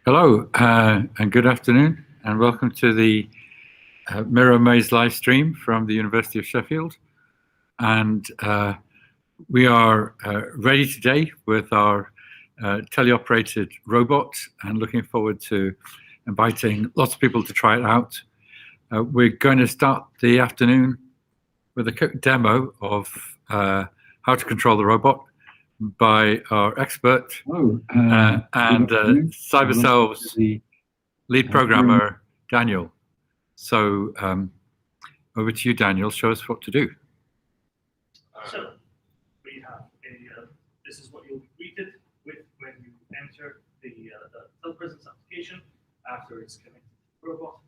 Hello and good afternoon, and welcome to the MiRo Maze live stream from the University of Sheffield. And we are ready today with our teleoperated robot, and looking forward to inviting lots of people to try it out. We're going to start the afternoon with a quick demo of how to control the robot by our expert and Cyberselves lead programmer, Daniel. So over to you, Daniel. Show us what to do. So we have this is what you'll be greeted with when you enter the telepresence application after it's connected to the robot.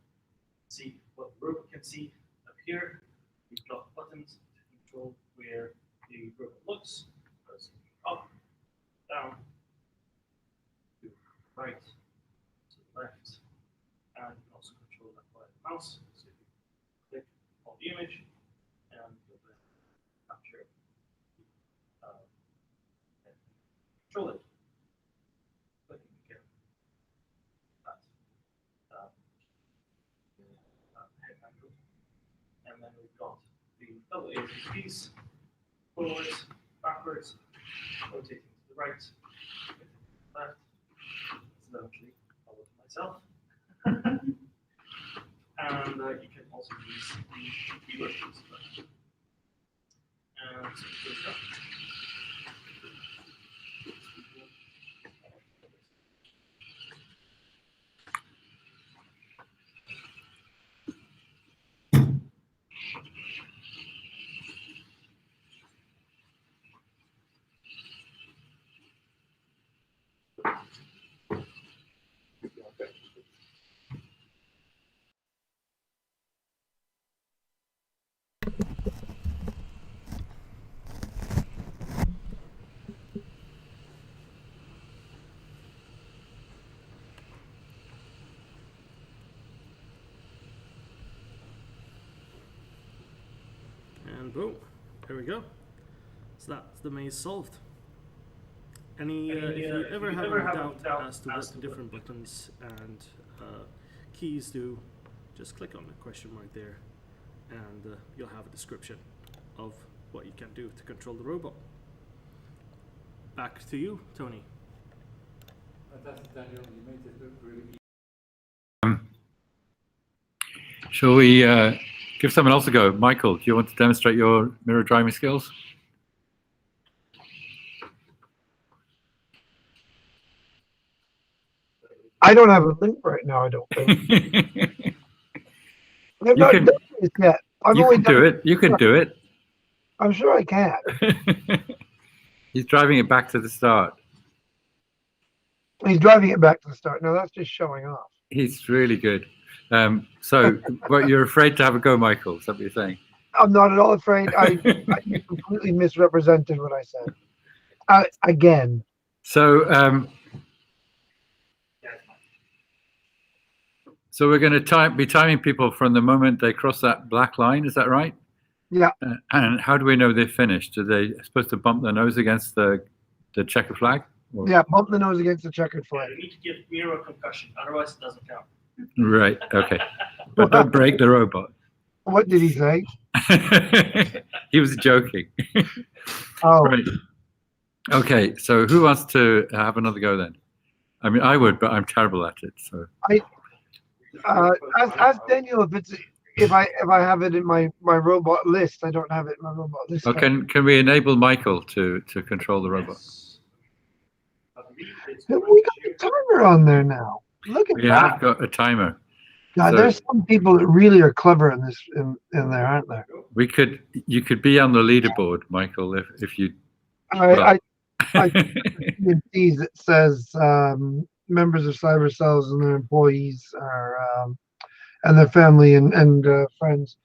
See what the robot can see up here. We've got buttons to control where the robot looks. Up, down, to the right, to the left, and you can also control that by the mouse. So you click on the image, and you'll then capture and control it. Clicking again. That head angle. And then we've got the double ATPs, forwards, backwards, rotating to the right, left, incidentally, follow to myself. And you can also use the keyboard keys. And so there we go. And boom, there we go. So that's the maze solved. If you ever have a doubt as to what the different buttons and keys do, just click on the question mark there, and you'll have a description of what you can do to control the robot. Back to you, Tony. Fantastic, Daniel. You made it look really easy. Shall we give someone else a go? Michael, do you want to demonstrate your MiRo driving skills? I don't have a link right now, I don't think. I've not done this yet. You can do it. You can do it. I'm sure I can. He's driving it back to the start. He's driving it back to the start. No, that's just showing off. He's really good. So, but you're afraid to have a go, Michael? Is that what you're saying? I'm not at all afraid. I completely misrepresented what I said. Again. So, so we're going to be timing people from the moment they cross that black line. Is that right? Yeah. And how do we know they've finished? Are they supposed to bump their nose against the checkered flag? Or? Yeah, bump the nose against the checkered flag. You need to give MiRo concussion, otherwise it doesn't count. Right. Okay. But don't break the robot. What did he say? He was joking. Oh. Right. Okay. So who wants to have another go then? I mean, I would, but I'm terrible at it. So. Ask Daniel if I have it in my robot list. I don't have it in my robot list. Oh, can we enable Michael to control the robot? We got a timer on there now. Look at that. We have got a timer. God, so, there's some people that really are clever in this in there, aren't there? You could be on the leaderboard, Michael, if you. I see that says members of Cyberselves and their employees are and their family and friends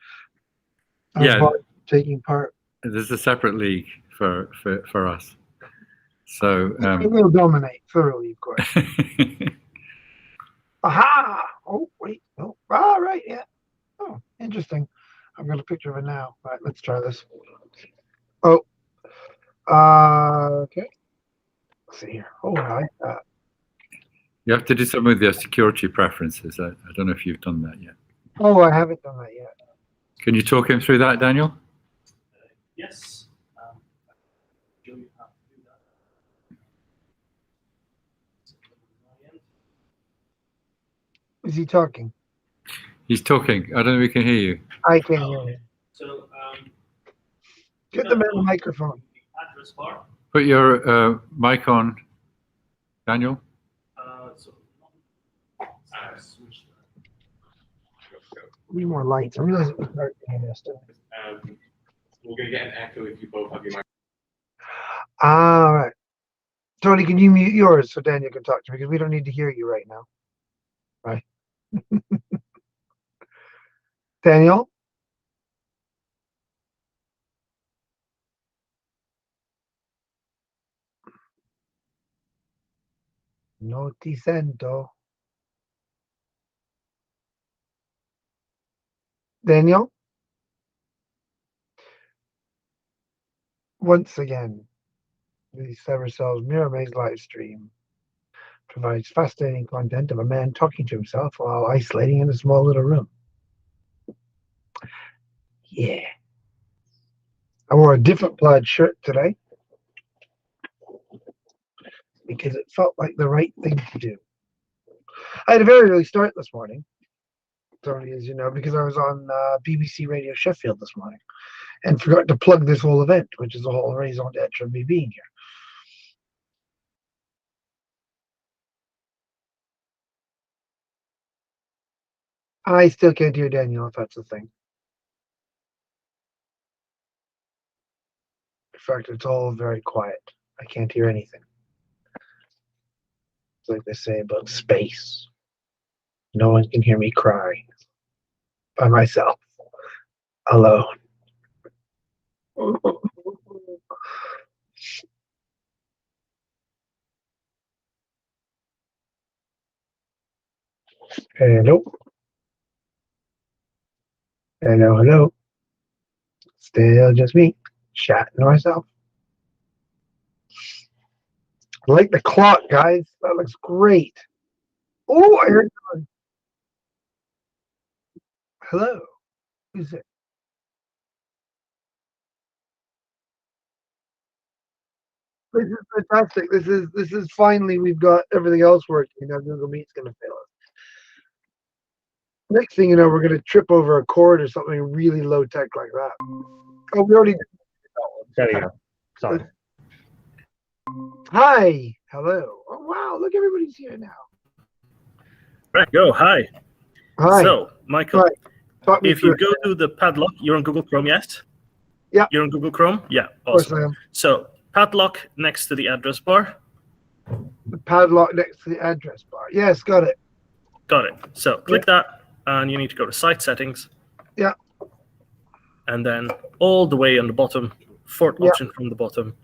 are taking part. There's a separate league for us. So it will dominate thoroughly, of course. Aha! Oh wait, oh, right, yeah. Oh, interesting. I've got a picture of it now. All right, let's try this. Okay. Let's see here. Oh, You have to do some of your security preferences. I don't know if you've done that yet. I haven't done that yet. Can you talk him through that, Daniel? Yes. Show you how to do that. Is he talking? He's talking. I don't know if we can hear you. I can hear him. So Get the man a microphone. the address bar. Put your mic on, Daniel. Switch Need more lights. I realize we start doing this. We're going to get an echo if you both have your mic. All right. Tony, can you mute yours so Daniel can talk to me? Because we don't need to hear you right now. Right. Daniel? No te siento. Daniel? Once again, the Cyberselves MiRo Maze live stream provides fascinating content of a man talking to himself while isolating in a small little room. Yeah. I wore a different plaid shirt today because it felt like the right thing to do. I had a very early start this morning, Tony, as you know, because I was on BBC Radio Sheffield this morning and forgot to plug this whole event, which is the whole raison d'etre of me being here. I still can't hear Daniel, if that's the thing. In fact, it's all very quiet. I can't hear anything. It's like they say about space. No one can hear me cry by myself, alone. Hello. Hello, hello. Still just me, chatting to myself. I like the clock, guys. That looks great. Oh, I heard someone. Hello. Who's it? This is fantastic. This is finally we've got everything else working. Now Google Meet's gonna fail us. Next thing you know, we're gonna trip over a cord or something really low tech like that. Oh, we already did that one. There you go. Sorry. Hi. Hello. Oh wow, look, everybody's here now. Right, go. Hi. Hi. So, Michael, Hi. Talk me if you through go to the padlock, you're on Google Chrome, yes? Yeah. You're on Google Chrome? Yeah. Of course Awesome. I am. So, padlock next to the address bar. The padlock next to the address bar. Yes, got it. Got it. So, click that, and you need to go to Site Settings. Yeah. And then all the way on the bottom, fourth Yeah. option from the bottom,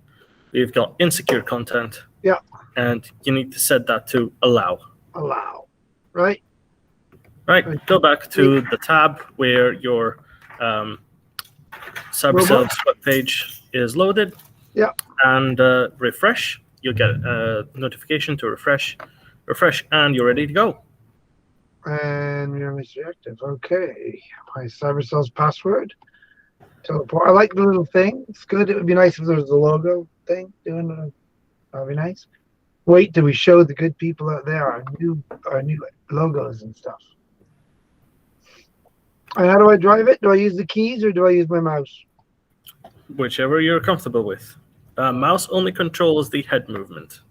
we've got Insecure Content. Yeah. And you need to set that to Allow. Allow. Right? Right, go back to the tab where your Cyberselves webpage is loaded. Yeah. And refresh. You'll get a notification to refresh. Refresh, and you're ready to go. And MiRo Maze reactive. Okay. My Cyberselves password. Teleport. I like the little thing. It's good. It would be nice if there was a logo thing doing it. That'd be nice. Wait till we show the good people out there our new logos and stuff. And how do I drive it? Do I use the keys or do I use my mouse? Whichever you're comfortable with. Mouse only controls the head movement.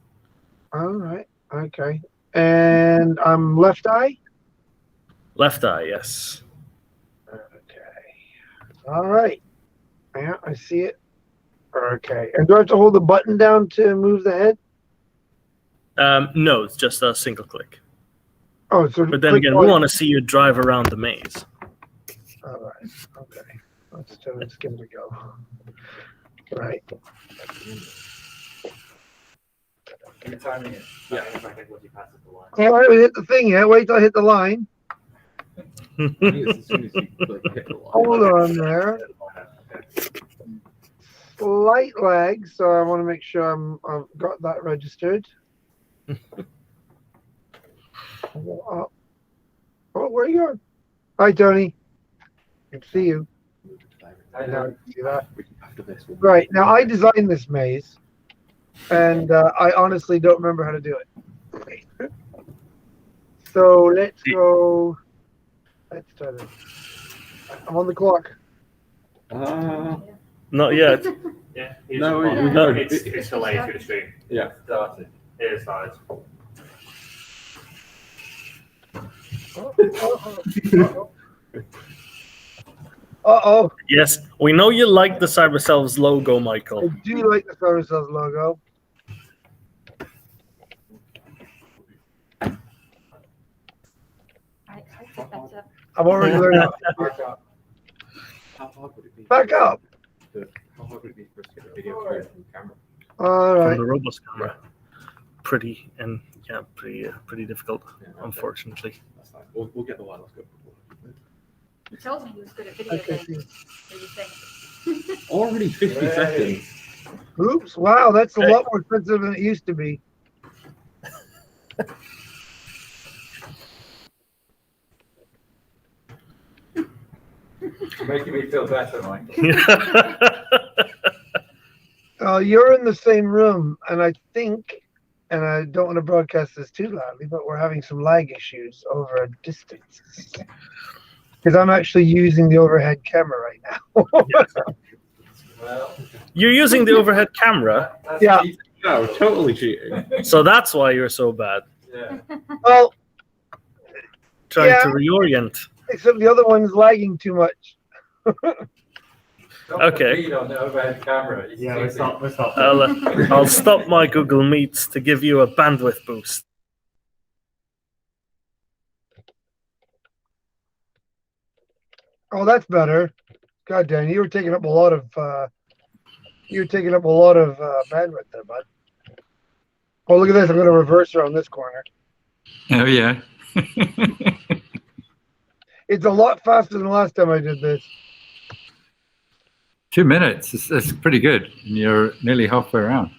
All right. Okay. And I'm left eye? Left eye, yes. Okay. All right. Yeah, I see it. Okay. And do I have to hold the button down to move the head? No, it's just a single click. Oh, so But then click again, we want to see you drive around the maze. All right. Okay. Let's give it a go. Right. Your timing is. Yeah. All right, we hit the thing yet. Wait till I hit the line. As soon as you hit the line. Hold on there. slight lag, so I want to make sure I've got that registered. Oh, where are you going? Hi, Tony. Good to see you. I Now I can see that. After this, we'll Right, now I designed this maze, and I honestly don't remember how to do it. So let's go. Let's try this. I'm on the clock. Not yet. Yeah. No, No. It's delayed through the stream. yeah. Started. It started. Uh-oh. Yes, we know you like the Cyberselves logo, I Michael. do like the Cyberselves logo. I'm already learning. How hard would it be? Back up. How hard would it be for us to get a video through from the camera? All From right. the robot's camera. Pretty difficult, Yeah, unfortunately. That's fine. We'll get the wireless go. You told me he was good at video Okay. games. What do you think? Already 50 Hey. seconds. Oops. Wow, that's a Hey. lot more expensive than it used to be. Making me feel better, Mike. You're in the same room, and I think, and I don't want to broadcast this too loudly, but we're having some lag issues over a distance. Because I'm actually using the overhead camera right now. Well, You're using the overhead camera, that's Yeah. cheating. No, totally cheating. so that's why you're so bad. Yeah. Well, Trying Yeah. to reorient. except the other one's lagging too much. Don't Okay. compete on the overhead camera. It's Yeah, let's cheating. not. Let's not. I'll stop my Google Meets to give you a bandwidth boost. Oh, that's better. God damn, you were taking up a lot of bandwidth there, bud. Oh, look at this! I'm going to reverse around this corner. Oh yeah. It's a lot faster than the last time I did this. 2 minutes. That's pretty good. And you're nearly halfway around.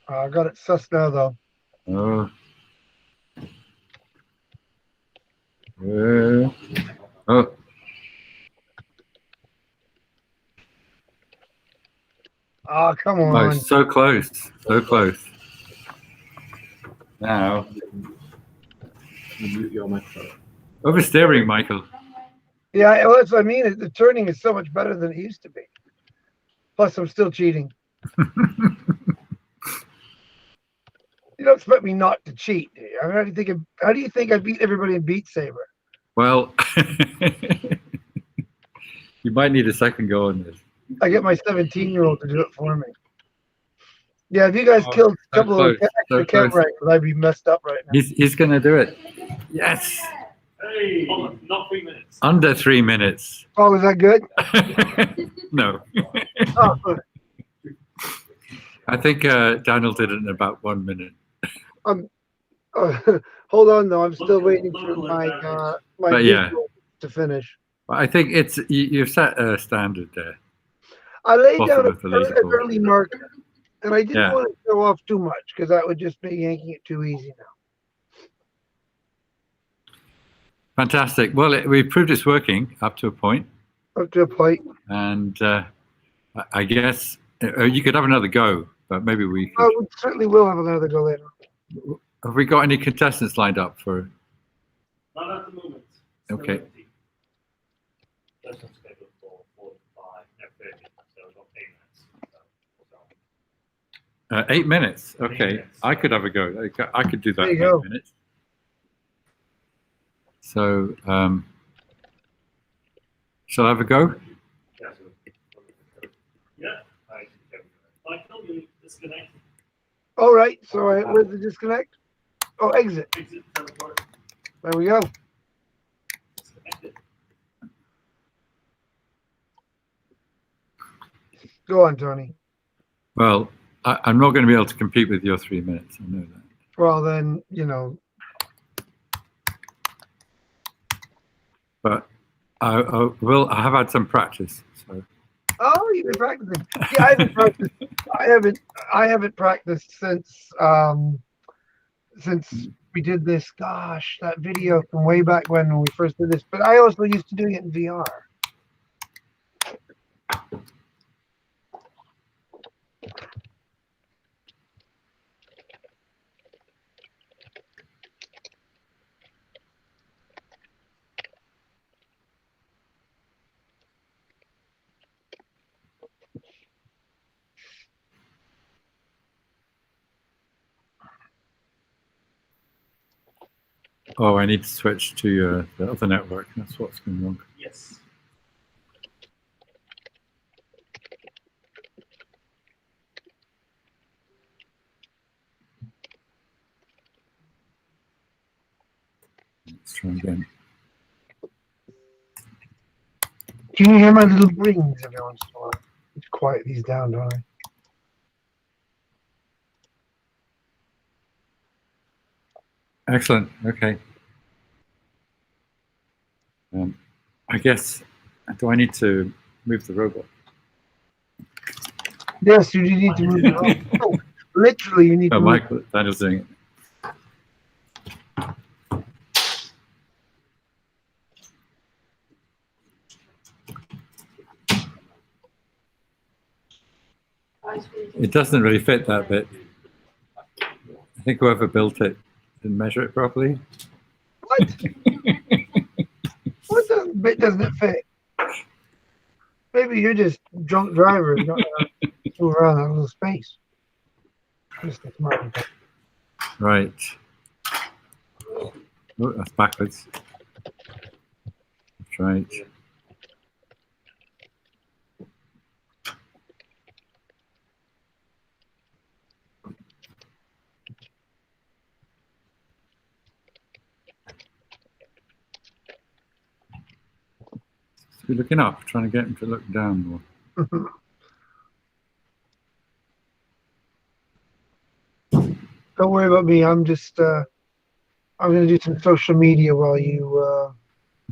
I got it sussed now, though. Oh. Oh. Oh, come Oh, on. so close. So close. Now, Mute your microphone. oversteering, Michael. Yeah, well, that's what I mean. The turning is so much better than it used to be. Plus, I'm still cheating. You don't expect me not to cheat, do you? I mean, how do you think I beat everybody in Beat Saber? Well, you might need a second go on this. I get my 17-year-old to do it for me. Yeah, if you guys Oh, killed a so couple of close, so extra chem close. rifles, I'd be messed up right now. He's going to do it. Yes. Hey, not 3 minutes. Under 3 minutes. Oh, is that good? No. Oh, I think Daniel did it in about 1 minute. hold on, though. I'm still waiting for my But yeah. visual to finish. But I think you've set a standard there. I laid Bottom down of the leaderboard. an early marker, and I didn't Yeah. want to show off too much because that would just be yanking it too easy now. Fantastic. Well, we've proved it's working up to a point, Up to a point. and I guess you could have another go, but maybe we I could. would certainly will have another go later. Have we got any contestants lined up for? Not at the moment. Okay. That's not scheduled for 45, no, 30, so I've got 8 minutes. 8 minutes. 8 Okay, minutes. I could have a go. I could do that There in you go. 8 minutes. So, shall I have a go? Yeah. Michael, you disconnect. All right. So where's the disconnect? Oh, exit. Exit teleport. There we go. Disconnected. Go on, Tony. Well, I'm not going to be able to compete with your 3 minutes. I know that. Well, then, you know, But I have had some practice. So Oh, you've been practicing. Yeah, I haven't practiced. I haven't practiced since we did this. Gosh, that video from way back when we first did this. But I also used to doing it in VR. Oh, I need to switch to the other network. That's what's going wrong. Yes. Let's try again. Can you hear my little rings every once in a while? Let's quiet these down, don't I? Excellent. Okay. I guess, do I need to move the robot? Yes, you do need to move it on. Oh, literally, you need Oh, to move. Michael, Daniel's doing it. It doesn't really fit that bit. I think whoever built it didn't measure it properly. What? What bit doesn't it fit? Maybe you're just drunk drivers, not move around that little space. Just a smart guy. Right. Oh, that's backwards. That's right. We're looking up, trying to get him to look down more. Don't worry about me. I'm just I'm gonna do some social media while you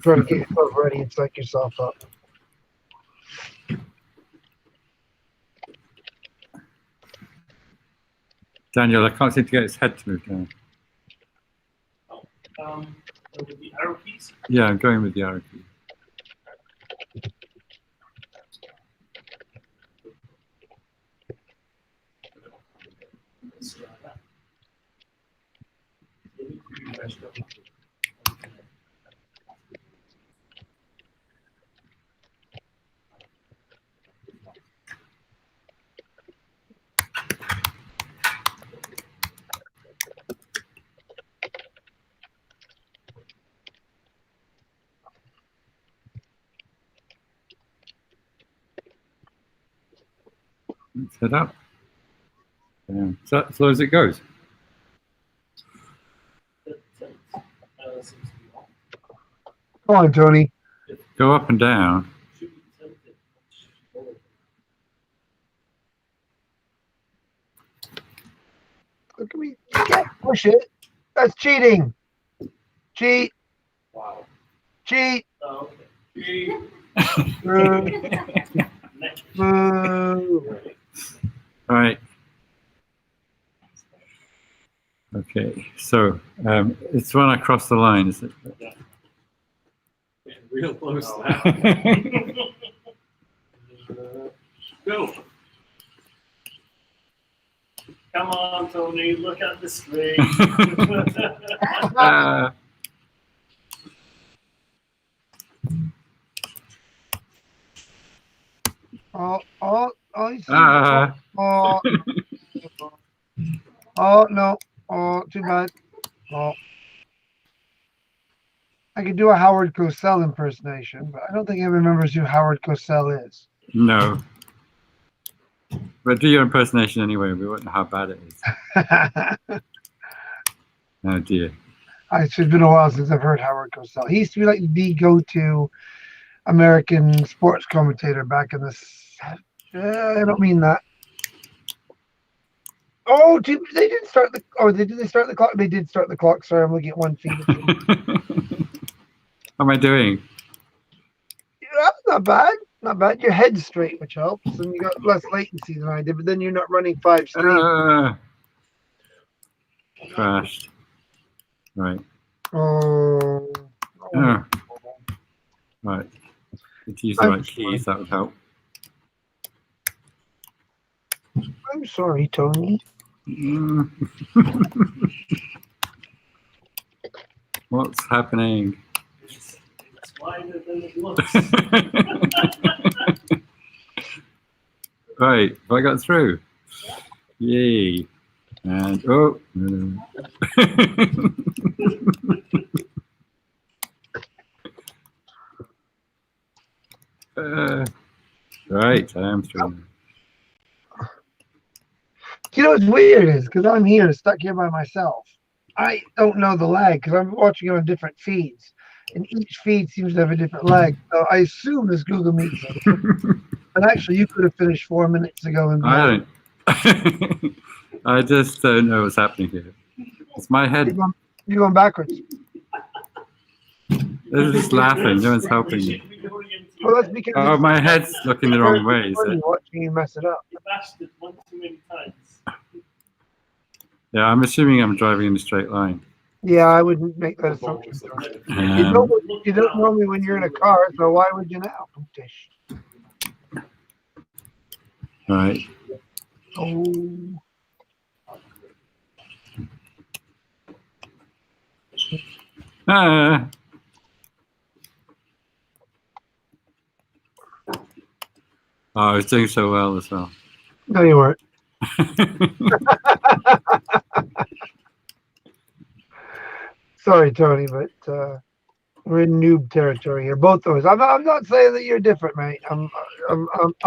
try to get yourself ready and psych yourself up. Daniel, I can't seem to get his head to move down. With the arrow keys. Yeah, I'm going with the arrow key. Let's head up. So as low as it goes. Come on, Tony. Go up and down. Look at me. You can't push it. That's cheating. Cheat. Wow. Cheat. Oh, okay. Move. All right. Okay, so it's when I cross the line, is it? Getting real close now. Go. Come on, Tony, look at the screen. You see oh, no. Oh, too bad. Oh. I could do a Howard Cosell impersonation, but I don't think anyone remembers who Howard Cosell is. No. But do your impersonation anyway. We won't know how bad it is. Oh dear. It's been a while since I've heard Howard Cosell. He used to be like the go-to American sports commentator back in the. I don't mean that. Oh, they didn't start the. Oh, did they start the clock? They did start the clock. Sorry, I'm looking at one feed. How am I doing? That's not bad. Not bad. Your head's straight, which helps, and you got less latency than I did. But then you're not running 5 streams. Crashed. Right. Oh. Oh. Right. If you use the I'm right keys, that would help. I'm sorry, Tony. Mm. What's happening? It's wider than it looks. Right, have I got through? Yay. And, oh. No. Right, I am through. You know what's weird is because I'm here, stuck here by myself. I don't know the lag because I'm watching it on different feeds, and each feed seems to have a different lag. So I assume this Google Meets. But actually, you could have finished 4 minutes ago. And I don't. I just don't know what's happening here. It's my head. You're going backwards. They're just laughing. No one's helping me. Well, that's because Oh, my head's looking the wrong way. Is funny it? watching you mess it up. You bashed it one too many times. Yeah, I'm assuming I'm driving in a straight line. Yeah, I wouldn't make that assumption. You don't normally when you're in a car, so why would you now? Right. Oh. Ah. Oh, I was doing so well as well. No, you weren't. Sorry, Tony, but we're in noob territory here. Both of us. I'm not saying that you're different, mate. I'm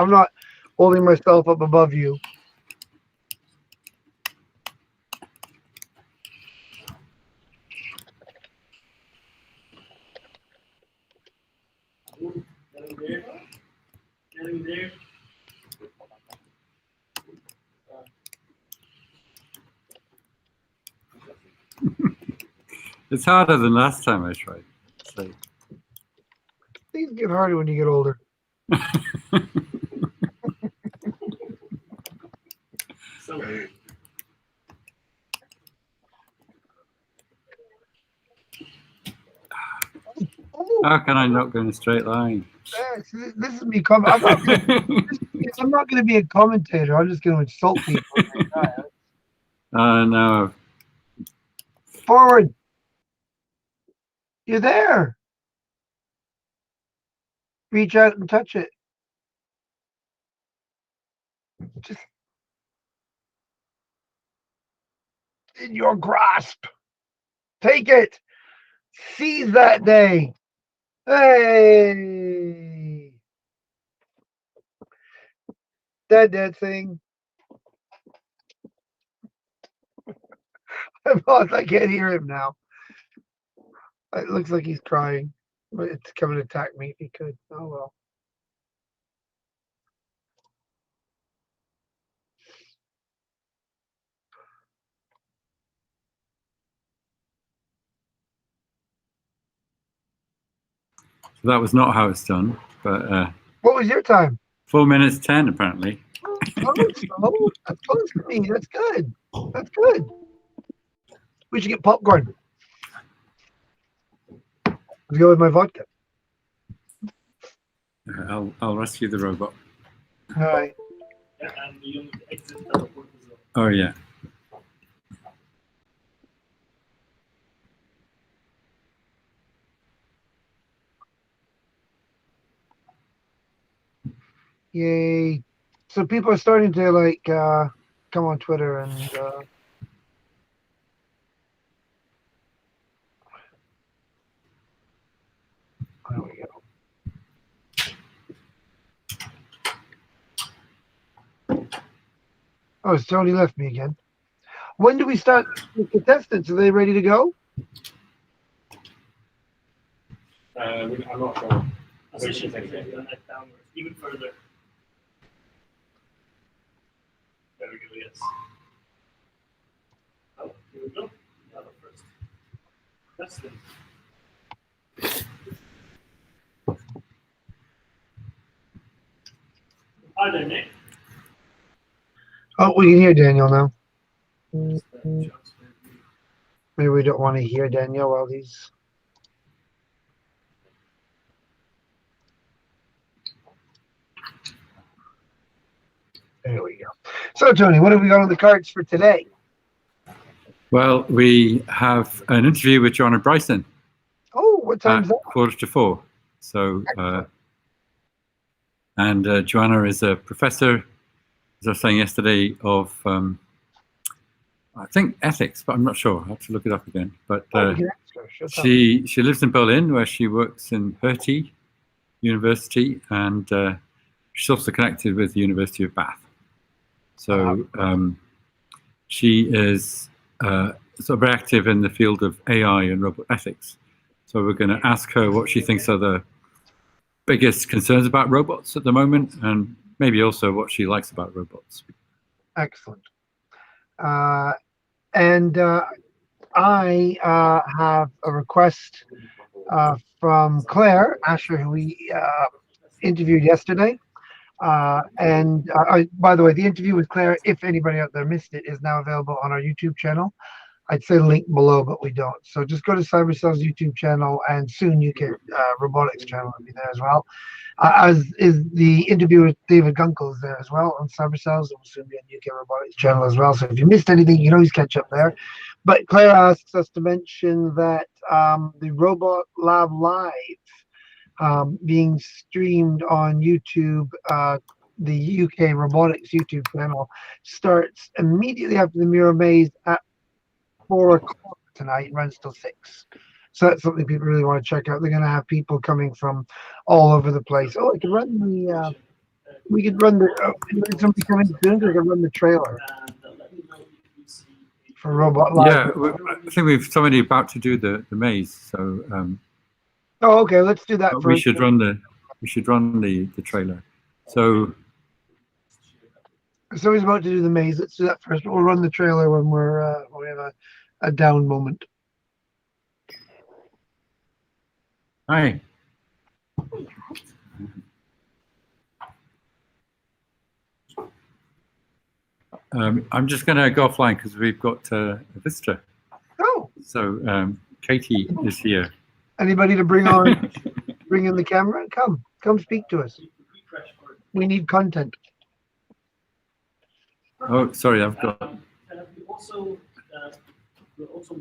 not holding myself up above you. Getting there. Getting there. It's harder than last time I tried. So. Things get harder when you get older. So, How can I not go in a straight line? This is me. I'm not going to be a commentator. I'm just going to insult people. No. Forward. You're there. Reach out and touch it. Just in your grasp. Take it. Seize that day. Hey. That thing. I can't hear him now. It looks like he's crying. But it's coming to attack me if he could. Oh well. So that was not how it's done, but What was your time? 4 minutes 10 apparently. Oh, that's close to me. That's good. That's good. We should get popcorn. Let's go with my vodka. I'll rescue the robot. All right. yeah, and you need to exit teleport as well. Oh yeah. Yay. So people are starting to like come on Twitter and there we go. Oh, Tony left me again. When do we start the contestants? Are they ready to go? I'm not sure. Position downwards, even further. There we go, yes. Oh, here we go. Another first. That's the Hi there, Nick. Oh, we can hear Daniel now. Just, transfer the- Maybe we don't want to hear Daniel while he's. There we go. So, Tony, what have we got on the cards for today? Well, we have an interview with John and Bryson Oh, what at time's that? 3:45. So, and Joanna is a professor, as I was saying yesterday, of I think ethics, but I'm not sure. I have to look it up again. But Oh, we can ask her. She'll tell us. she lives in Berlin, where she works in Hertie University, and she's also connected with the University of Bath. So she is sort of very active in the field of AI and robot ethics. So we're going to ask her what she thinks are the biggest concerns about robots at the moment, and maybe also what she likes about robots. Excellent. And I have a request from Claire Asher, who we interviewed yesterday. And by the way, the interview with Claire, if anybody out there missed it, is now available on our YouTube channel. I'd say link below, but we don't. So just go to Cyberselves YouTube channel, and soon you can Robotics channel will be there as well. As is the interview with David Gunkel is there as well on Cyberselves. It will soon be on UK Robotics channel as well. So if you missed anything, you can always catch up there. But Claire asks us to mention that the Robot Lab Live being streamed on YouTube, the UK Robotics YouTube channel, starts immediately after the MiRo Maze at 4 o'clock tonight and runs till 6. So that's something people really want to check out. They're going to have people coming from all over the place. Oh, I could run the. We could run the. Is somebody coming soon? I could run the trailer for Robot Live. Yeah, I think we've somebody about to do the maze. So Oh, okay. Let's do that we first. should run the trailer. So Somebody's about to do the maze. Let's do that first. We'll run the trailer when when we have a down moment. hi. I'm just going to go offline because we've got a visitor. Oh, So Katie is here. anybody to bring on? Bring in the camera. Come speak to us. We need content. Oh, sorry, I've got. We also, we're also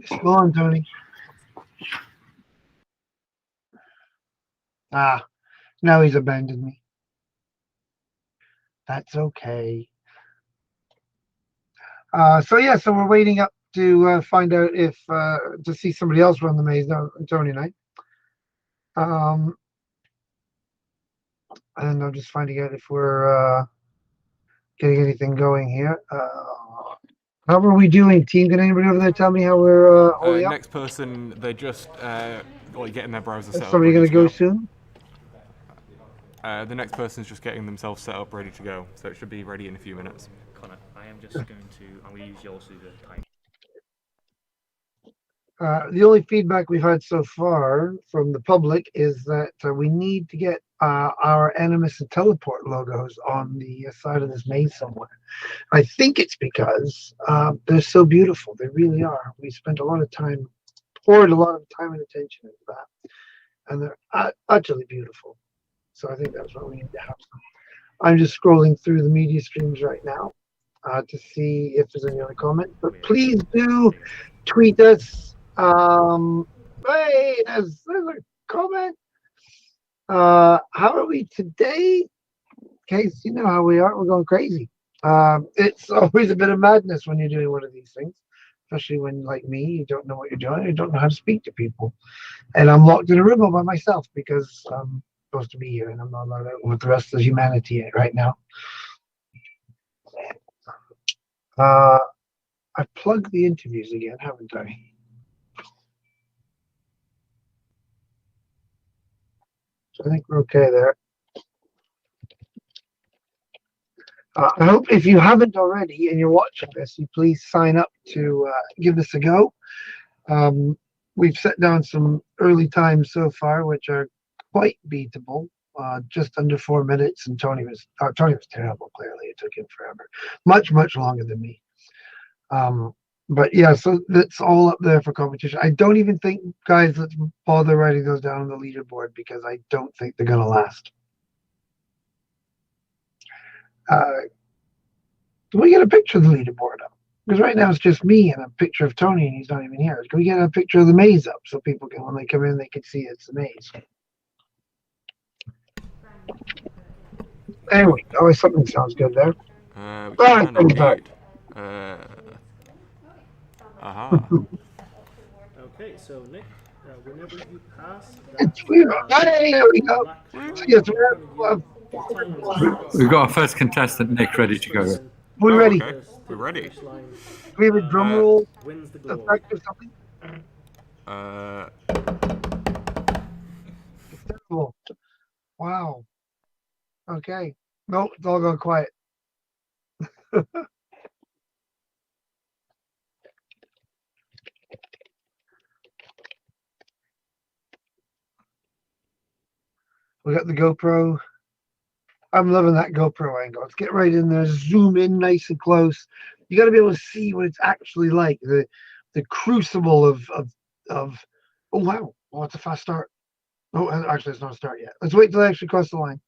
Come on, Tony. Ah, now he's abandoned me. That's okay. So yeah, we're waiting up to find out if to see somebody else run the maze. No, Tony and I. And I'm just finding out if we're getting anything going here. How are we doing, team? Can anybody over there tell me how we're holding up? Next person, they're just getting their browser set Is up. somebody ready going to to go soon? The next person's just getting themselves set up, ready to go. So it should be ready in a few minutes. Connor, I am just going to. I'm going to use yours to do the time. The only feedback we've had so far from the public is that we need to get our Animus and Teleport logos on the side of this maze somewhere. I think it's because they're so beautiful. They really are. We spent a lot of time, poured a lot of time and attention into that. And they're utterly beautiful. So I think that's what we need to have. I'm just scrolling through the media streams right now to see if there's any other comments. But please do tweet us. Hey, there's a comment. How are we today? Case, you know how we are. We're going crazy. It's always a bit of madness when you're doing one of these things, especially when, like me, you don't know what you're doing. You don't know how to speak to people. And I'm locked in a room all by myself because I'm supposed to be here and I'm not allowed out with the rest of humanity right now. I plugged the interviews again, haven't I? So I think we're okay there. I hope if you haven't already and you're watching this, you please sign up to give this a go. we've set down some early times so far, which are quite beatable. Just under 4 minutes, and Tony was terrible. Clearly, it took him forever, much longer than me. But yeah, so that's all up there for competition. I don't even think, guys, let's bother writing those down on the leaderboard because I don't think they're gonna last. Can we get a picture of the leaderboard up? Because right now it's just me and a picture of Tony, and he's not even here. Can we get a picture of the maze up so people can, when they come in, they can see it's the maze? Anyway, something sounds good there. We can indeed. Aha. Okay, so Nick, whenever you pass It's weird. Hey, there we go. Yes, We've got our first contestant, Nick, ready to go. we're ready. Okay. We're ready. Do we have a drum roll Wins the glory. effect or something? Terrible. Wow. Okay. Nope, it's all gone quiet. We got the GoPro. I'm loving that GoPro angle. Let's get right in there, zoom in nice and close. You got to be able to see what it's actually like. The crucible of oh wow, oh, it's a fast start. Oh, actually, it's not a start yet. Let's wait till I actually cross the line.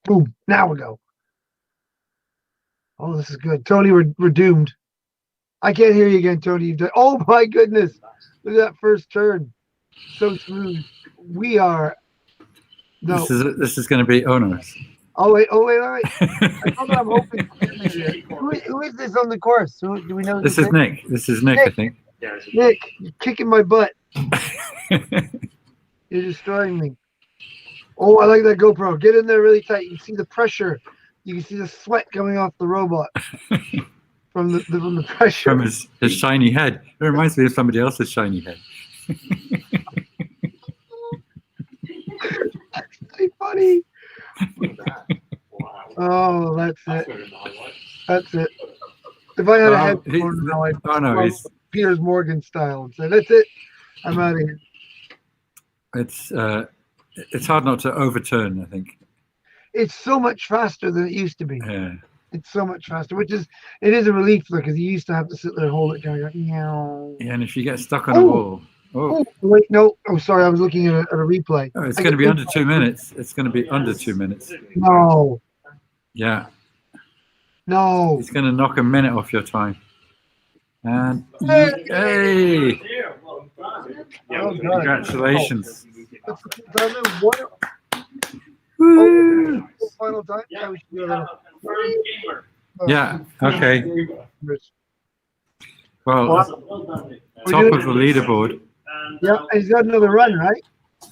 Boom! Now we go. Oh, this is good, Tony. We're doomed. I can't hear you again, Tony. You've done. Oh my goodness! Look at that first turn. So smooth. We are. No. This is going to be onerous. Oh wait! I thought I'm hoping. Who is this on the course? Do we know? This is Nick. This is Nick, I think. Nick, you're kicking my butt. You're destroying me. Oh, I like that GoPro. Get in there really tight. You can see the pressure. You can see the sweat coming off the robot from the pressure. From his shiny head. It reminds me of somebody else's shiny head. That's pretty funny. Oh, that's it. That's it. If I had a headphone now, I'd he's Piers Morgan style and say, "That's it. I'm out of here." It's hard not to overturn, I think. It's so much faster than it used to be. Yeah. It's so much faster, it is a relief because you used to have to sit there and hold it kind of meow. Yeah, and if you get stuck on a wall. Oh, wait, no. Oh, sorry, I was looking at a replay. Oh, it's going to be under 2 minutes. It's going to be under 2 minutes. No. Yeah. No. It's going to knock a minute off your time. And hey! Oh, God. Congratulations. Woo! Final time? Yeah, we should do a little. Yeah, okay. Well, Well top of the leaderboard. Yeah, he's got another run, right?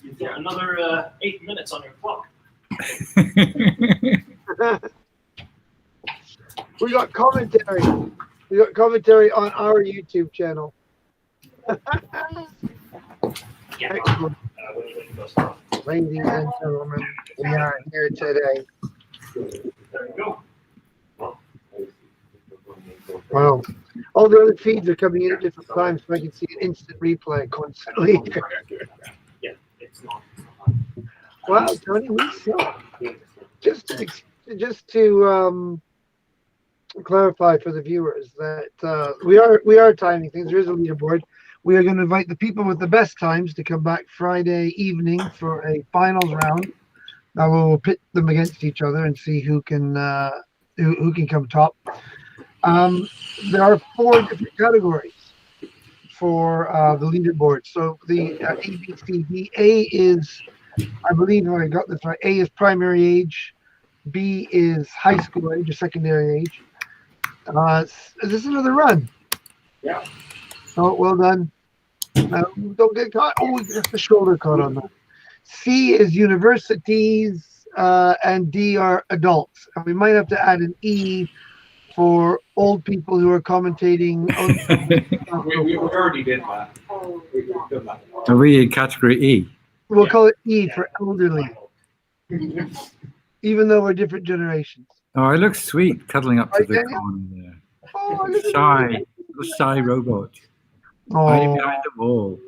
You've got another 8 minutes on your clock. We got commentary. We got commentary on our YouTube channel. Excellent. Ladies and gentlemen, we are here today. There you go. Wow. All the other feeds are coming in at different times, so I can see an instant replay constantly. Yeah, it's not. Wow, Tony, we suck. Just to clarify for the viewers that we are timing things. There is a leaderboard. We are going to invite the people with the best times to come back Friday evening for a finals round. Now we'll pit them against each other and see who can come top. There are 4 different categories for the leaderboard. So the A, B, C, D. A is, I believe I got this right, A is primary age, B is high school age or secondary age. Is this another run? Yeah. Oh, well done. Don't get caught. Oh, just the shoulder caught on that. C is universities, and D are adults. And we might have to add an E for old people who are commentating. We already did that. Are we in category E? We'll call it E for elderly, even though we're different generations. Oh, it looks sweet, cuddling up to Right, the Daniel? corner there. Oh, look at Shy, little shy robot. Hiding Oh, behind the wall.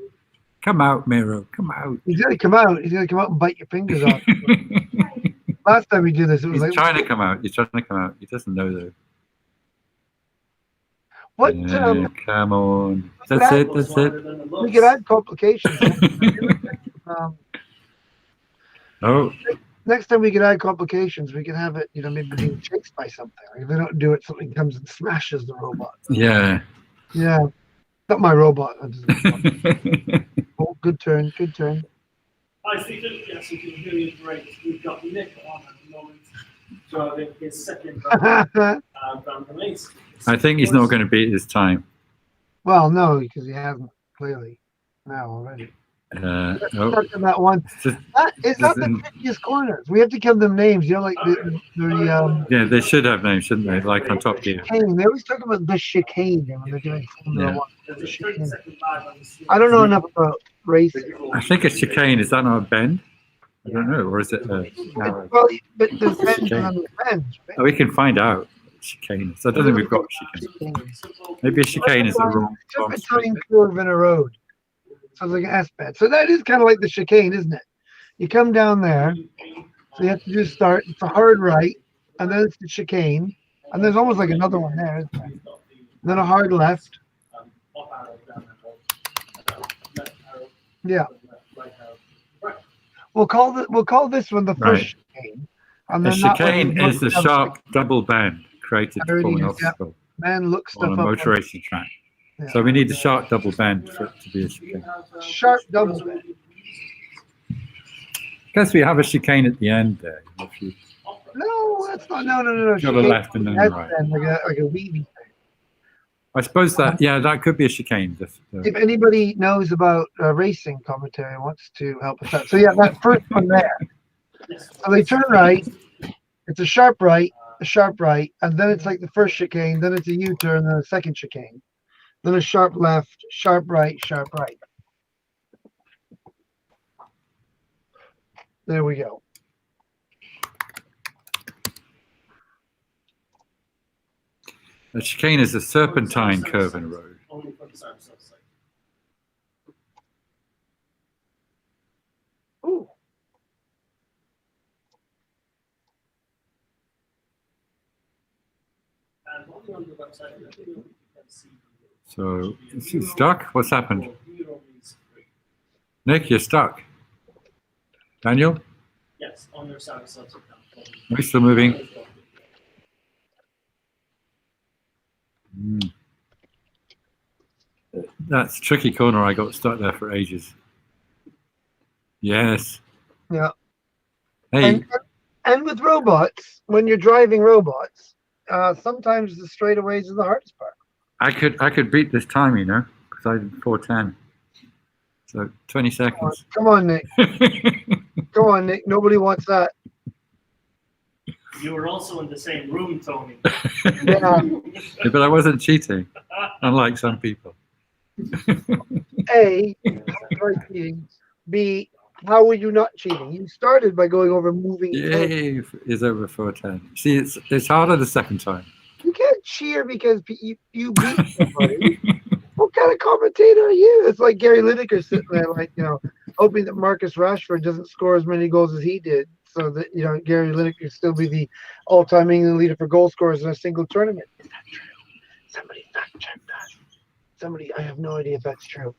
Come out, MiRo. Come out. He's gonna come out. He's gonna come out and bite your fingers off. Last time we did this, it was He's like, trying to come out. He's trying to come out. He doesn't know though. what? Yeah, come on. That's it. That's it. We could add complications. Oh, Next time we could add complications, we could have it, maybe being chased by something. Like if they don't do it, something comes and smashes the robot. yeah. Yeah, not my robot. Oh, good turn, good turn. Hi, Stephen. Yes, we can hear you great. We've got Nick on at the moment, driving his second round the maze. I think he's not going to beat his time. Well, no, because he hasn't clearly now already. Oh, Stuck in that one. just- It's not the trickiest corners. We have to give them names. Like yeah, they should have names, shouldn't they? Like on Top Gear. chicane. They always talk about the chicane when they're doing Formula Yeah. One. There's a straight second line on the screen. I don't know enough about racing. I think a chicane, is that not a bend? I don't know. Or is it a narrow? Well, but there's bends and then there's bends, Oh, we can find out. Chicane. So I don't think we've got a chicane. right? Maybe a chicane is the wrong Just a tiny curve in a road. Sounds like an S-bend. So that is kind of like the chicane, isn't it? You come down there, so you have to just start. It's a hard right, and then it's the chicane, and there's almost like another one there, isn't there? And then a hard left. Yeah. We'll call this one the first chicane. And A then that one chicane is the another sharp double bend created There it from an is, yeah. obstacle Man, look on a stuff up. motor racing track. Yeah. So we need the sharp double bend for it to be a chicane. Sharp double bend. Guess we have a chicane at the end there. If you No, that's not. No. go to the Chicane, left and then the that's right. then like a weavy thing. I suppose that, yeah, that could be a chicane. If anybody knows about racing commentary and wants to help us out. So yeah, that first one there. So they turn right. It's a sharp right, and then it's like the first chicane, then it's a U-turn, then a second chicane. Then a sharp left, sharp right, sharp right. There we go. A chicane is a serpentine curve in a road. Only for the Cyberselves site. Ooh. And only on the website, you can see. So, is he stuck? What's happened? MiRo Maze 3. Nick, you're stuck. Daniel, Yes, on your Cyberselves account. are we still moving? That's a tricky corner. I got stuck there for ages. Yes. Yeah. Hey, And with robots, when you're driving robots, sometimes the straightaways are the hardest part. I could beat this time, because I did 4:10. So 20 seconds. Come on, Nick. Come on, Nick. Nobody wants that. You were also in the same room, Tony. Yeah. Yeah, but I wasn't cheating, unlike some people. A, how were you cheating? B, how were you not cheating? You started by going over moving. Yay, is over 4:10. See, it's harder the second time. You can't cheer because you beat somebody. What kind of commentator are you? It's like Gary Lineker sitting there, like, hoping that Marcus Rashford doesn't score as many goals as he did, so that Gary Lineker still be the all-time England leader for goal scorers in a single tournament. Is that true? Somebody fact check that. Somebody, I have no idea if that's true.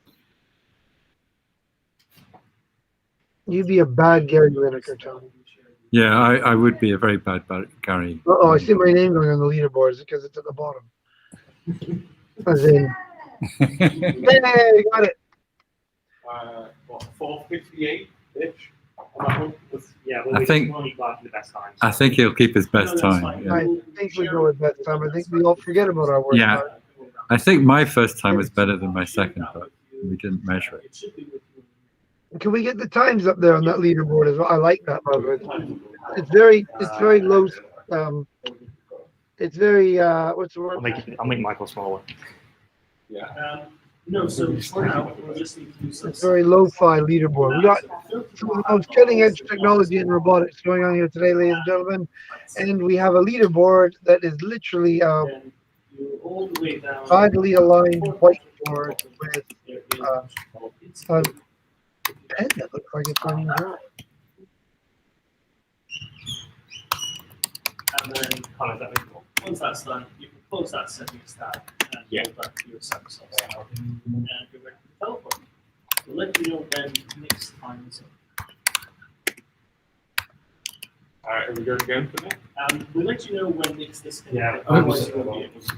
You'd be a bad Gary Lineker, Tony. Yeah, I would be a very bad Gary. Oh, I see my name going on the leaderboard. Is it because it's at the bottom? As in, hey, you got it. What, 4:58-ish? Yeah, I think- only got the best times. I think he'll keep his best No, that's time. fine. Yeah. I think we go with best time. I think we all forget about our worst Yeah. time. I think my first time was better than my second, but we didn't measure it. It should be with you. Can we get the times up there on that leaderboard as well? I like that, by the way. It's very low. It's very what's the word? I'll make Michael smaller. No, so for now, we'll just need to do some. It's very lo-fi leaderboard. We got some of the most cutting-edge technology in robotics going on here today, ladies and gentlemen, and we have a leaderboard that is literally Then you all the way down. finely aligned whiteboard with pen that looks like it's running dry. And then once that's done, you can close that settings tab and go back to your Cyberselves and go back to the teleport. We'll let you know when next time is up. Are we going again for that? We'll let you know when next disconnect. Yeah. Otherwise, you won't be able to.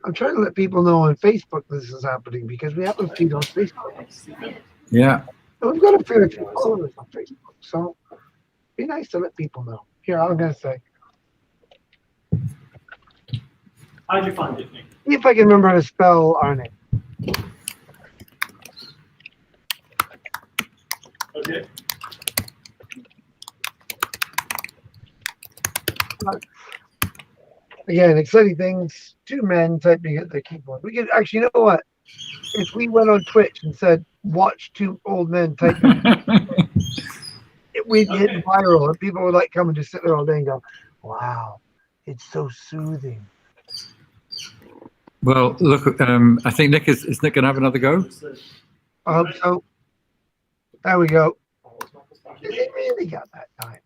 I'm trying to let people know on Facebook this is happening because we have a feed on Facebook. Yeah. And we've got a fair few followers on Facebook, so it'd be nice to let people know. Here, I'm gonna say, How'd you find it, Nick? see if I can remember how to spell our name. Okay. Again, exciting things. 2 men typing at their keyboard. We could actually, you know what? If we went on Twitch and said, "Watch 2 old men typing," we'd hit viral, and people would like come and just sit there all day and go, "Wow, it's so soothing." Well, look, I think Nick is Nick going to have another go? I hope so. There we go. They really got that time.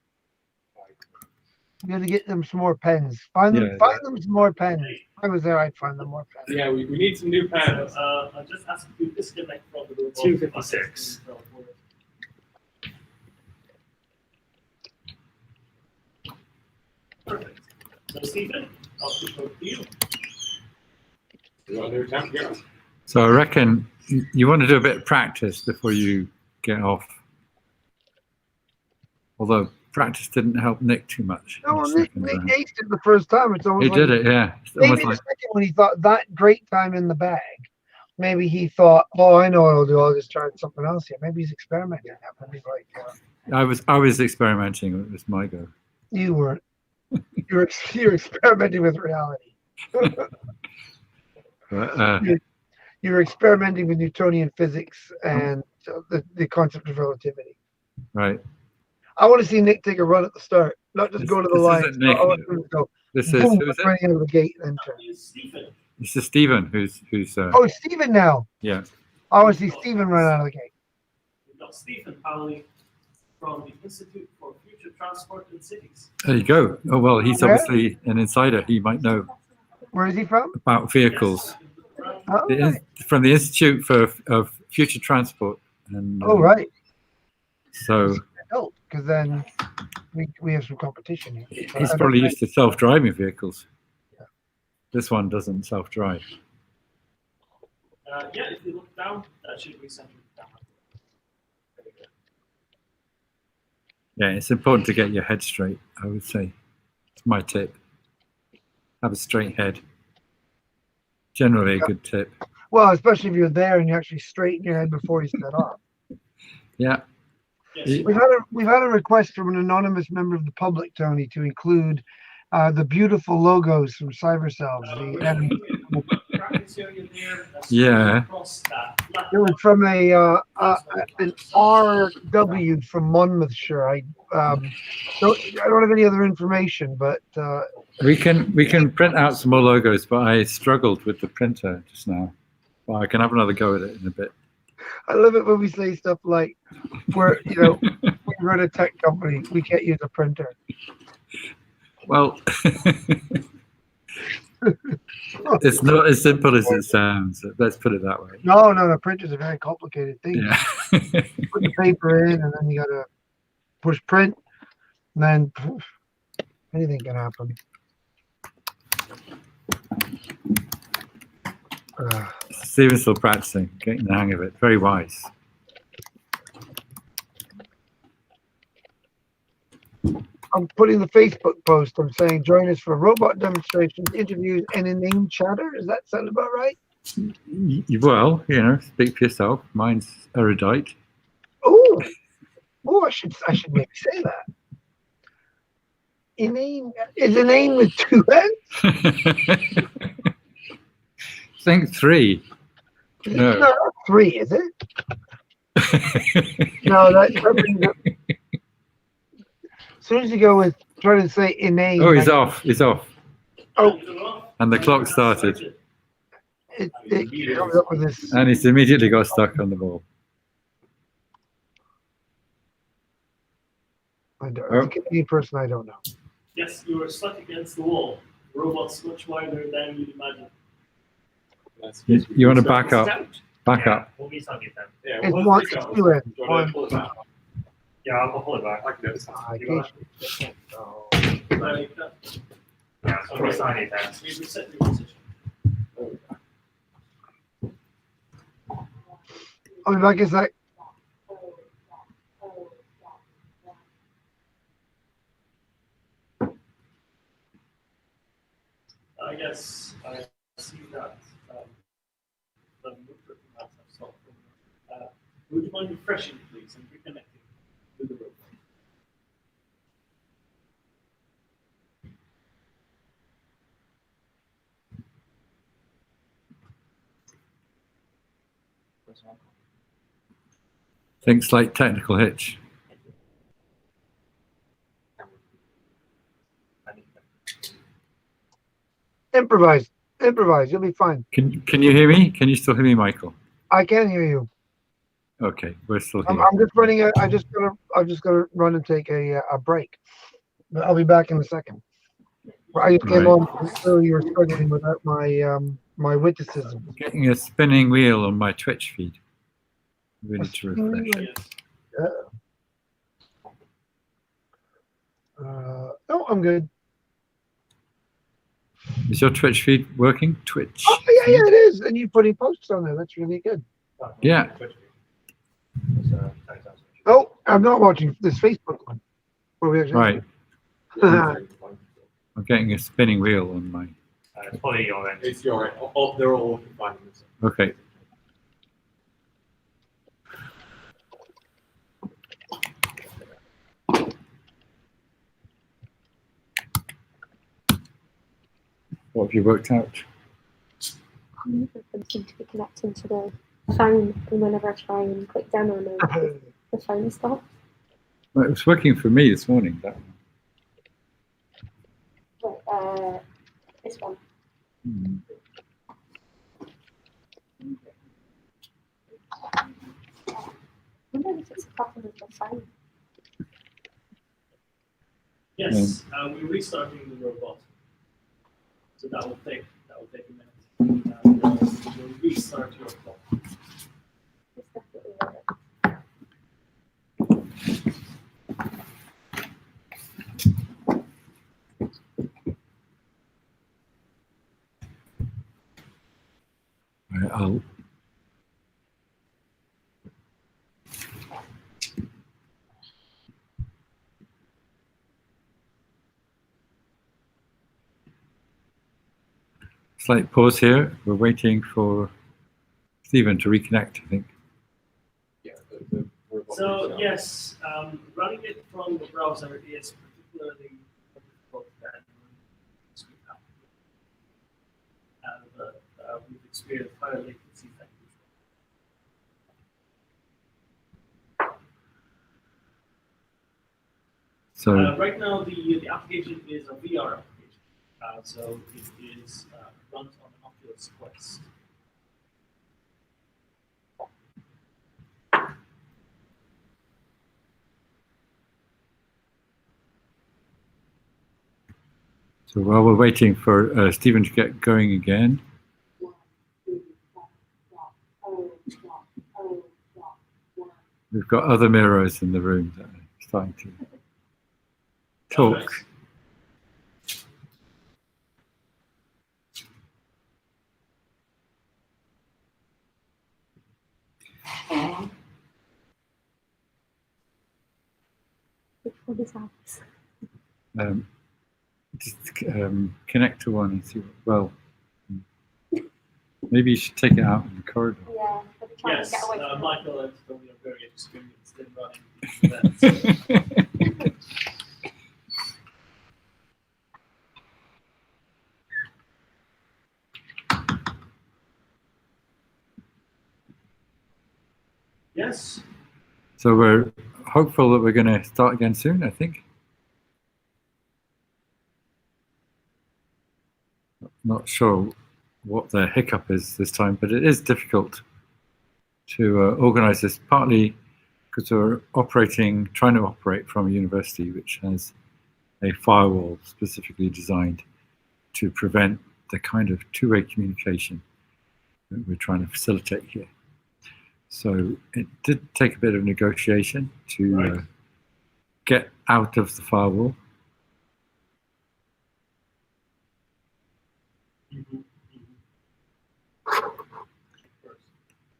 You got to get them some more pens. Find them some more pens. If I was there, I'd find them more pens. Yeah, we need some new pens. I'll just ask you to disconnect from the robot. 256. Perfect. So, Stephen, I'll switch over to you. You want to do a temp? Yeah. So I reckon you want to do a bit of practice before you get off. Although practice didn't help Nick too much. No, well, Nick aced it the first time. It's almost He did it, yeah. It's Maybe almost the like, second one, he thought that great time in the bag. Maybe he thought, "Oh, I know what I'll do. I'll just try something else here." Maybe he's experimenting. Maybe like I was experimenting. It was my go. you weren't. You're experimenting with reality. But, You're experimenting with Newtonian physics and the concept of relativity. right. I want to see Nick take a run at the start, not just go to the This line. isn't Nick. I want him to go This is boom, who is it? running out of the gate and enter. Stephen. This is Stephen, who's Oh, it's Stephen now. yeah. I want to see Stephen run out of the gate. We've got Stephen Powley from the Institute for Future Transport in Cities. There you go. Oh well, he's Where? obviously an insider. He might know Where is he from? about vehicles. Oh, The from the Institute for of Future Transport. And oh right. so Because then we have some competition here. he's probably used to self-driving vehicles. This one doesn't self-drive. Yeah, if you look down, that should be centered down. There we go. Yeah, it's important to get your head straight, I would say. It's my tip. Have a straight head. Generally a good tip. Well, especially if you're there and you actually straighten your head before you set off. Yeah. Yes. We've had a request from an anonymous member of the public, Tony, to include the beautiful logos from Cyberselves. Yeah. It was from an RW from Monmouthshire. I don't have any other information, but We can print out some more logos, but I struggled with the printer just now. Well, I can have another go at it in a bit. I love it when we say stuff like, we're a tech company, we can't use a printer. Well, it's not as simple as it sounds. Let's put it that way. No, printer's a very complicated thing. Yeah. Put the paper in, and then you gotta push print, and then poof, anything can happen. Stephen's still practicing, getting the hang of it. Very wise. I'm putting the Facebook post. I'm saying join us for robot demonstrations, interviews, and inane chatter. Does that sound about right? Well, speak for yourself. Mine's erudite. Oh, I should maybe say that. Inane is inane with 2 N's. Think 3. No. No, not 3, is it? No, that means as soon as you go with trying to say inane. Oh, he's off. He's off. Oh, And the clock started. it comes up with this. And he's immediately got stuck on the ball. I don't. Oh. It's a new person I don't know. Yes, you are stuck against the wall. The robot's much wider than you'd imagine. You want to back It's up? out. Back Yeah, up. we'll be stuck it then. Yeah, It's well, one. let's It's go. two in. Do you want to pull it back? Yeah, I'll pull it back. I can do this. I You got can't. Like that. Yeah, so we'll sign it then. We reset your position. I'll be back in a sec. I guess I see that the movement has stopped. Would you mind refreshing, please, and reconnecting to the robot? Think slight technical hitch. Improvise. Improvise. You'll be fine. Can you hear me? Can you still hear me, Michael? I can hear you. Okay, we're still I'm, here. I'm just running. I just gotta run and take a break. But I'll be back in a second. I just came Right. on earlier struggling without my my witticism. Getting a spinning wheel on my Twitch feed. We need to spinning refresh. wheel? No, I'm good. Is your Twitch feed working? Twitch. Oh yeah, it is. And you putting posts on there. That's really good. Yeah. Oh, I'm not watching this Facebook one. Where we actually Right. have I'm getting a spinning wheel on my. It's probably your end. It's your end. Oh, they're all fine. Okay. What have you worked out? None of them seem to be connecting to the phone, and whenever I try and click demo mode, the phone stops. Well, it was working for me this morning. That one. Wait, this one. Hmm. I wonder if it's a problem with the phone. Yes, we're restarting the robot. So that will take a minute. And we'll restart your clock. It's definitely working. Right, I'll. Slight pause here. We're waiting for Stephen to reconnect, I think. Yeah, the robot So restarts. yes, running it from the browser is particularly difficult than screen app. And we've experienced higher latency than usual. So Right now, the application is a VR application. So it is runs on Oculus Quest. while we're waiting for Stephen to get going again, we've got other mirrors in the room that are starting to talk. Nice. Which one is ours? Just connect to one and see what, well, maybe you should take it out in the corridor. Yeah, but trying Yes, to get away from it. Michael and Tony are very experienced in running these events. Yes. So we're hopeful that we're going to start again soon, I think. Not sure what the hiccup is this time, but it is difficult to organize this, partly because we're trying to operate from a university which has a firewall specifically designed to prevent the kind of two-way communication that we're trying to facilitate here. So it did take a bit of negotiation to get out of the firewall.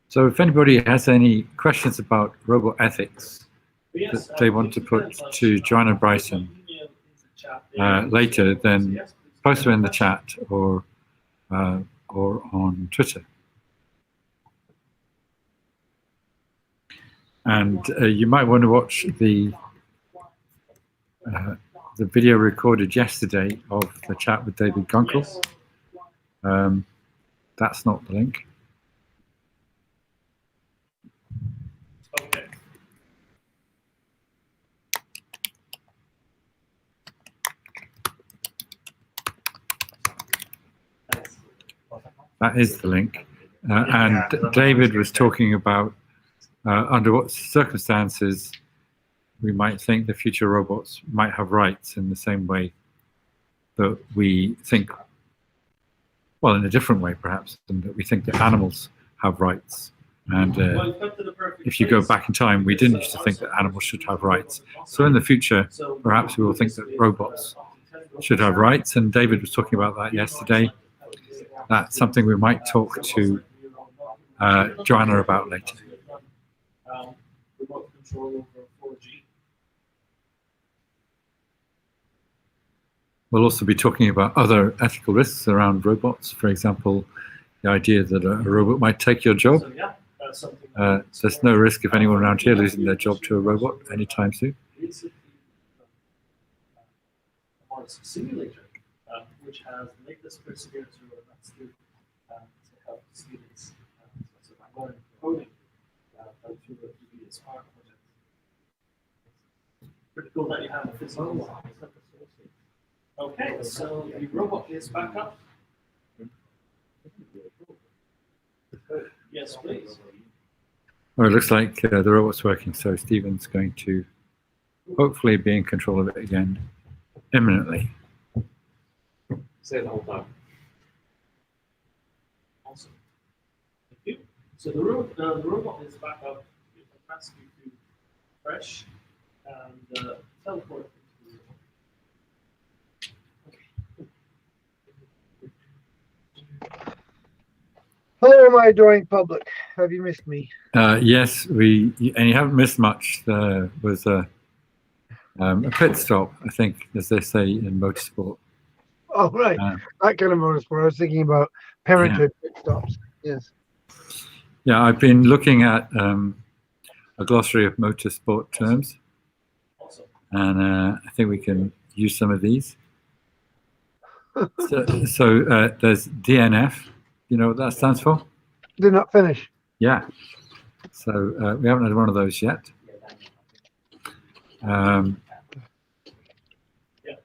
So if anybody has any questions about robot ethics that they want to put to John and Bryson later, then post them in the chat or on Twitter. And you might want to watch the video recorded yesterday of the chat with David Gunkel. That's not the link. Okay. That is the link. And David was talking about under what circumstances we might think the future robots might have rights in the same way that we think, well, in a different way perhaps, and that we think that animals have rights. And if you go back in time, we didn't used to think that animals should have rights. So in the future, perhaps we will think that robots should have rights. And David was talking about that yesterday. That's something we might talk to Joanna about later. Remote control over 4G. We'll also be talking about other ethical risks around robots. For example, the idea that a robot might take your job. So yeah, that's something. There's no risk of anyone around here losing their job to a robot anytime soon. Basically, a simulator, which has the latest perseverance robots to help students. So by learning coding, to be a smart project. Pretty cool that you have a physical one. Okay, so the robot is back up. Yes, please. Well, it looks like the robot's working, so Stephen's going to hopefully be in control of it again imminently. Say the whole time. Awesome. Thank you. So the robot is back up. You can ask you to refresh and teleport into the robot. Hello, my adoring public. Have you missed me? Yes, and you haven't missed much. There was a pit stop, I think, as they say in motorsport. Oh, right. That kind of motorsport. I was thinking about parenthood pit stops. Yes. Yeah, I've been looking at a glossary of motorsport terms, and I think we can use some of these. So there's DNF. You know what that stands for? Did not finish. Yeah. So we haven't had one of those yet.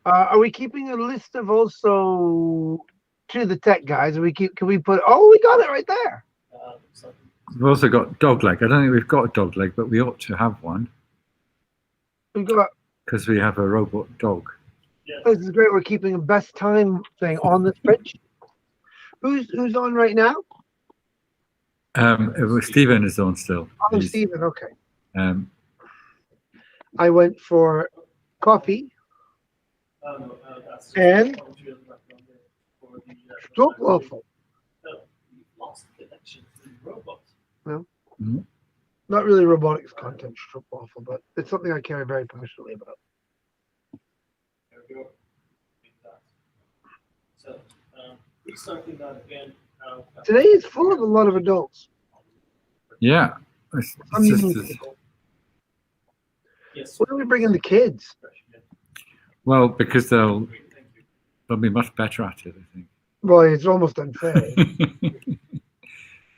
Are we keeping a list of also to the tech guys? Can we put? Oh, we got it right there. We've also got dogleg. I don't think we've got a dogleg, but we ought to have one We've got. because we have a robot dog. This is great. We're keeping a best time thing on the spreadsheet. Who's on right now? Stephen is on still. Oh, Stephen. Okay. Um, I went for coffee and stroke waffle. No, not really robotics content, stroke waffle, but it's something I care very passionately about. There we go. So, restarting that again. Today is full of a lot of adults. yeah. Yes. When are we bringing the kids? Well, because they'll be much better at it, I think. Well, it's almost unfair.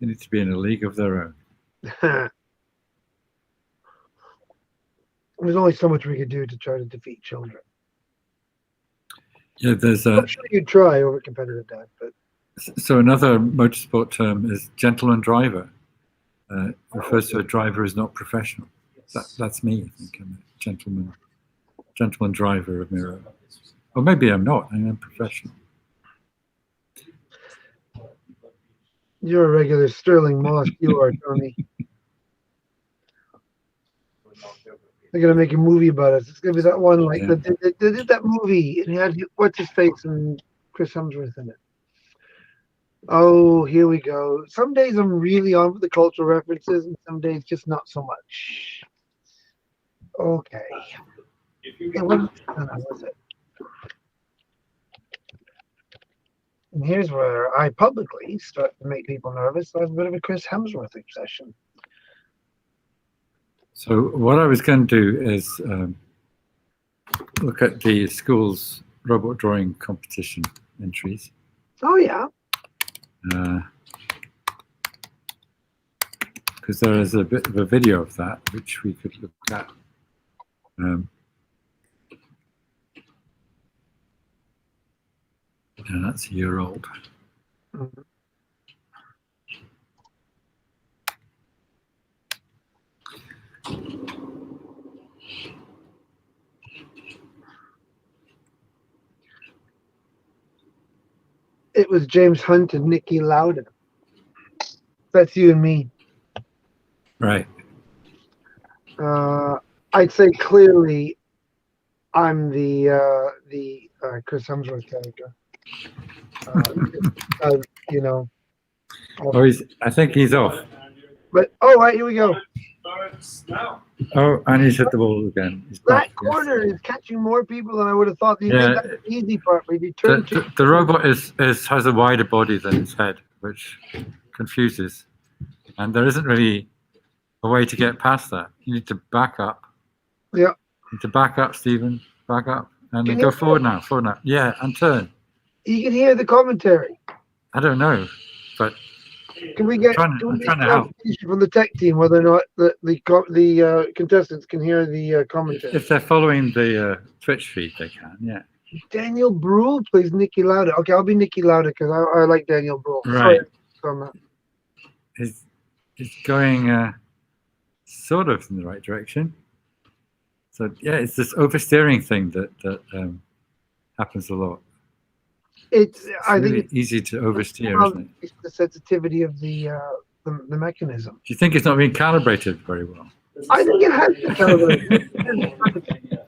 They need to be in a league of their own. There's only so much we could do to try to defeat children. Yeah, there's a. I'm sure you'd try over competitive dad, but So another motorsport term is gentleman driver. Refers to a driver who's not professional. That's me, I think. I'm a gentleman driver of MiRo. Or maybe I'm not. I'm professional. You're a regular Sterling Moss. You are, Tony. They're gonna make a movie about us. It's gonna be that one like Yeah. they did that movie and it had what's his face and Chris Hemsworth in it. Oh, here we go. Some days I'm really on with the cultural references, and some days just not so much. Okay. Yeah, what was it? And here's where I publicly start to make people nervous. I have a bit of a Chris Hemsworth obsession. So what I was going to do is look at the school's robot drawing competition entries. Oh yeah. Because there is a bit of a video of that which we could look at. And that's a year old. Mhm. It was James Hunt and Nikki Loudon. That's you and me. Right. I'd say clearly I'm the Chris Hemsworth character. You know. Oh, I think he's off. But right, here we go. Starts now. Oh, and he's hit the wall again. He's That back, yes. corner is catching more people than I would have thought. You Yeah. did that the easy part, but you turned The robot has a wider body than its head, which confuses. And there isn't really a way to get past that. You need to back up. Yeah. You need to back up, Stephen. Back up. And then Can go you- forward now. Forward now. Yeah, and turn. You can hear the commentary. I don't know. But Can we get I'm trying to help. clarification from the tech team whether or not the contestants can hear the commentary? If they're following the Twitch feed, they can, yeah. Daniel Bruhl plays Nikki Lauda. Okay, I'll be Nikki Lauda because I like Daniel Bruhl. Right. Sorry. He's going sort of in the right direction. So, yeah, it's this oversteering thing that happens a lot. It's It's I really think it's easy to oversteer, isn't it? it's the sensitivity of the mechanism. Do you think it's not being calibrated very well? I think it has to calibrate.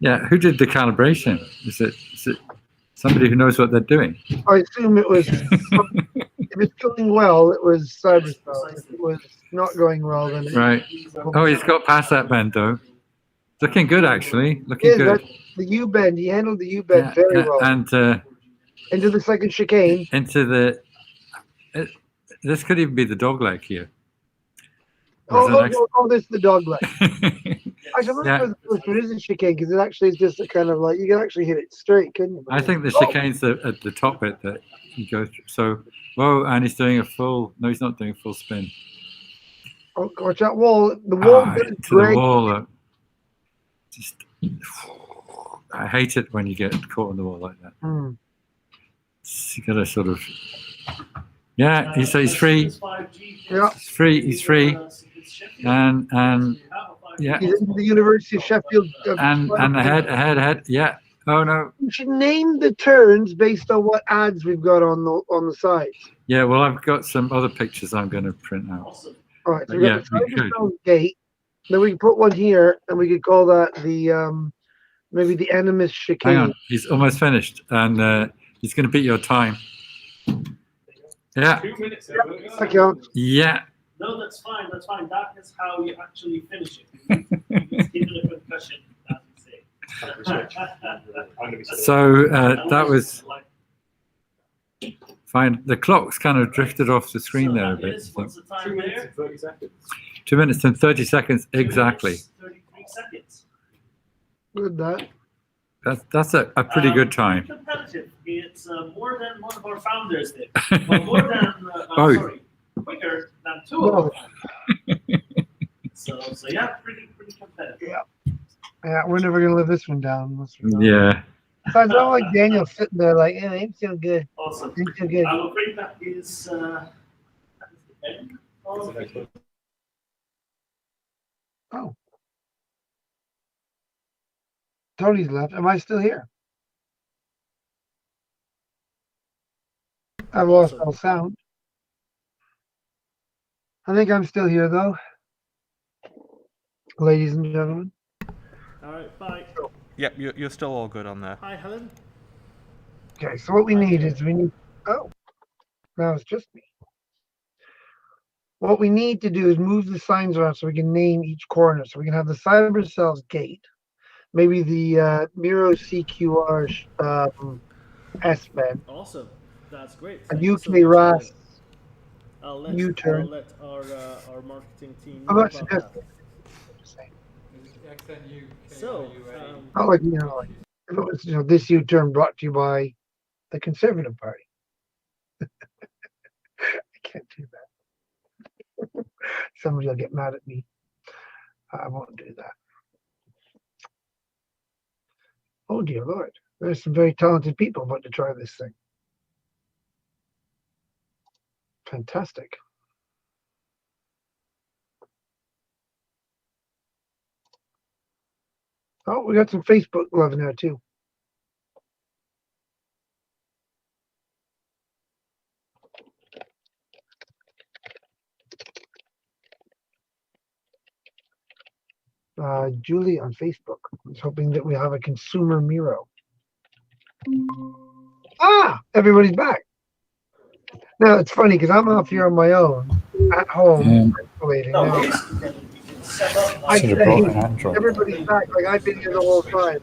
Yeah, who did the calibration? Is it somebody who knows what they're doing? I assume it was. If it's going well, it was Cyberselves. If it was not going well, then Right. Oh, he's got past that bend, though. Looking good, actually. Looking Yeah, good. the U-bend. He handled the U-bend very well. And Into the second chicane. into the... this could even be the dog leg here. This is the dog leg. Actually, I'm not Yeah. sure if it is a chicane because it actually is just a kind of like you can actually hit it straight, couldn't you? I think the chicane's at the top bit that you go through. So, whoa, and he's doing a full... No, he's not doing a full spin. Oh, watch that wall. The wall Ah, is to the great. wall. Just... I hate it when you get caught on the wall like that. Mm. You gotta sort of... Yeah, he's free. Yeah. He's free. And yeah, He's in the University of Sheffield. and ahead. Yeah. Oh no. We should name the turns based on what ads we've got on the sides. Yeah. Well, I've got some other pictures I'm going to print out. All right. So Yeah, we've got we the could. Cyberselves gate. Then we can put one here, and we could call that the maybe the Animus chicane. Hang on. He's almost finished, and he's going to beat your time. Yeah. 2 minutes. That counts. Yeah. No, that's fine. That's fine. That is how you actually finish it. It's given a concussion. So that was fine. The clock's kind of drifted off the screen there a bit. I think. What's the time there? 30 seconds. 2 minutes and 30 seconds 2 exactly. minutes, 33 seconds. Good that. That's a pretty good time. Competitive. It's more than one of our founders did. Well, more than Oh. sorry, quicker than two of them. So yeah, pretty competitive. Yeah, we're never gonna live this one down. unless we- Yeah. Besides, I don't like Daniel sitting there like, yeah, I'm so good. Awesome. I'm so good. I'm afraid that is the end of Oh. Tony's left. Am I still here? I've lost all sound. I think I'm still here, though. Ladies and gentlemen. All right, bye. Yep, you're still all good on there. Hi, Helen. Okay, so what we need is oh, now it's just me. What we need to do is move the signs around so we can name each corner. So we can have the Cyberselves gate, maybe the MiRo CQR S-bed, Awesome. That's great. a Thank you so UK much, RAS I'll U-turn. let our marketing team I'm know not about suggesting. that. I'm just saying. So, Not like, like if it was, this U-turn brought to you by the Conservative Party. I can't do that. Somebody will get mad at me. I won't do that. Oh dear Lord, there's some very talented people about to try this thing. Fantastic. Oh, we got some Facebook love now too. Julie on Facebook. I was hoping that we have a consumer MiRo. Ah, everybody's back. Now it's funny because I'm off here on my own at home. Isolating now. I Should have brought an say Android. everybody's back like I've been here the whole time.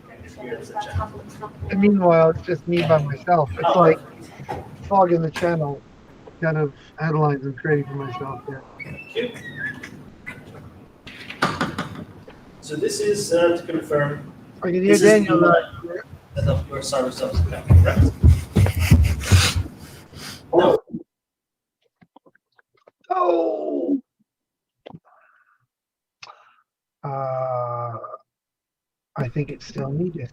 And meanwhile, it's just me by myself. It's like fogging the channel kind of headlines I'm creating for myself here. so this is to confirm. I can hear This is Daniel. the setup for Cyberselves account, correct? No. Oh. I think it's still needed.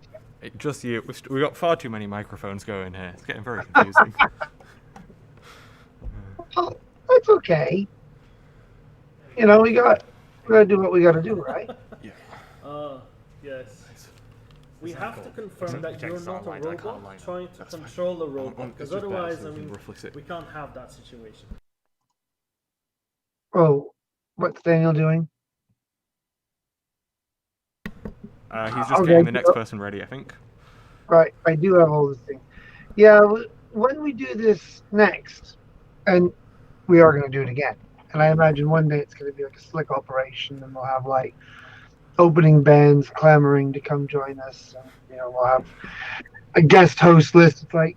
Just you. We got far too many microphones going here. It's getting very confusing. Oh, that's okay. We gotta do what we gotta do, right? Yeah. Yes. We Is that have cool? to confirm Except that the you're text are not a aligned, I can't robot align them. trying to That's fine. control a robot, It's because just better otherwise, so I we can mean, roughly sit. we can't have that situation. Oh, what's Daniel doing? He's just Okay, getting the next person ready, I think. right. I do have all these things. Yeah, when we do this next, and we are going to do it again, and I imagine one day it's going to be like a slick operation, and we'll have like opening bands clamoring to come join us, and we'll have a guest host list. It's like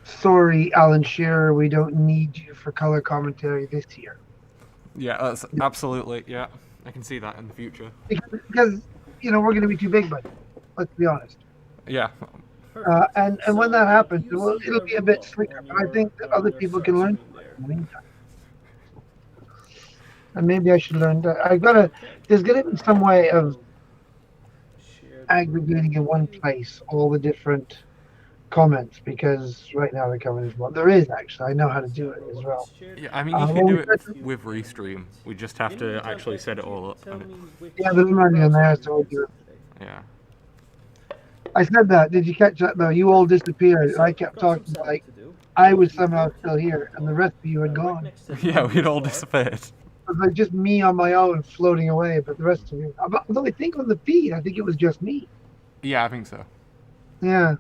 sorry, Alan Shearer, we don't need you for color commentary this year. Yeah, that's absolutely, yeah. I can see that in the future. Because we're going to be too big, buddy. Let's be honest. Yeah. And when that happens, it'll be a bit slicker. But I think that other people can learn in the meantime. And maybe I should learn that. There's going to be some way of aggregating in one place all the different comments, because right now they're coming as one. There is actually. I know how to do it as well. Yeah, I mean, you can do it with Restream. We just have to actually set it all up. Yeah, there's money in there, so we'll do it. Yeah. I said that. Did you catch that though? You all disappeared. I kept talking like I was somehow still here, and the rest of you had gone. Yeah, we'd all disappeared. It was like just me on my own floating away, but the rest of you. Although I think on the feed, I think it was just me. Yeah, I think so. Yeah.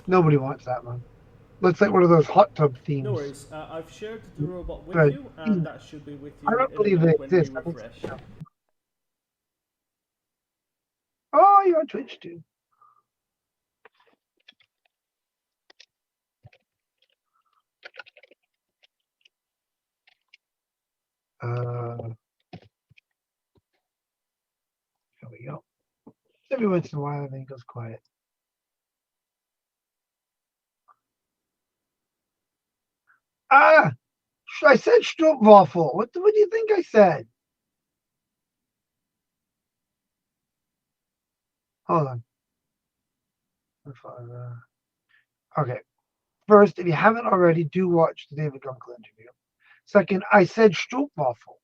Nobody wants that, man. Looks like one of those hot tub themes. No worries. I've shared the robot with Right. you, and that should be with you. I don't in a believe minute they when exist. we refresh. Oh, you're on Twitch too. Here we go. Every once in a while, everything goes quiet. Ah, I said Stroopwafel. What do you think I said? Hold on. Okay. First, if you haven't already, do watch the David Gunkel interview. Second, I said Stroopwafel.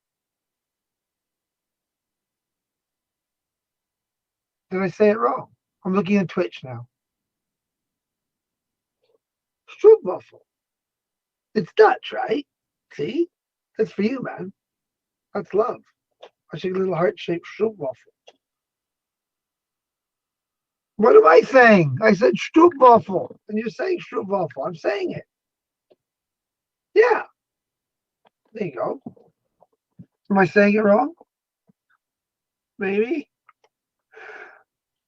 Did I say it wrong? I'm looking at Twitch now. Stroopwafel. It's Dutch, right? See? That's for you, man. That's love. I should get a little heart-shaped stroopwafel. What am I saying? I said stroopwafel, and you're saying stroopwafel. I'm saying it. Yeah. There you go. Am I saying it wrong? Maybe.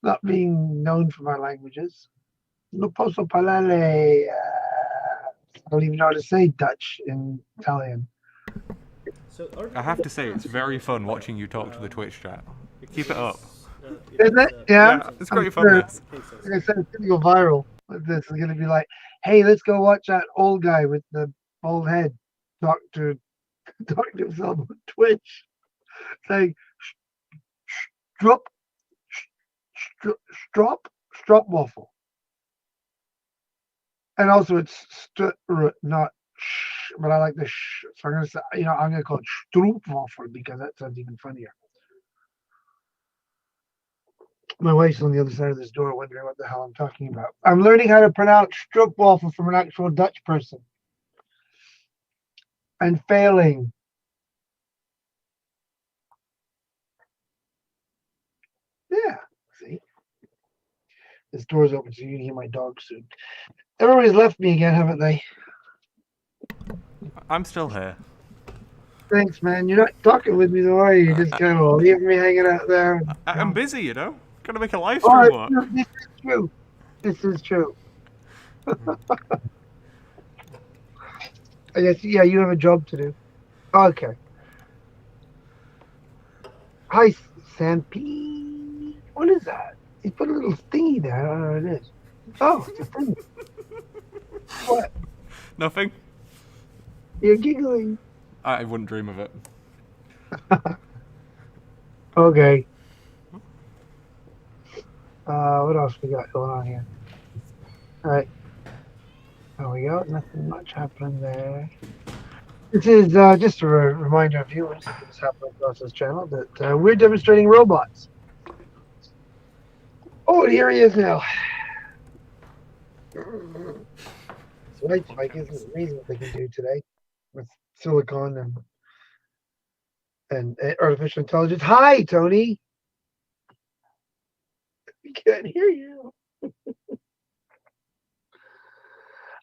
Not being known for my languages. No posso parlare. I don't even know how to say Dutch in Italian. So I have to say, it's very fun watching you talk to the Twitch chat. Keep it up. Isn't it? Yeah. It's great I'm fun. sure. This. Like I said, it's gonna go viral. Like this is gonna be like, hey, let's go watch that old guy with the bald head talk to himself on Twitch, saying strop waffle, and also it's not sh, but I like the sh, so I'm gonna say, I'm gonna call it stroopwafel because that sounds even funnier. My wife's on the other side of this door wondering what the hell I'm talking about. I'm learning how to pronounce stroopwafel from an actual Dutch person. And failing. Yeah, see? This door's open so you can hear my dog soon. Everybody's left me again, haven't they? I'm still here. Thanks, man. You're not talking with me though, are you? You're just kind of leaving me hanging out there. I'm busy, you know? Gotta make a live Oh, stream work. this is true. This is true. I guess, yeah, you have a job to do. Okay. Hi, Sanpete. What is that? He put a little thingy there. I don't know what it is. Oh, it's a thing. What? Nothing? You're giggling. I wouldn't dream of it. Okay. What else we got going on here? All right. There we go. Nothing much happening there. This is just a reminder of viewers if it's happening across this channel that we're demonstrating robots. Oh, here he is now. So I guess it's amazing what they can do today with silicon and artificial intelligence. Hi, Tony. We can't hear you.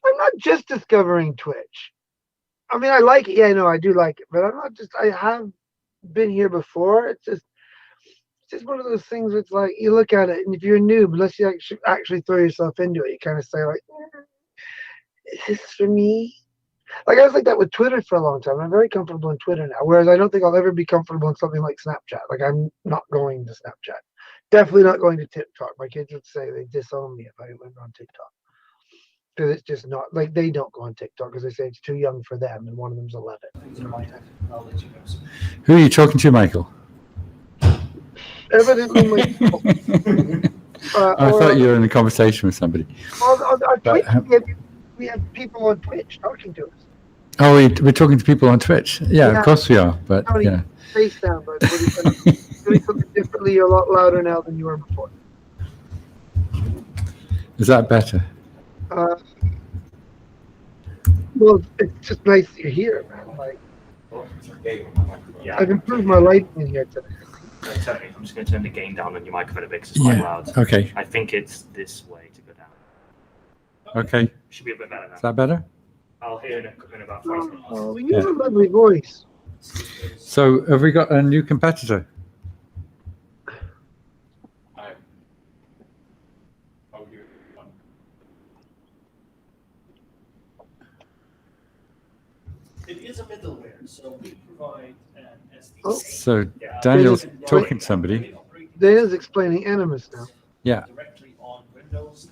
I'm not just discovering Twitch. I mean, I like it. Yeah, no, I do like it, but I'm not just. I have been here before. It's just one of those things. Where it's like you look at it, and if you're a noob, unless you actually throw yourself into it, you kind of say like, "Is this for me?" Like I was like that with Twitter for a long time. I'm very comfortable in Twitter now, whereas I don't think I'll ever be comfortable in something like Snapchat. Like I'm not going to Snapchat. Definitely not going to TikTok. My kids would say they disown me if I went on TikTok. Because it's just not, like they don't go on TikTok because they say it's too young for them and one of them's 11. Who are you talking to, Michael? Evidently, I thought you were in a conversation with somebody. On But, Twitch, we have people on Twitch talking to us. Oh, we're talking to people on Twitch. Yeah, Yeah. of course we are. But Tony, yeah. face down, but doing something differently. You're a lot louder now than you were before. Is that better? Well, it's just nice that you're here, man. Like, Yeah. I've improved my lighting in here today. Tony, I'm just going to turn the gain down on your microphone a bit because it's quite loud. Okay. I think it's this way to go down. Okay. Should be a bit better now. Is that better? I'll hear in about 5 minutes. Oh, you have a lovely voice. So have we got a new competitor? It is a middleware, so we provide an SDK. Oh. So Daniel's talking to somebody. Dana's explaining Animus now. Yeah. Directly on Windows.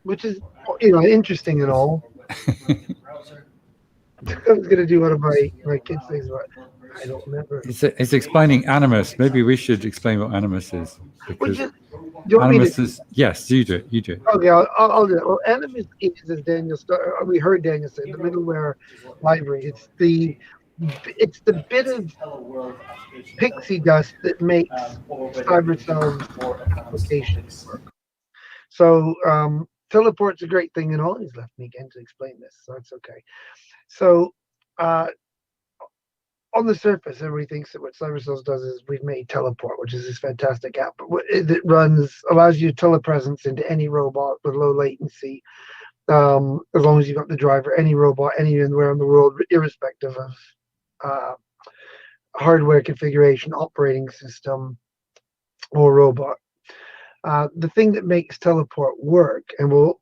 Which is, interesting and all. I was going to do one of my kids' things, but I don't remember. It's explaining Animus. Maybe we should explain what Animus is. Because Do you want me Animus to? is, yes, you do it. You do it. Okay, I'll do it. Well, Animus is, as Daniel we heard Daniel say, the middleware library. It's the it's the bit of Hello World application pixie teleport, dust that makes or whether it is Cyberselves more advanced applications topics. work. So teleport's a great thing, and all he's left me again to explain this, so it's okay. So on the surface, everybody thinks that what Cyberselves does is we've made teleport, which is this fantastic app that allows you to telepresence into any robot with low latency, as long as you've got the driver, any robot, anywhere in the world, irrespective of hardware configuration, operating system, or robot. The thing that makes teleport work, and will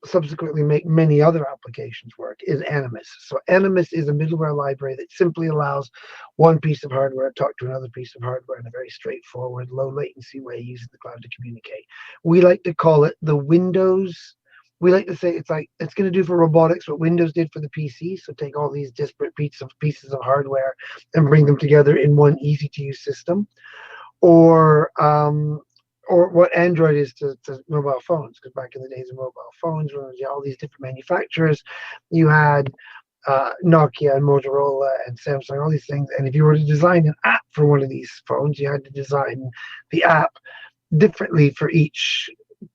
subsequently make many other applications work, is Animus. So Animus is a middleware library that simply allows one piece of hardware to talk to another piece of hardware in a very straightforward, low latency way using the cloud to communicate. We like to call it the Windows. We like to say it's going to do for robotics what Windows did for the PC. So take all these disparate pieces of hardware and bring them together in one easy to use system. Or what Android is to mobile phones, because back in the days of mobile phones, when you had all these different manufacturers, you had Nokia and Motorola and Samsung, all these things. And if you were to design an app for one of these phones, you had to design the app differently for each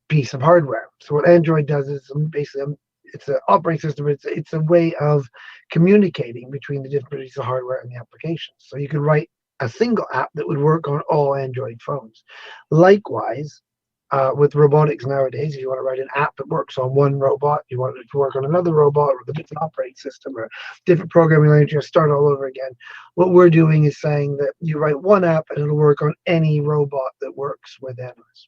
piece of hardware. So what Android does is basically it's an operating system. It's a way of communicating between the different pieces of hardware and the applications. So you could write a single app that would work on all Android phones. Likewise, with robotics nowadays, if you want to write an app that works on one robot, you want it to work on another robot with a different operating system or different programming language, you start all over again. What we're doing is saying that you write one app and it'll work on any robot that works with Animus.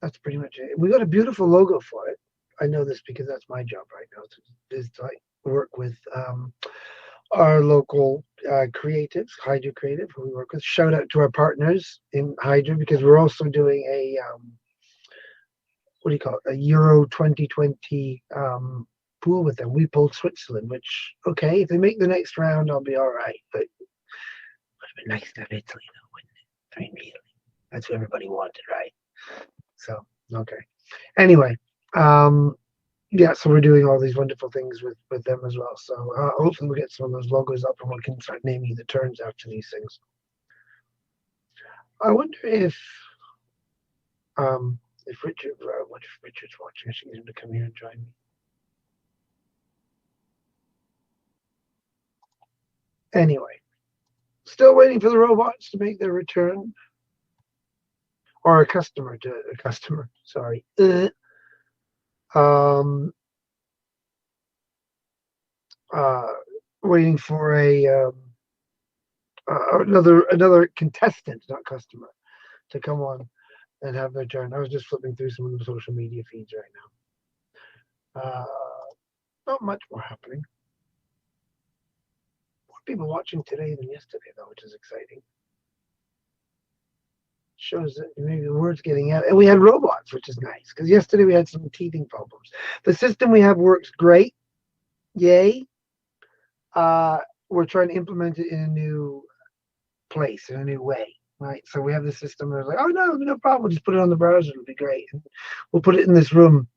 That's pretty much it. We got a beautiful logo for it. I know this because that's my job right now, is to work with our local creatives, Hydra Creative, who we work with. Shout out to our partners in Hydra, because we're also doing a a Euro 2020 pool with them. We pulled Switzerland, which, okay, if they make the next round, I'll be all right. But it would have been nice to have Italy, though, wouldn't it? I mean, really, that's what everybody wanted, right? So, okay. Anyway, yeah, so we're doing all these wonderful things with them as well. So hopefully we'll get some of those logos up and we can start naming the turns after these things. I wonder if Richard, what if Richard's watching? I should get him to come here and join me. Anyway, still waiting for the robots to make their return, or a customer, sorry. Waiting for another contestant, not customer, to come on and have their turn. I was just flipping through some of the social media feeds right now. Not much more happening. More people watching today than yesterday, though, which is exciting. Shows that maybe the word's getting out. And we had robots, which is nice, because yesterday we had some teething problems. The system we have works great. Yay. We're trying to implement it in a new place, in a new way, right? So we have the system that's like, oh, no problem. We'll just put it on the browser. It'll be great. And we'll put it in this room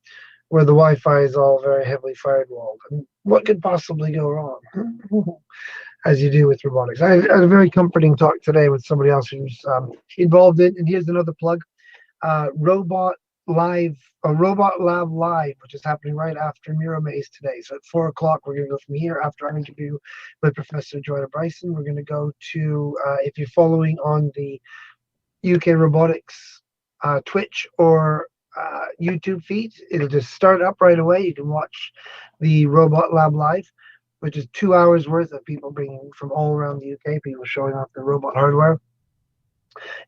where the Wi-Fi is all very heavily firewalled. And what could possibly go wrong? As you do with robotics. I had a very comforting talk today with somebody else who's involved in, and here's another plug, Robot Lab Live, which is happening right after MiRo Maze today. So at 4 o'clock, we're going to go from here after our interview with Professor Joanna Bryson. We're going to go to, if you're following on the UK Robotics Twitch or YouTube feeds, it'll just start up right away. You can watch the Robot Lab Live, which is 2 hours worth of people bringing from all around the UK, people showing off their robot hardware.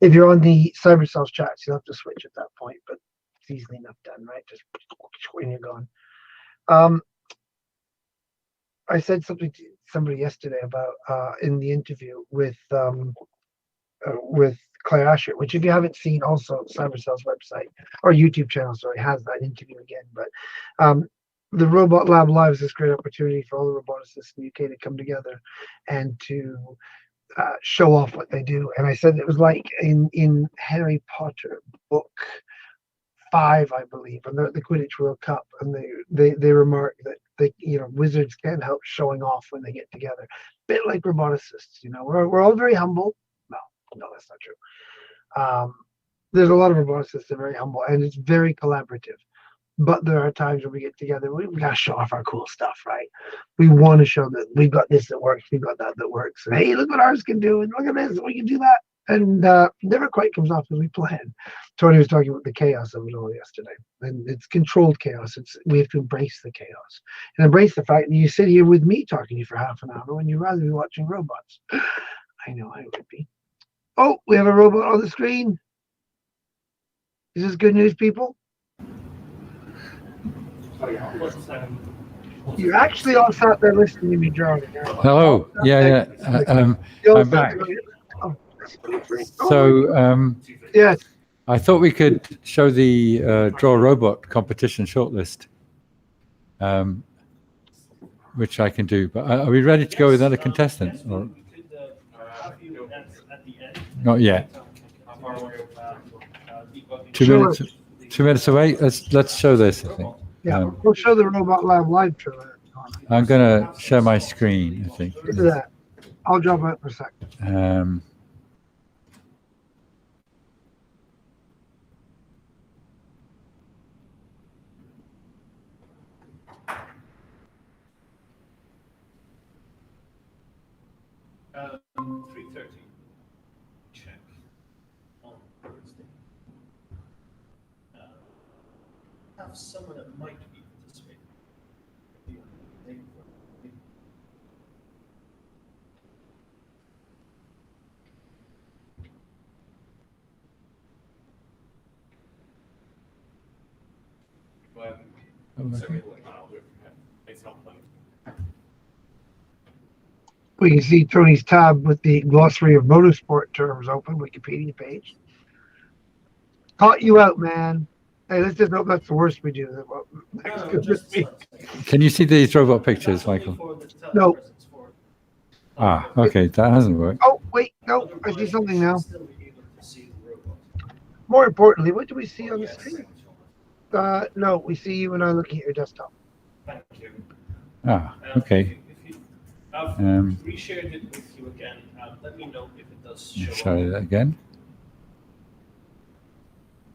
If you're on the Cyberselves chats, you'll have to switch at that point, but it's easily enough done, right? Just when you're gone. I said something to somebody yesterday about in the interview with Claire Asher, which if you haven't seen, also Cyberselves website or YouTube channel, sorry, has that interview again. But the Robot Lab Live is this great opportunity for all the roboticists in the UK to come together and to show off what they do. And I said it was like in Harry Potter book 5, I believe, and the Quidditch World Cup, and they remarked that they, wizards can't help showing off when they get together. Bit like roboticists, we're all very humble. No, that's not true. There's a lot of roboticists that are very humble, and it's very collaborative. But there are times when we get together, we gotta show off our cool stuff, right? We want to show that we've got this that works, we've got that works. And hey, look what ours can do, and look at this, we can do that. And never quite comes off as we plan. Tony was talking about the chaos of it all yesterday, and it's controlled chaos. We have to embrace the chaos and embrace the fact that you sit here with me talking to you for half an hour when you'd rather be watching robots. I know I would be. Oh, we have a robot on the screen. Is this good news, people? You actually all sat there listening to me drawing. Hello. Yeah. I'm back. So, yes. I thought we could show the Draw a Robot competition shortlist, which I can do. But are we ready to go with other contestants? Or? Not yet. 2 minutes away. Let's show this, I think. Yeah, we'll show the Robot Lab live trailer. I'm going to share my screen, I think. Do that. I'll drop out for a second. Check on Thursday. Have someone that might be participating. We can see Tony's tab with the glossary of motorsport terms open, Wikipedia page. Caught you out, man. Hey, let's just hope that's the worst we do. Can you see these robot pictures, Michael? No. Ah, okay, that hasn't worked. Oh, wait, no, I see something now. More importantly, what do we see on the screen? No, we see you and I looking at your desktop. Thank you. Ah, okay. I've reshared it with you again. Let me know if it does show Show up. that again.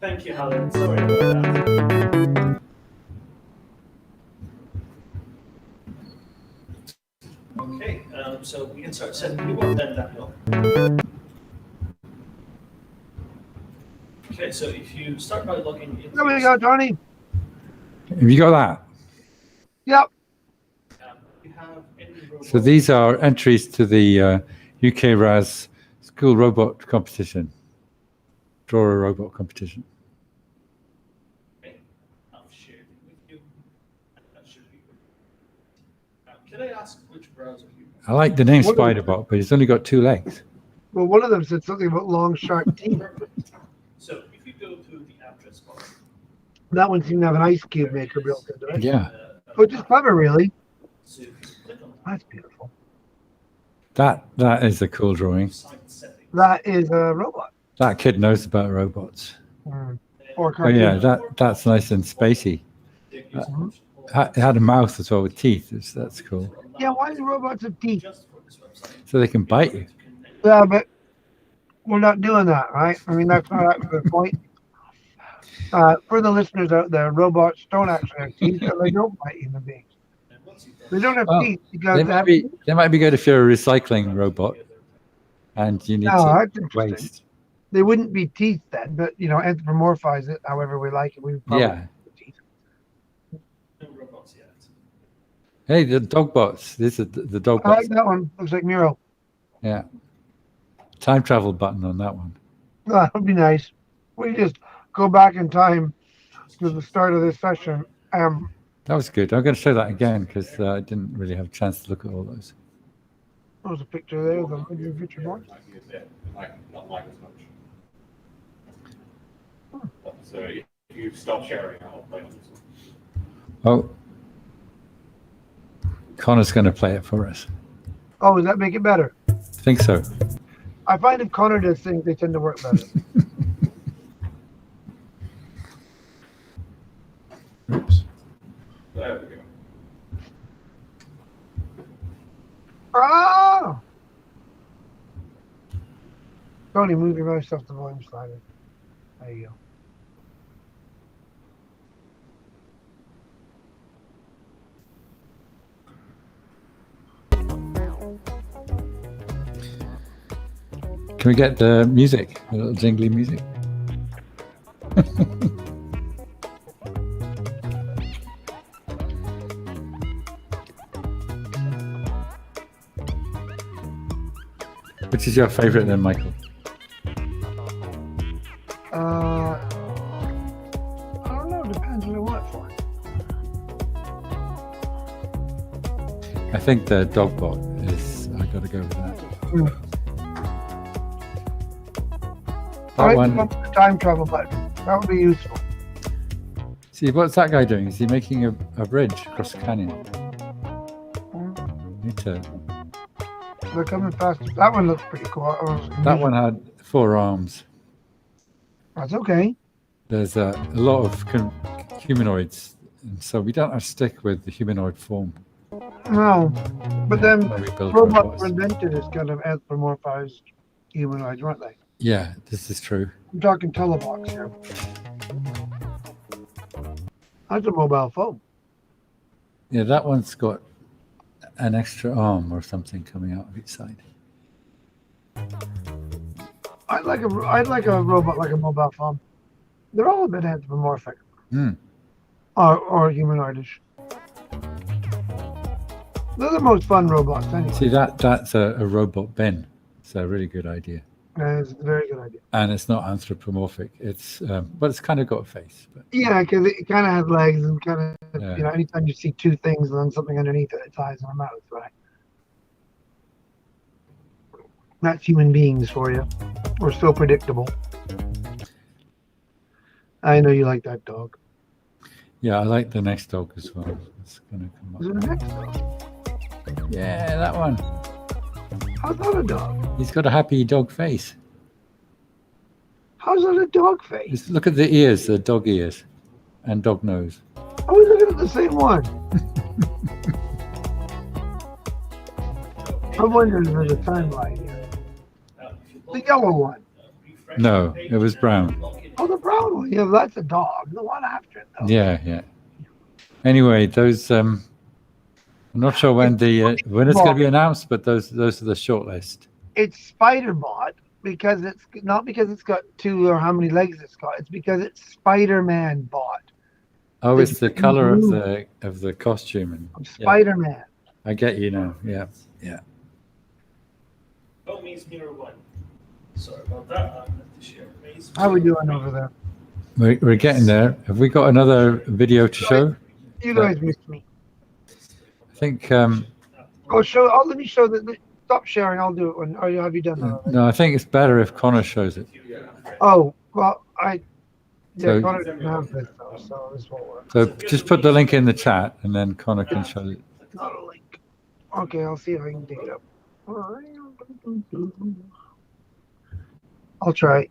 Thank you, Alan. Sorry about that. Okay, so we can start setting you up then, Daniel. Okay, so if you start by logging in. There we go, Tony. Have you got that? Yep. You have any So these are entries to the UK RAS School Robot Competition. Draw a Robot Competition. Okay, I've shared it with you. That should be good. Can I ask which browser you use? I like the name Spiderbot, but it's only got 2 legs. Well, one of them said something about long, sharp teeth. So if you go to the address bar. That one seemed to have an ice cube maker built into it. Yeah. Which is clever, really. So if you click on That's beautiful. That is a cool drawing. site settings. That is a robot. That kid knows about robots. Or Oh cartoon. yeah, that's nice and spacey. It had a mouth as well with teeth. That's cool. Yeah, why do robots have teeth? So they can bite you. Yeah, but we're not doing that, right? I mean, that's not actually the point. For the listeners out there, robots don't actually have teeth, and they don't bite human beings. They don't have Well, teeth because They might be good if you're a recycling robot, and you need No, to that's interesting. waste. they wouldn't be teeth then, but anthropomorphize it however we like it. We would probably Yeah. put teeth. No robots yet. Hey, the dog bots. This is the dog I like bots. that one. Looks like MiRo. Yeah. Time travel button on that one. That would be nice. We just go back in time to the start of this session. That was good. I'm going to show that again because I didn't really have a chance to look at all those. There's a picture there of the Richard Moore. Not like as much. So if you stop sharing, I'll play this. Oh, Connor's going to play it for us. Oh, does that make it better? I think so. I find if Connor does things, they tend to work better. Oops. There we go. Oh! Tony, move your mouse off the volume slider. There you go. Can we get the music, a little jingly music? Which is your favorite then, Michael? I don't know. Depends what I want it for. I think the dog bot is, I gotta go with that. I That like one, the time travel button. That would be useful. see, what's that guy doing? Is he making a bridge across the canyon? Need to, They're coming fast. That one looks pretty cool. that one had 4 arms. That's okay. There's a lot of humanoids, and so we don't have to stick with the humanoid form. No, but then when we build robots robots. were invented as kind of anthropomorphized humanoids, weren't they? Yeah, this is true. I'm talking telebox here. That's a mobile phone. Yeah, that one's got an extra arm or something coming out of each side. I'd like a robot like a mobile phone. They're all a bit anthropomorphic. Hmm. Or humanoidish. They're the most fun robots anyway. See, that's a robot bin. It's a really good idea. It's a very good idea. And it's not anthropomorphic. It's but it's kind of got a face. But Yeah, because it kind of has legs and kind of, Yeah. you know, anytime you see two things and then something underneath it, it's eyes and a mouth, right? That's human beings for you. We're so predictable. I know you like that dog. yeah, I like the next dog as well. It's gonna come Is up. it the next dog? Yeah, that one. How's that a dog? He's got a happy dog face. How's that a dog face? Just look at the ears, the dog ears, and dog nose. Are we looking at the same one? I'm wondering if there's a timeline here. The yellow one. No, it was brown. Oh, the brown one. Yeah, that's a dog. The one after it, though. Yeah. Anyway, those I'm not sure when it's going to be announced, but those are the short list. It's Spider-Bot because it's not because it's got 2 or how many legs it's got. It's because it's Spider-Man bot. Oh, it's the color blue. of the costume, and yeah, Spider-Man. I get you now. Yeah. Don't means MiRo 1. Sorry about that. I'll have to share Maze. How we doing over there? We're getting there. Have we got another video to show? You guys missed me. I think Let me show the. Stop sharing. I'll do it when. Or have you done that already? no, I think it's better if Connor shows it. Oh well, So- Connor didn't have this though, so this won't work. So just put the link in the chat, and then Connor can show it. Not a link. Okay, I'll see if I can dig it up. I'll try.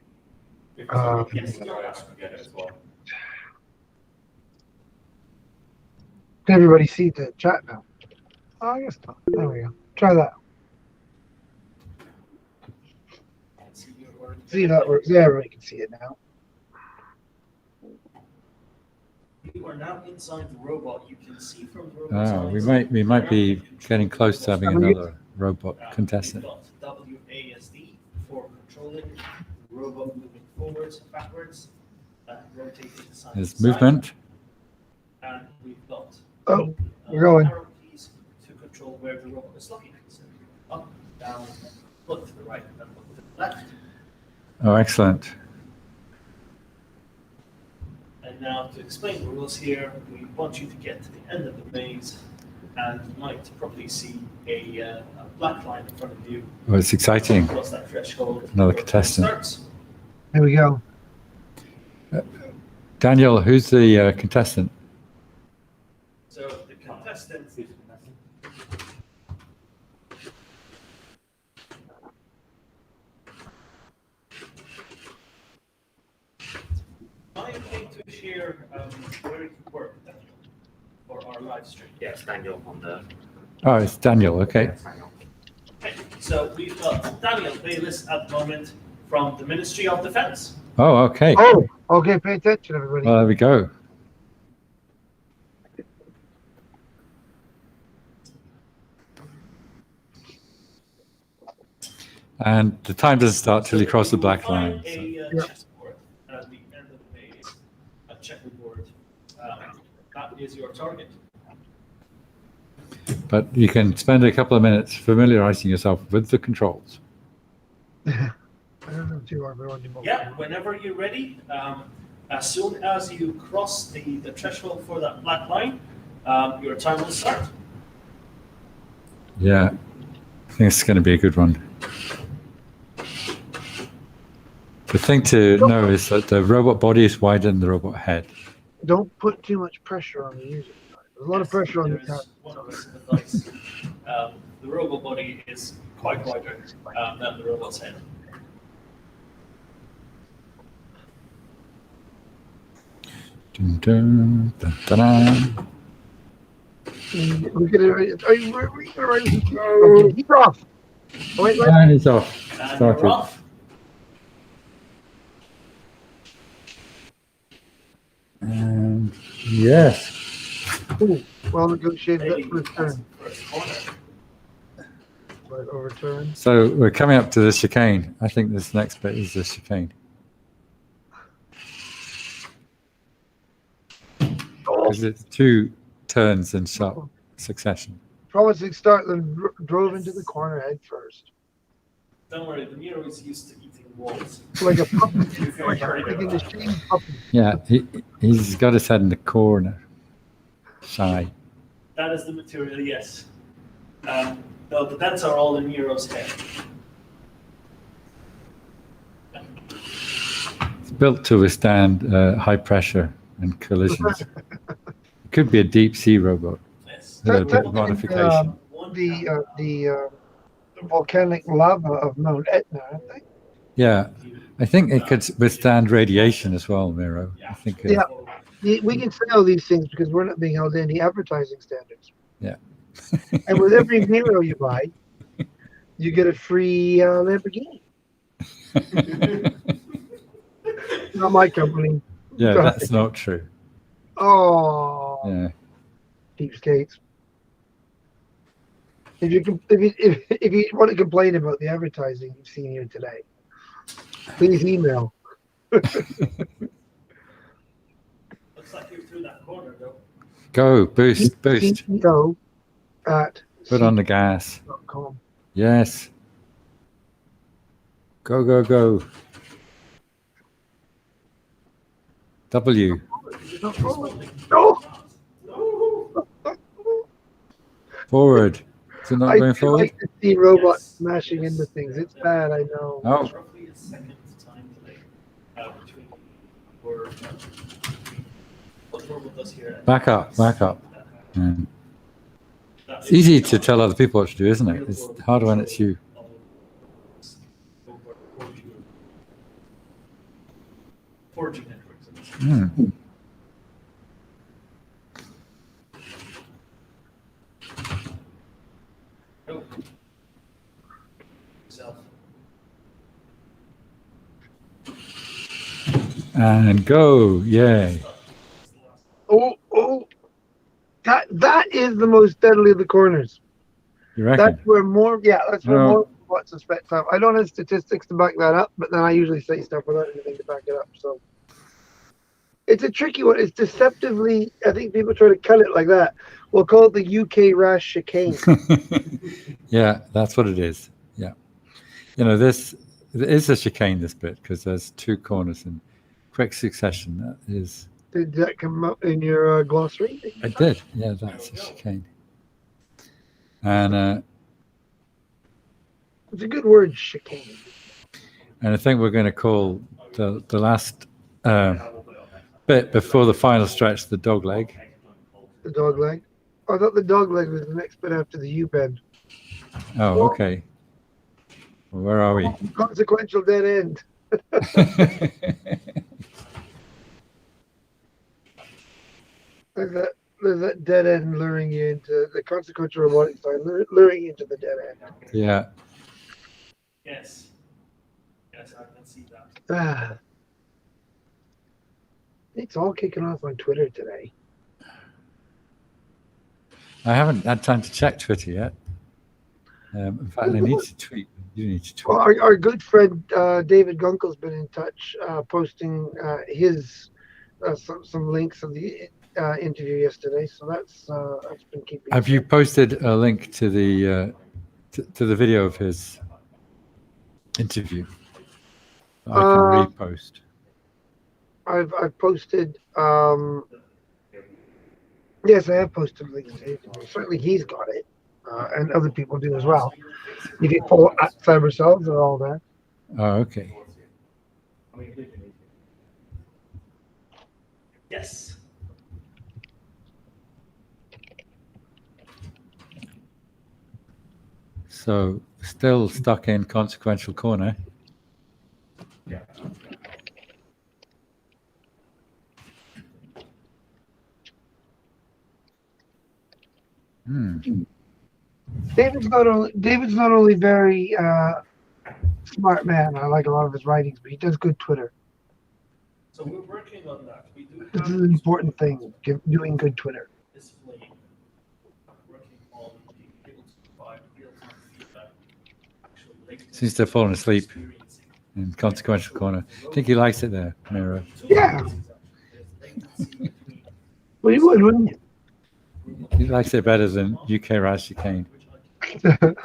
Yes, you guys can get it as well. Can everybody see the chat now? Oh, I guess not. There we go. Try that. See if that works. Yeah, everybody can see it now. You are now inside the robot. You can see from the robot's We might be getting close to having another robot contestant. We've got WASD for controlling the robot moving forwards and backwards, rotating side There's to side. movement. And we've got Oh, we're going. arrow keys to control where the robot is looking. So up, down, look to the right, and then look to the left. Oh, excellent. And now to explain the rules here, we want you to get to the end of the maze, and you might probably see a black line in front of you. Oh, it's exciting. Cross that threshold. Another Your time contestant. starts. There we go. Daniel, who's the contestant? So the contestant Am I okay to share where you work, Daniel, for our live stream? Yes, Daniel on the. Oh, it's Daniel. Okay. Daniel. So we've got Daniel Bayliss at the moment from the Ministry of Defence. Oh, okay. Oh, okay. Pay attention, everybody. Well, there we go. And the time doesn't start till you cross the black line. So. A chessboard at the end of the maze, a checkerboard. That is your target. But you can spend a couple of minutes familiarizing yourself with the controls. I don't know too hard, but I want to do more. Yeah, whenever you're ready, as soon as you cross the threshold for that black line, your time will start. Yeah, I think it's going to be a good one. The thing to know is that the robot body is wider than the robot head. Don't put too much pressure on the user. There's a lot of pressure on the There tab. is one of us in the dice. The robot body is quite wider than the robot's head. Dun, dun, dun, dun, dun. We're gonna write. Okay, he's off. Oh, wait. And it's off. And Started. you're off. And yes. Ooh, well negotiated. Maybe That's return. first corner. Right, overturn. So we're coming up to the chicane. I think this next bit is the chicane. Because it's 2 turns in sharp succession. Promising start, then drove into the corner head first. Don't worry, the MiRo is used to eating walls. Like a puppy. You're very hard Like about a that. machine puppy. Yeah, he's got his head in the corner. Shy. That is the material, yes. No, the dents are all in MiRo's head. It's built to withstand high pressure and collisions. It could be a deep sea robot. Yes. A little bit of modification. The volcanic lava of Mount Etna, aren't they? Yeah, I think it could withstand radiation as well, Miro. I think. Yeah. We can say all these things because we're not being held to any advertising standards. Yeah. And with every MiRo you buy, you get a free Lamborghini. Not my company. Yeah, that's not true. Oh, Yeah. cheapskates. If you want to complain about the advertising you've seen here today, please email. Looks like you're through that corner, though. Go, boost. CEO at Put on the gas. .com. Yes. Go. W. No. Forward. Is it not I going do forward? like to see robots smashing into things. It's bad, I know. Oh, Roughly a second time delay between what robot does here. back up. Mm. It's easy to tell other people what to do, isn't it? It's harder when it's you. Forging networks. Mm. Oh. Self. And go. Yay. Oh, that is the most deadly of the corners. You reckon? That's where more No. more robots suspect time. I don't have statistics to back that up, but then I usually say stuff without anything to back it up. So it's a tricky one. It's deceptively, I think people try to cut it like that. We'll call it the UK rash chicane. Yeah, that's what it is. Yeah. You know, this is a chicane, this bit, because there's 2 corners in quick succession. That is. Did that come up in your glossary? I did. Yeah, that's a chicane. And It's a good word, chicane. I think we're going to call the last bit before the final stretch the dog leg. The dog leg. I thought the dog leg was the next bit after the U-bend. Oh, okay. Well, where are we? Consequential dead end. There's that dead end luring you into the consequential robotics side, luring you into the dead end. Yeah. Yes. Yes, I can see that. It's all kicking off on Twitter today. I haven't had time to check Twitter yet. In fact, I need to tweet. You need to Well, tweet. our good friend David Gunkel's been in touch, posting his some links of the interview yesterday. So that's been keeping. Have you posted a link to the to the video of his interview? I can repost. I've posted. Yes, I have posted links to it. Certainly, he's got it, and other people do as well. If you follow at Cyberselves, they're all there. Oh, okay. Yes. So still stuck in consequential corner. David's not only very smart man. I like a lot of his writings, but he does good Twitter. So we're working on that. We do This have is an important thing, doing good Twitter. this flame. Working on being able to provide real-time feedback. Actual latest Seems to have fallen asleep experiencing. in consequential corner. I think he likes it there, MiRo. Yeah. Well, you would, wouldn't you? He likes it better than UK Raz Chicane. The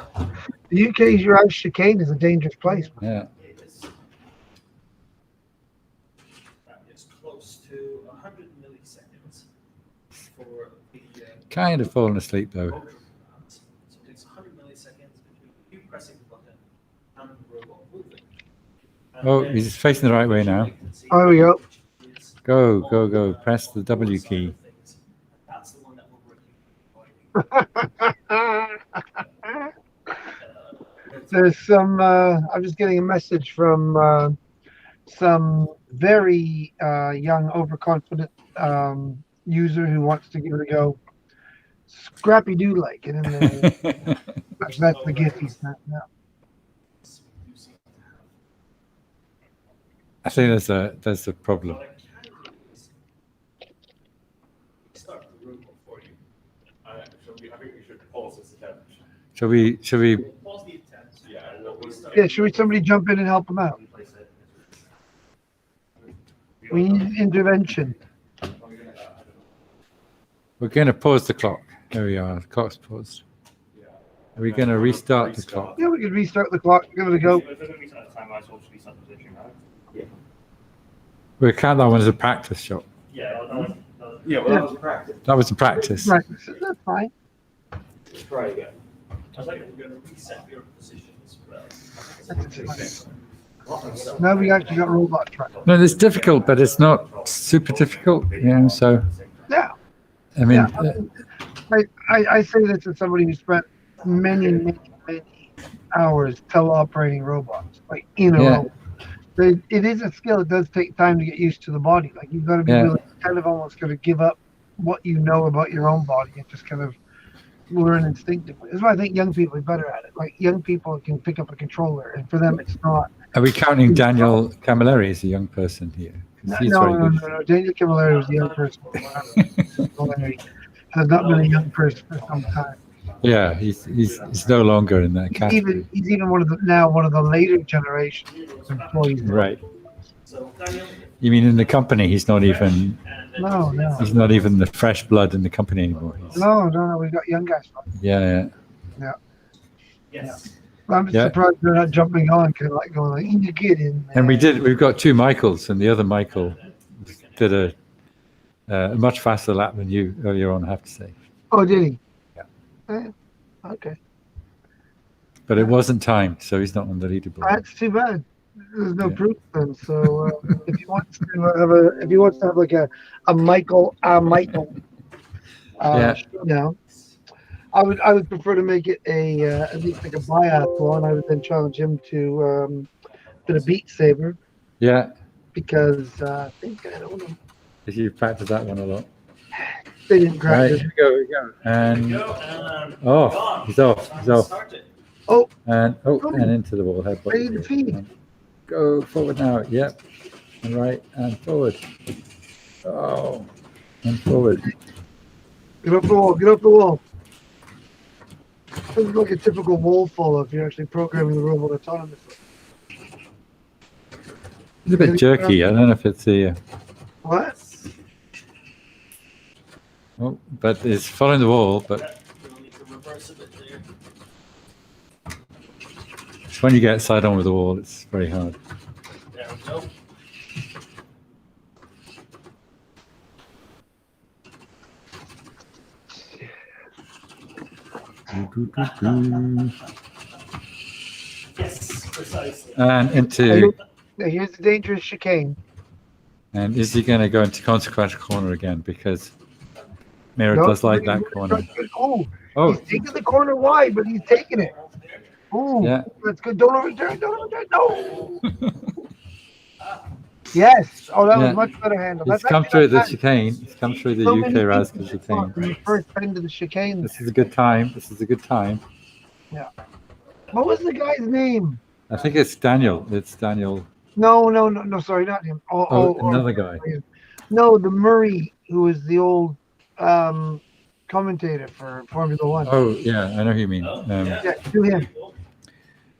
UK's Raz Chicane is a dangerous place. Yeah. That is close to 100 milliseconds for the Kind of fallen asleep though. motor commands. So it takes 100 milliseconds between you pressing the button and the robot moving. And Oh, then he's facing the right way now. latency, Oh, there we go. which is Go, go, go. Press the W key. That's the one that we're working on. There's some. I'm just getting a message from some very young, overconfident user who wants to give it a go. Scrappy do like it, and that's the gift he's sent now. I think there's a problem. What I can do is start the robot for you. I think we should pause this attempt. Shall we Pause the attempt. Yeah, what we Yeah, should we somebody jump in and help him out? We need intervention. we're gonna pause the clock. There we are. The clock's paused. Are we gonna restart the clock? Yeah, we could restart the clock. Give it a go. If they're going to reset the time, I should reset the position, right? We count that one as a practice shot. Yeah, Yeah, well, that was practice. That was a practice. Right, that's fine. Let's try again. I was like, we're going to reset your position as well. That's fine. Now we actually got robot track. No, it's difficult, but it's not super difficult. You know, so Yeah. I mean, I say this as somebody who spent many hours teleoperating robots, like in a Yeah. robot. It is a skill. It does take time to get used to the body. Like you've got to be Yeah. willing, kind of almost got to give up what you know about your own body and just kind of learn instinctively. That's why I think young people are better at it. Like young people can pick up a controller, and for them it's not. are we counting Daniel Camilleri as a young person here? 'Cause No, he's no, very no, good. no. Daniel Camilleri was a young person. Camilleri has not been a young person for some time. Yeah, he's no longer in that category. He's even one of the later generation employees. Right. So, Daniel, You mean in the company? He's not even. No, no. He's not even the fresh blood in the company anymore. He's, No, Mm. we've got young guys. yeah. yes. I'm just Yeah. surprised they're not jumping on, kind of like going like, "You get in." Man. And we've got two Michaels, and the other Michael did a much faster lap than you earlier on, I have to say. Oh, did he? Yeah. Okay. But it wasn't timed, so he's not on the leaderboard. That's too bad. There's no Yeah. proof then. So if he wants to have like a Michael Yeah. showdown, I would prefer to make it at least like a biathlon. I would then challenge him to bit of Beat Saber Yeah, because I think I don't know. you practiced that one a lot. They didn't Right, practice. here we go. And Go, and oh, gone. he's off. He's off. Started. Oh, And into the wall. Headbutt. ready to feed. And go forward now. Yep. And right and forward. Oh, and forward. Get up the wall. Get up the wall. This is like a typical wall follow if you're actually programming the robot autonomously. It's a bit jerky. I don't know if it's the. What? Oh, but it's following the wall. But You'll need to reverse a bit there. it's when you get side on with the wall, it's very hard. There we go. Yes, precisely. And into. Now here's the dangerous chicane. And is he going to go into consequential corner again? Because MiRo No, does like that corner. Oh, Oh, he's taking the corner wide, but he's taking it. Oh, yeah. that's good. Don't overturn. Don't overturn. No. Yes. Oh, that Yeah. was much better handle. It's That's come actually through the not bad. chicane. It's come through the So UK many things Raspberry you thought chicane. when you first got into the chicane. This is a good time. This is a good time. What was the guy's name? I think it's Daniel. It's Daniel. No. Sorry, not him. Another guy. No, the Murray, who was the old commentator for Formula One. Oh, yeah. I know who you mean. Yeah, do him.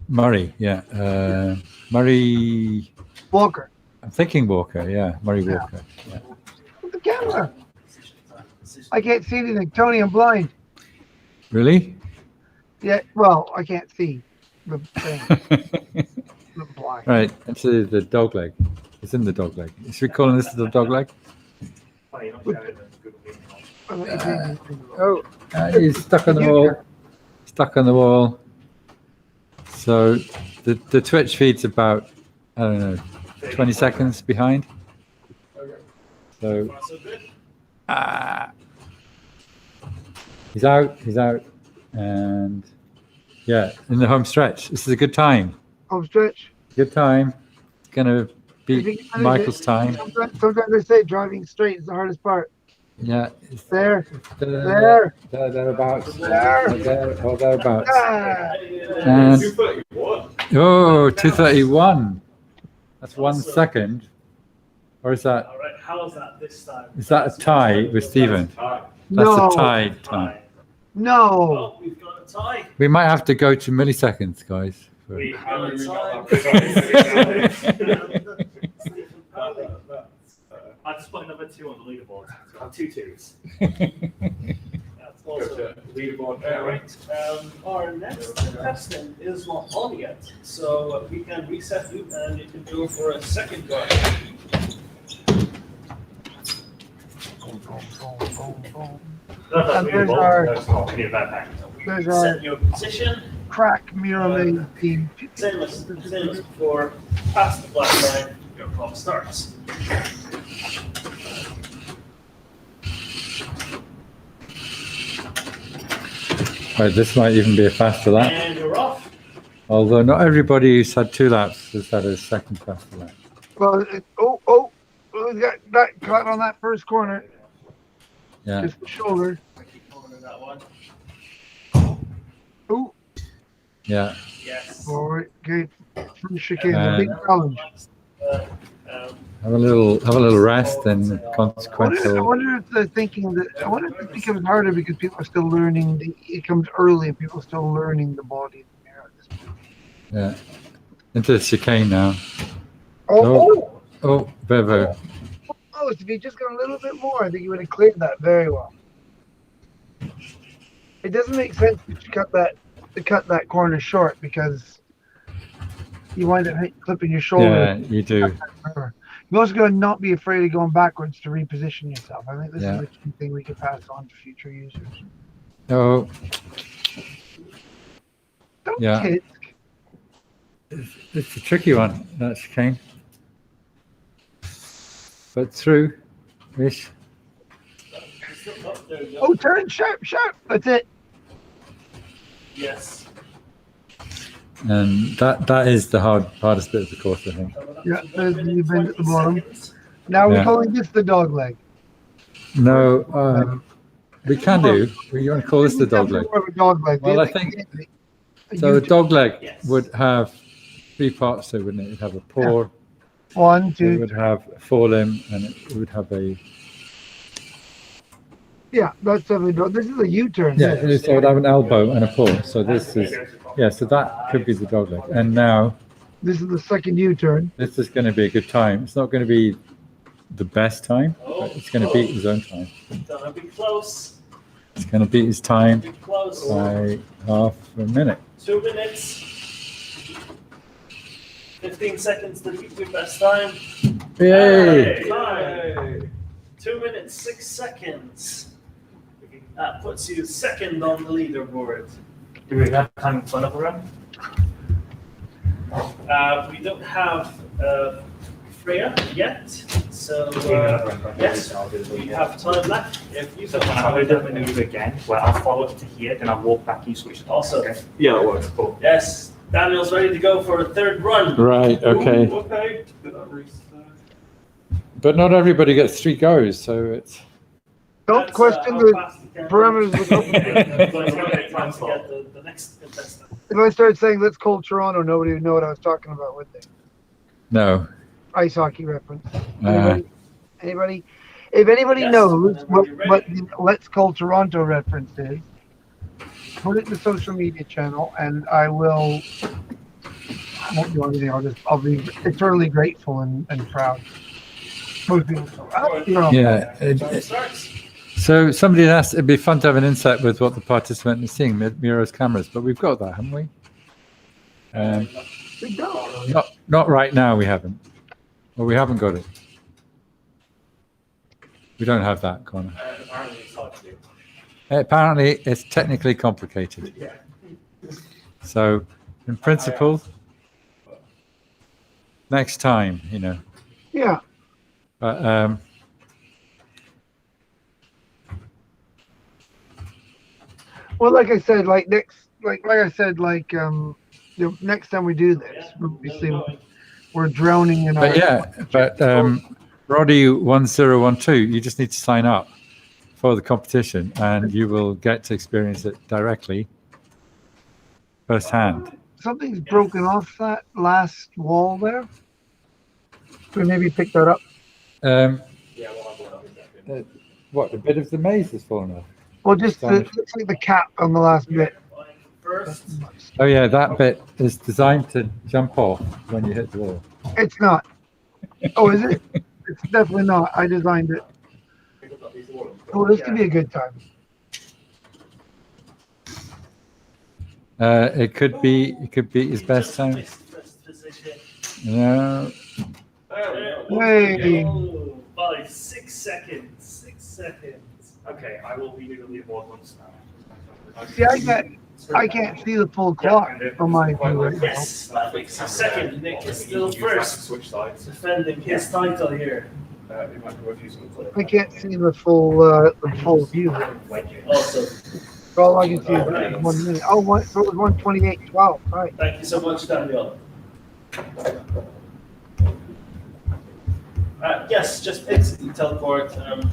Murray. Yeah. Murray. Walker. I'm thinking Walker. Yeah. Murray Yeah. Walker. Yeah. With the camera. I can't see anything. Tony, I'm blind. Really? Yeah, well, I can't see the thing. I'm blind. Right. Into the dog leg. It's in the dog leg. Should we call this the dog leg? Oh, he's stuck on the wall. Stuck on the wall. So the Twitch feed's about, I don't know, 20 seconds behind. So he's out, and yeah, in the home stretch. This is a good time. Home stretch. Good time. It's gonna I beat think it's Michael's time. Sometimes they say driving straight is the hardest part. Yeah, it's There. thereabouts. There. Thereabouts. Ah, And 231. 231. That's 1 second. Or is that All right, how is that this time? a tie with Stephen? Time. That's No. a tie time. no. Oh, we've got a tie. We might have to go to milliseconds, guys. for- We How have do a we tie. got that Stephen Powley. I just put another 2 on the leaderboard. So I have 2 2s. That's also Leaderboard now. right. Our next contestant is not on yet, so we can reset you and you can go for a second go. And there's our Set your position. crack MiRo Maze team. Same as before. Past the black line, your clock starts. Right, this might even be a faster lap. And you're off. Although not everybody who's had 2 laps has had a second faster lap. Well, we got that caught on that first corner. Yeah. Just the shoulder. I keep holding that one. Ooh, Yeah. Yes. forward. Good. From chicane, a big challenge. Have a little rest and I consequential. wonder if they're thinking that. I wonder if it becomes harder because people are still learning. It comes early, and people are still learning the body. Yeah. Into the chicane now. Oh, Oh, Bevo. oh! If you just got a little bit more, I think you would have cleared that very well. It doesn't make sense to cut that corner short because you wind up clipping your shoulder. Yeah, you do. You also got to not be afraid of going backwards to reposition yourself. I think this Yeah. is a key thing we can pass on to future users. Oh, Don't Yeah. kid. it's a tricky one, that chicane. But through-ish. There you go. Oh, turn sharp. That's it. Yes. And that is the hardest bit of the course, I think. Yeah, there's the bend at the bottom. Now we're Yeah. calling this the dog leg. No, we can do. You want to call this the dog leg? More of a dog leg. Well, I They- think- So a dog leg Yes. would have 3 parts to it, wouldn't it? It'd have a paw, One, it two. would have a forelimb, and it would have a... Yeah, that's definitely. This is a U-turn. Yeah, This. so it would have an elbow and a paw. So this is... Yeah, so that could be the dog leg. And now This is the second U-turn. this is going to be a good time. It's not going to be the best time, but it's going to beat his own time. Gonna be close. It's going to beat his time Be close. by half a minute. 2 minutes. 15 seconds to beat your best time. Yay! Time. 2 minutes, 6 seconds. That puts you second on the leaderboard. Do we have time for another round? We don't have Freya yet, so yes, we have time left. If you So don't I'll do have that maneuver again, where I'll follow it to here, then I'll walk back, you switch it. Also, Yeah, that works. Cool. yes, Daniel's ready to go for a third run. Right, okay. Okay. Did that restart? But not everybody gets 3 goes, so it's... Don't That's, question how the fast you can- parameters of the But it's gonna take time to get the next contestant. If I started saying "Let's call Toronto," nobody would know what I was talking about, would they? No. Ice hockey reference. Uh, Anybody? If anybody Yes, knows whenever you're what ready. the "Let's call Toronto" reference is, put it in the social media channel, and I will. I won't do anything. I'll be eternally grateful and proud. Most people, yeah. Time starts. So somebody asked, it'd be fun to have an insight with what the participant is seeing, MiRo's cameras, but we've got that, haven't we? we don't. Not right now, we haven't. Well, we haven't got it. We don't have that, Connor. Apparently it's hard to do. Apparently, it's technically complicated. Yeah. So, in principle, next time, you know. Yeah. But, Well, like I said, next time we do this, obviously we're drowning in our. but yeah, but Roddy 1012, you just need to sign up for the competition, and you will get to experience it directly, firsthand. Something's broken off that last wall there. Could we maybe pick that up? Um, Yeah, well, I've got that. what, a bit of the maze has fallen off? Well, just looks like the cap on the last bit. First, Oh yeah, that bit is designed to jump off when you hit the wall. It's not. Oh, is it? It's definitely not. I designed it. Oh, this could be a good time. It could be his best time. First position. No, Hey. Oh, by 6 seconds. 6 seconds. Okay, I will redo the leaderboard once now. See, I can't see the full clock on my view right now. Yes, that makes you second. Nick is still You have to first, switch sides. defending his title here. It might be worth using the clip. I can't see the full view. Also, All I can see is 1 minute. Oh, so it was 1:28:12. All right. thank you so much, Daniel. Yes, just exit the teleport and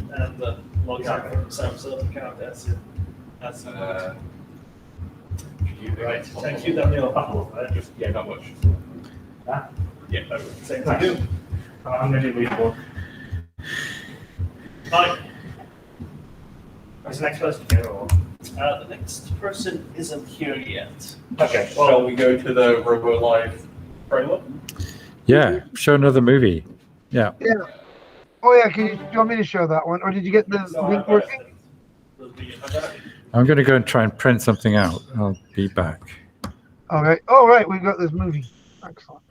log out from Cyberselves account. That's it. That's it. Right. Thank you, Daniel. Just, yeah, not much. Huh? Yeah, no. Same to you. I'm going to do leaderboard. Hi. Is the next person here or? The next person isn't here yet. Okay, Shall we go to the Robo Live trailer? yeah, show another movie. Yeah. Yeah. Oh yeah. Do you want me to show that one, or did you get the link working? I'm going to go and try and print something out. I'll be back. All right. Oh right, we've got this movie. Excellent.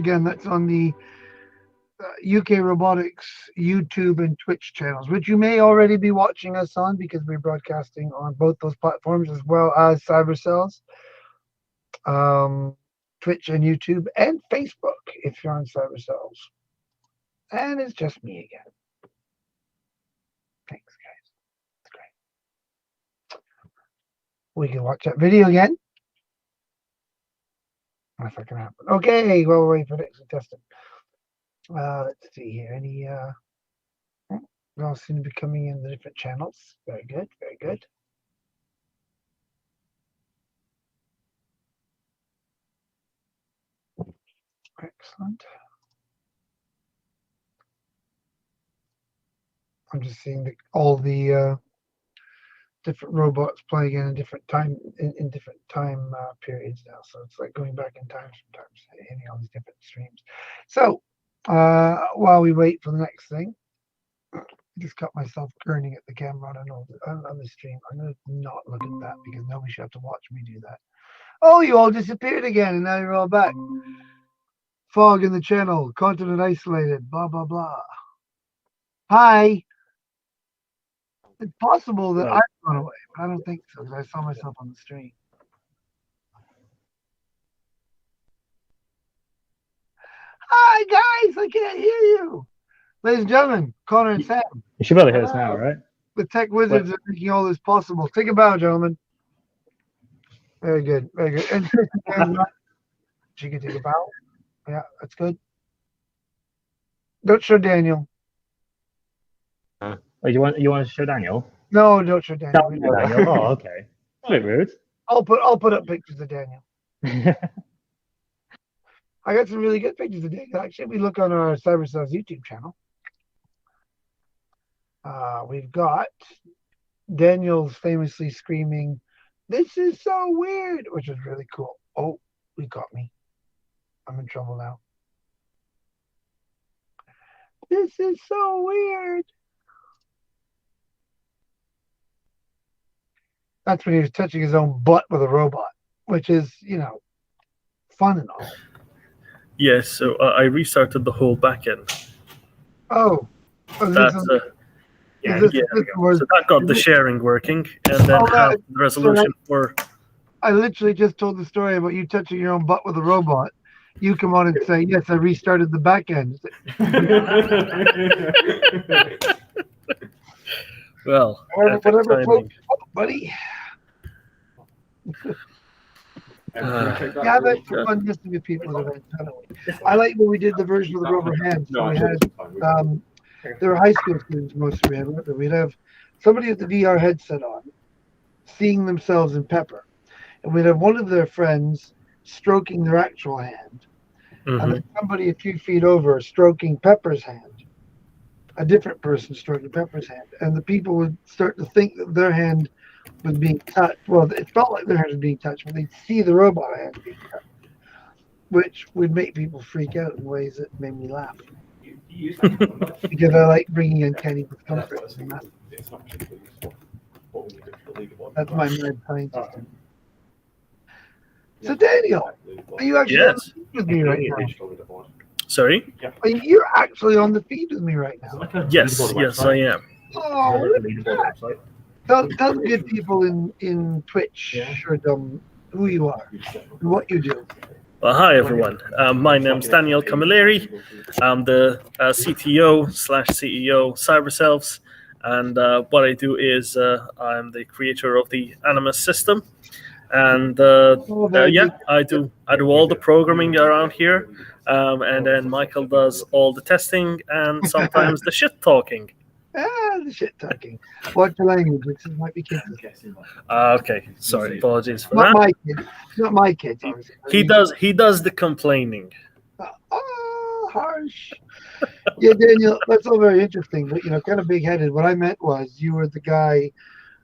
again, that's on the UK Robotics YouTube and Twitch channels, which you may already be watching us on because we're broadcasting on both those platforms as well as Cyberselves, Twitch and YouTube, and Facebook if you're on Cyberselves. And it's just me again. Thanks, guys. That's great. We can watch that video again. If that can happen. Okay, well, we'll wait for next testing. Let's see here. Any they all seem to be coming in the different channels. Very good, very good. Excellent. I'm just seeing all the different robots playing in different time in different time periods now. So it's like going back in time sometimes, hitting all these different streams. So while we wait for the next thing, I just got myself gurning at the camera on the stream. I'm going to not look at that because nobody should have to watch me do that. Oh, you all disappeared again, and now you're all back. Fog in the channel, continent isolated, blah, blah, blah. Hi. It's possible that I've gone away, but I don't think so because I saw myself on the stream. Hi, guys. I can't hear you. Ladies and gentlemen, Connor and Sam. You should be able to hear us now, right? The tech wizards are making all this possible. Take a bow, gentlemen. Very good. Very good. And she can take a bow. Yeah, that's good. Don't show Daniel. Oh, you want to show Daniel? No, don't show Daniel. Daniel. Oh, okay. A bit rude. I'll put up pictures of Daniel. I got some really good pictures of Daniel. Actually, we look on our Cyberselves YouTube channel. We've got Daniel's famously screaming, "This is so weird," which is really cool. Oh, he got me. I'm in trouble now. This is so weird. That's when he was touching his own butt with a robot, which is, fun and all. Yes, so I restarted the whole backend. Oh. That's So that got the sharing working, and then have the resolution for. I literally just told the story about you touching your own butt with a robot. You come on and say, "Yes, I restarted the back end." Well, whatever floats, buddy. Yeah, but for fun listening to people at events. I like when we did the version of the rubber hands. So we had there were high school students mostly. We'd have somebody with the VR headset on, seeing themselves in Pepper, and we'd have one of their friends stroking their actual hand, and then somebody a few feet over stroking Pepper's hand, a different person stroking Pepper's hand, and the people would start to think that their hand was being touched. Well, it felt like their hand was being touched, but they'd see the robot hand being touched, which would make people freak out in ways that made me laugh. Because I like bringing uncanny discomfort. That's my mad scientist. So Daniel, are you actually on the feed with me right now? Sorry? You're actually on the feed with me right now. Yes, I am. Oh, tell the good people in Twitch who you are and what you do. Well, hi everyone. My name's Daniel Camilleri. I'm the CTO/CEO Cyberselves, and what I do is I'm the creator of the Animus system, and I do all the programming around here, and then Michael does all the testing and sometimes the shit talking. The shit talking. Watch the language, which might be kids. Okay, sorry, apologies for not that. My kids. Not my kids. He does the complaining. Harsh. Yeah, Daniel, that's all very interesting, but kind of big-headed. What I meant was you were the guy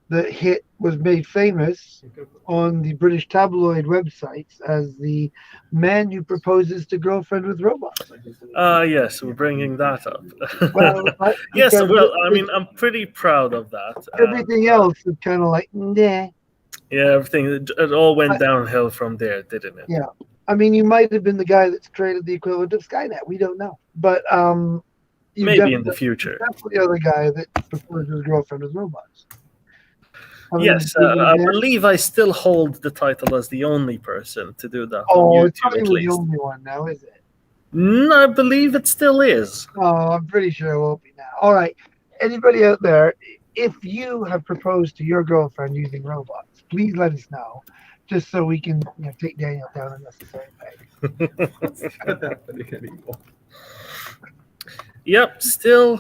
that was made famous on the British tabloid websites as the man who proposes to girlfriend with robots. Yes, we're bringing that up. Well, yes, well, I mean, I'm pretty proud of that. Everything else is kind of like, nah. Yeah, everything, it all went downhill from there, didn't it? Yeah. I mean, you might have been the guy that's created the equivalent of Skynet. We don't know, but you Maybe in the future. definitely the other guy that prefers his girlfriend as robots. Yes, I believe I still hold the title as the only person to do that on Oh, it's YouTube, not at even the least. only one now, is it? I believe it still is. Oh, I'm pretty sure it won't be now. All right. Anybody out there, if you have proposed to your girlfriend using robots, please let us know, just so we can take Daniel down unnecessary peg. Yep, still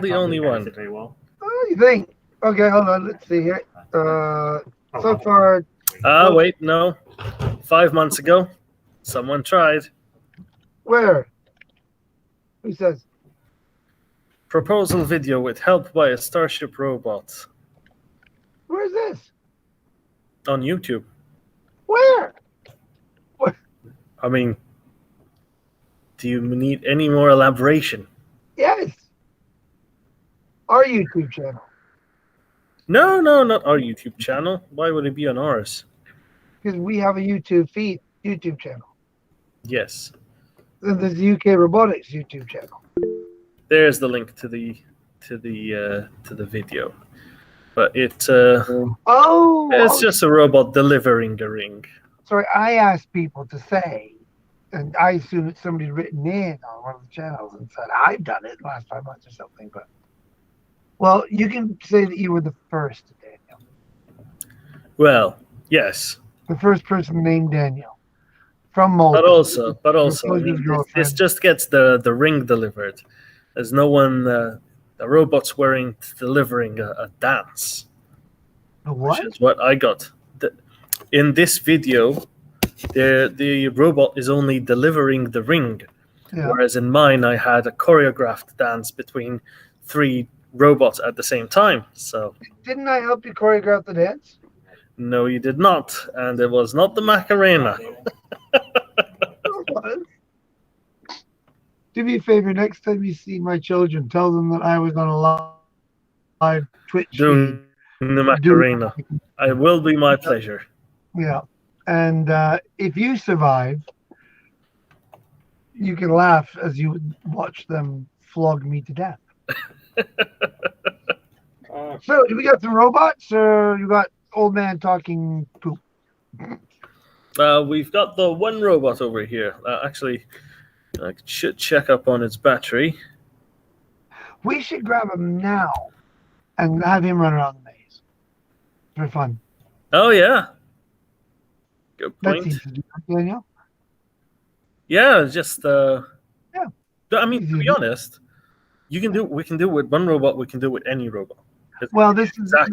the only one. Very well. Oh, you think? Okay, hold on. Let's see here. So far, Wait, no. 5 months ago, someone tried. where? Who says? Proposal video with help by a Starship robot Where's this? on YouTube. Where? I mean, do you need any more elaboration? Yes. Our YouTube channel. No, not our YouTube channel. Why would it be on ours? Because we have a YouTube channel. Yes. Then there's the UK Robotics YouTube channel. There's the link to the video, but it's just a robot delivering a ring. Sorry, I asked people to say, and I assume that somebody's written in on one of the channels and said I've done it the last 5 months or something. But well, you can say that you were the first, Daniel. Well, yes. The first person named Daniel from Malta. But also, I mean, this just gets the ring delivered. There's no one. The robot's delivering a dance. A what? Which is what I got. In this video, the robot is only delivering the ring, whereas in mine I had a choreographed dance between 3 robots at the same time. So didn't I help you choreograph the dance? No, you did not, and it was not the Macarena. Do me a favor, next time you see my children, tell them that I was on a live Twitch doing the Macarena. It will be my pleasure. Yeah, and if you survive, you can laugh as you watch them flog me to death. So, do we got some robots, or you got old man talking poop? We've got the one robot over here. Actually, I should check up on its battery. We should grab him now and have him run around the maze for fun. Oh yeah, good point. That's easy to do, Daniel. Yeah, just yeah. I mean, to be honest, we can do it with one robot. We can do it with any robot. Well, this is what I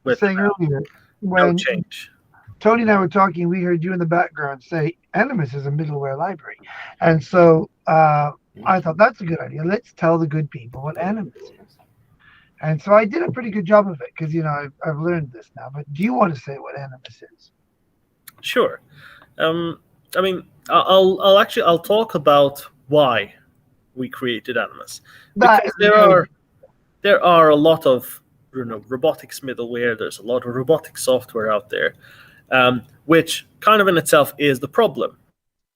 was saying earlier. When no change. Tony and I were talking, we heard you in the background say Animus is a middleware library. And so I thought that's a good idea. Let's tell the good people what Animus is. And so I did a pretty good job of it because, I've learned this now. But do you want to say what Animus is? Sure. I mean, I'll talk about why we created Animus. Because there are a lot of robotics middleware. There's a lot of robotics software out there, which kind of in itself is the problem.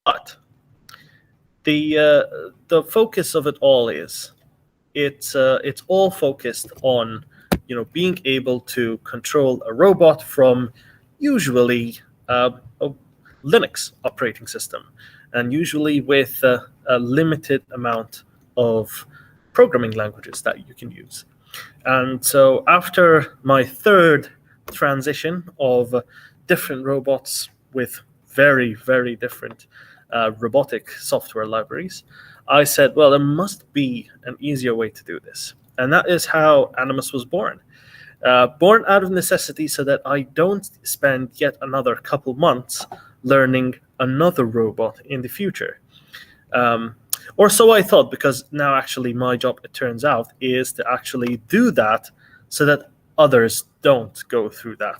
But the focus of it all is it's all focused on being able to control a robot from usually a Linux operating system, and usually with a limited amount of programming languages that you can use. And so after my third transition of different robots with very, very different robotic software libraries, I said, well, there must be an easier way to do this. And that is how Animus was born. Born out of necessity so that I don't spend yet another couple months learning another robot in the future. Or so I thought, because now actually my job, it turns out, is to actually do that so that others don't go through that.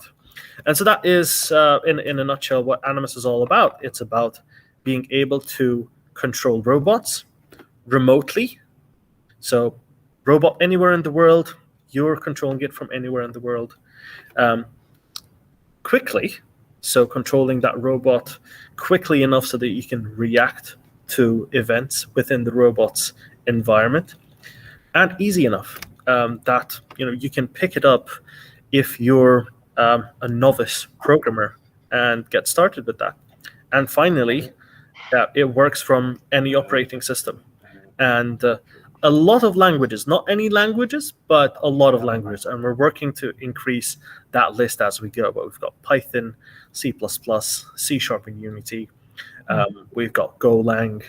And so that is, in a nutshell, what Animus is all about. It's about being able to control robots remotely. So robot anywhere in the world, you're controlling it from anywhere in the world, quickly, So controlling that robot quickly enough so that you can react to events within the robot's environment, and easy enough that you can pick it up if you're a novice programmer and get started with that. And finally, it works from any operating system, and a lot of languages, not any languages, but a lot of languages, and we're working to increase that list as we go. But we've got Python, C++, C# and Unity. We've got Golang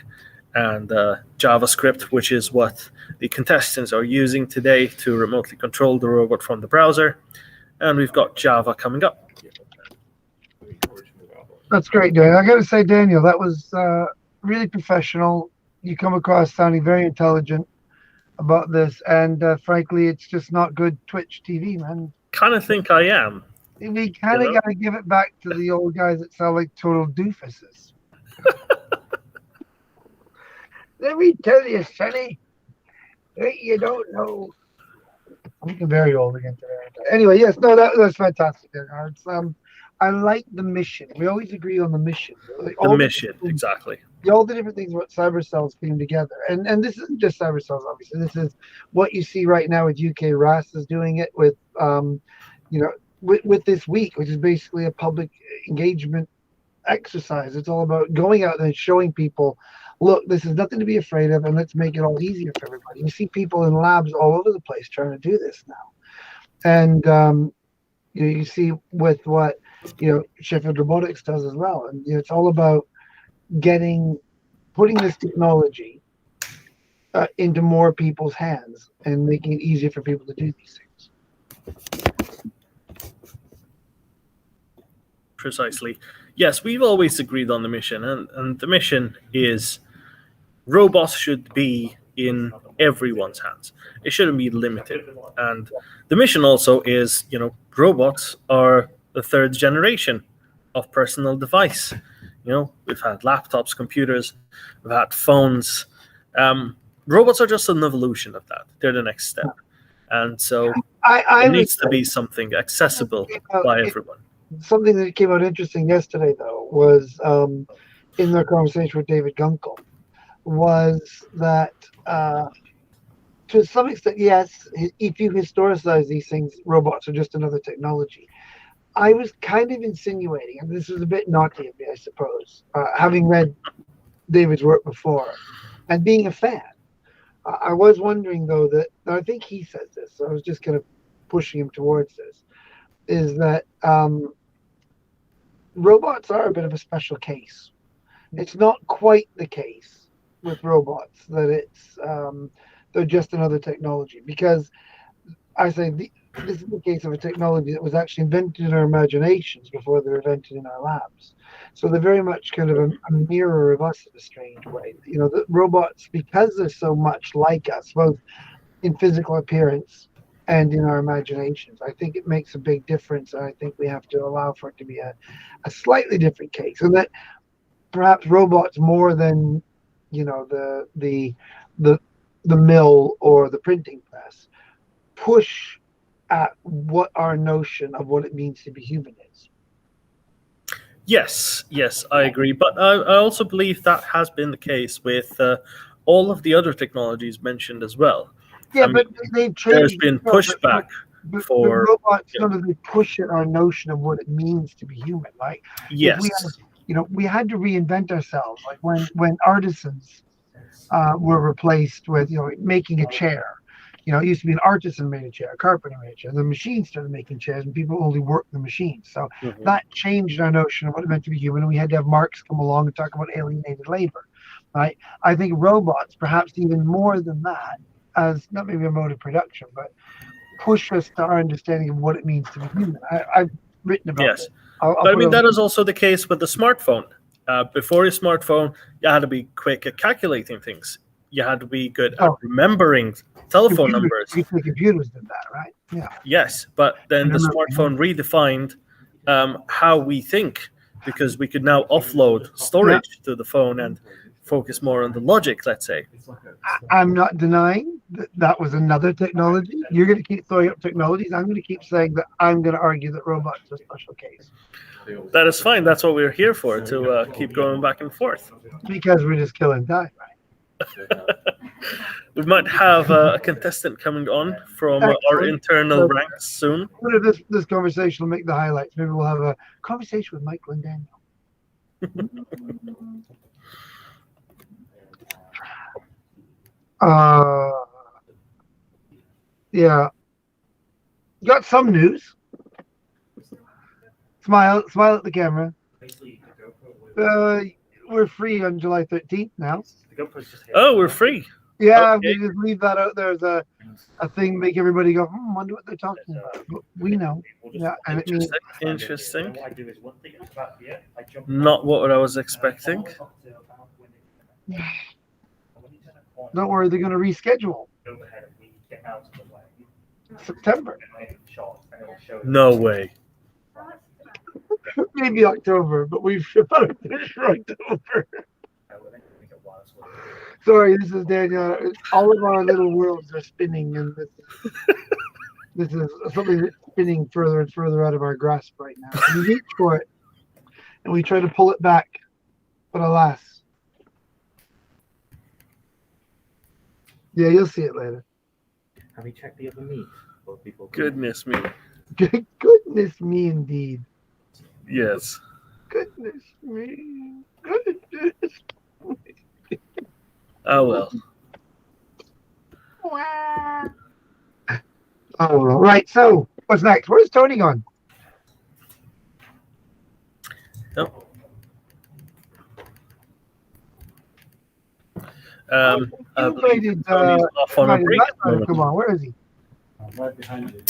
and JavaScript, which is what the contestants are using today to remotely control the robot from the browser. And we've got Java coming up. That's great, Daniel. I got to say, Daniel, that was really professional. You come across sounding very intelligent about this, and frankly, it's just not good Twitch TV, man. Kind of think I am. We kind of got to give it back to the old guys that sound like total doofuses. Let me tell you, Sonny, you don't know. I'm getting very old again today. Anyway, yes, no, that's fantastic. It's, I like the mission. We always agree on the mission. Like, the mission, exactly. All the different things what Cyberselves came together. And this isn't just Cyberselves, obviously. This is what you see right now with UK RAS is doing it with, with this week, which is basically a public engagement exercise. It's all about going out there and showing people, look, this is nothing to be afraid of, and let's make it all easier for everybody. You see people in labs all over the place trying to do this now. And, you see with what, Sheffield Robotics does as well. And it's all about putting this technology into more people's hands and making it easier for people to do these things. Precisely. Yes, we've always agreed on the mission, and the mission is robots should be in everyone's hands. It shouldn't be limited. And the mission also is, robots are the third generation of personal device. We've had laptops, computers, we've had phones. Robots are just an evolution of that. They're the next step. And so it needs to be something accessible by everyone. Something that came out interesting yesterday, though, was in their conversation with David Gunkel, was that to some extent, yes, if you historicize these things, robots are just another technology. I was kind of insinuating, and this is a bit naughty of me, I suppose, having read David's work before and being a fan. I was wondering, though, that I think he says this, so I was just kind of pushing him towards this, is that robots are a bit of a special case. It's not quite the case with robots that it's they're just another technology, because I say this is the case of a technology that was actually invented in our imaginations before they were invented in our labs. So they're very much kind of a mirror of us in a strange way. The robots, because they're so much like us, both in physical appearance and in our imaginations, I think it makes a big difference. And I think we have to allow for it to be a slightly different case, and that perhaps robots more than the mill or the printing press push at what our notion of what it means to be human is. Yes, I agree. But I also believe that has been the case with all of the other technologies mentioned as well. Yeah, but they've changed. There's been pushback for robots. They push at our notion of what it means to be human. Like, yes, we had to reinvent ourselves. Like when artisans were replaced with making a chair. It used to be an artisan made a chair, a carpenter made a chair. The machines started making chairs, and people only worked the machines. So that changed our notion of what it meant to be human, and we had to have Marx come along and talk about alienated labor. Right? I think robots, perhaps even more than that, as not maybe a mode of production, but push us to our understanding of what it means to be human. I've written about this. But I mean, that is also the case with the smartphone. Before your smartphone, you had to be quick at calculating things. You had to be good at remembering telephone numbers. Computers did that, right? Yeah. Yes, but then the smartphone redefined how we think, because we could now offload storage to the phone and focus more on the logic, let's say. I'm not denying that that was another technology. You're going to keep throwing up technologies. I'm going to keep saying that I'm going to argue that robots are a special case. That is fine. That's what we're here for, to keep going back and forth. Because we're just killing time, right? We might have a contestant coming on from our Excellent. internal ranks soon. This conversation will make the highlights. Maybe we'll have a conversation with Michael and Daniel. Yeah. Got some news. Smile at the camera. We're free on July 13th now. Oh, we're free. Yeah, Okay. we just leave that out there as a thing, make everybody go, wonder what they're talking about. But we know. Yeah, and it means Interesting. Not what I was expecting. don't worry, they're going to reschedule September, No way. maybe October, but we've about to finish for October. Sorry, this is Daniel. All of our little worlds are spinning, and this is something that's spinning further and further out of our grasp right now. We reach for it, and we try to pull it back, but alas. Yeah, you'll see it later. Have you checked the other meat? Goodness me. Goodness me, indeed. Yes. Goodness me. Goodness. Oh well. Oh, right. So, what's next? Where's Tony gone? Nope. You invited, Off on a break at the Razai. moment. Come on, where is he? Right behind you.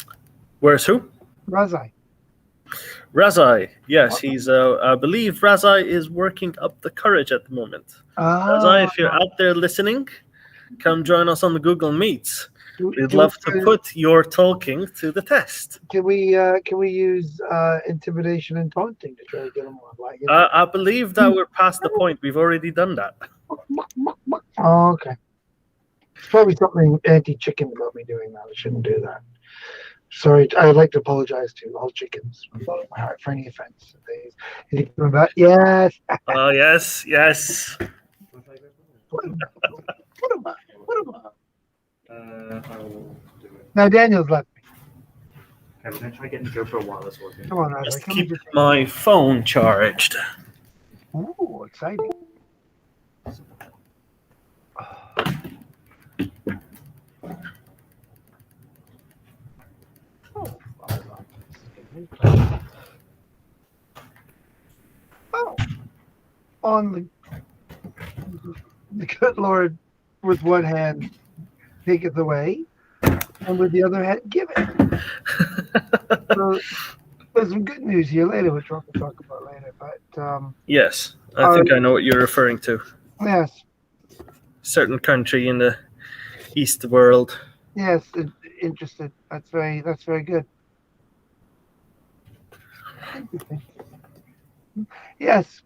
Where's who? Razai. Razai. Yes, he's. I believe Razai is working up the courage at the moment. Razai, if you're out there listening, come join us on the Google Meets. We'd love to put your talking to the test. Can we use intimidation and taunting to try to get him on? Like, I believe that we're past the point. We've already done that. Oh, okay. It's probably something anti-chicken about me doing that. I shouldn't do that. Sorry, I would like to apologize to all chickens from the bottom of my heart for any offense. Yes. Oh, yes, yes. What am I? I will do it. Now Daniel's left me. Okay, we're going to try getting the GoPro wireless working. Come on, Razai. Just Come keep on. my phone charged. Ooh, exciting. Oh, on the good Lord, with one hand taketh away, and with the other hand giveth. So, there's some good news here later, which we'll talk about later. But Yes, I think I know what you're referring to. yes, Certain country in the East world. yes, interested. That's very good. Interesting. Yes.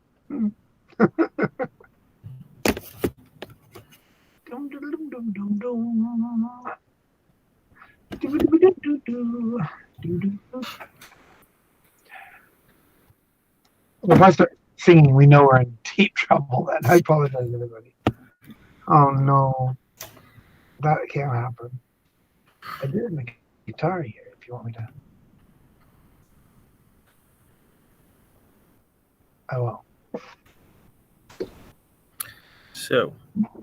If I start singing, we know we're in deep trouble. Then I apologize, everybody. Oh no, that can't happen. I did have a guitar here. If you want me to. I will. So,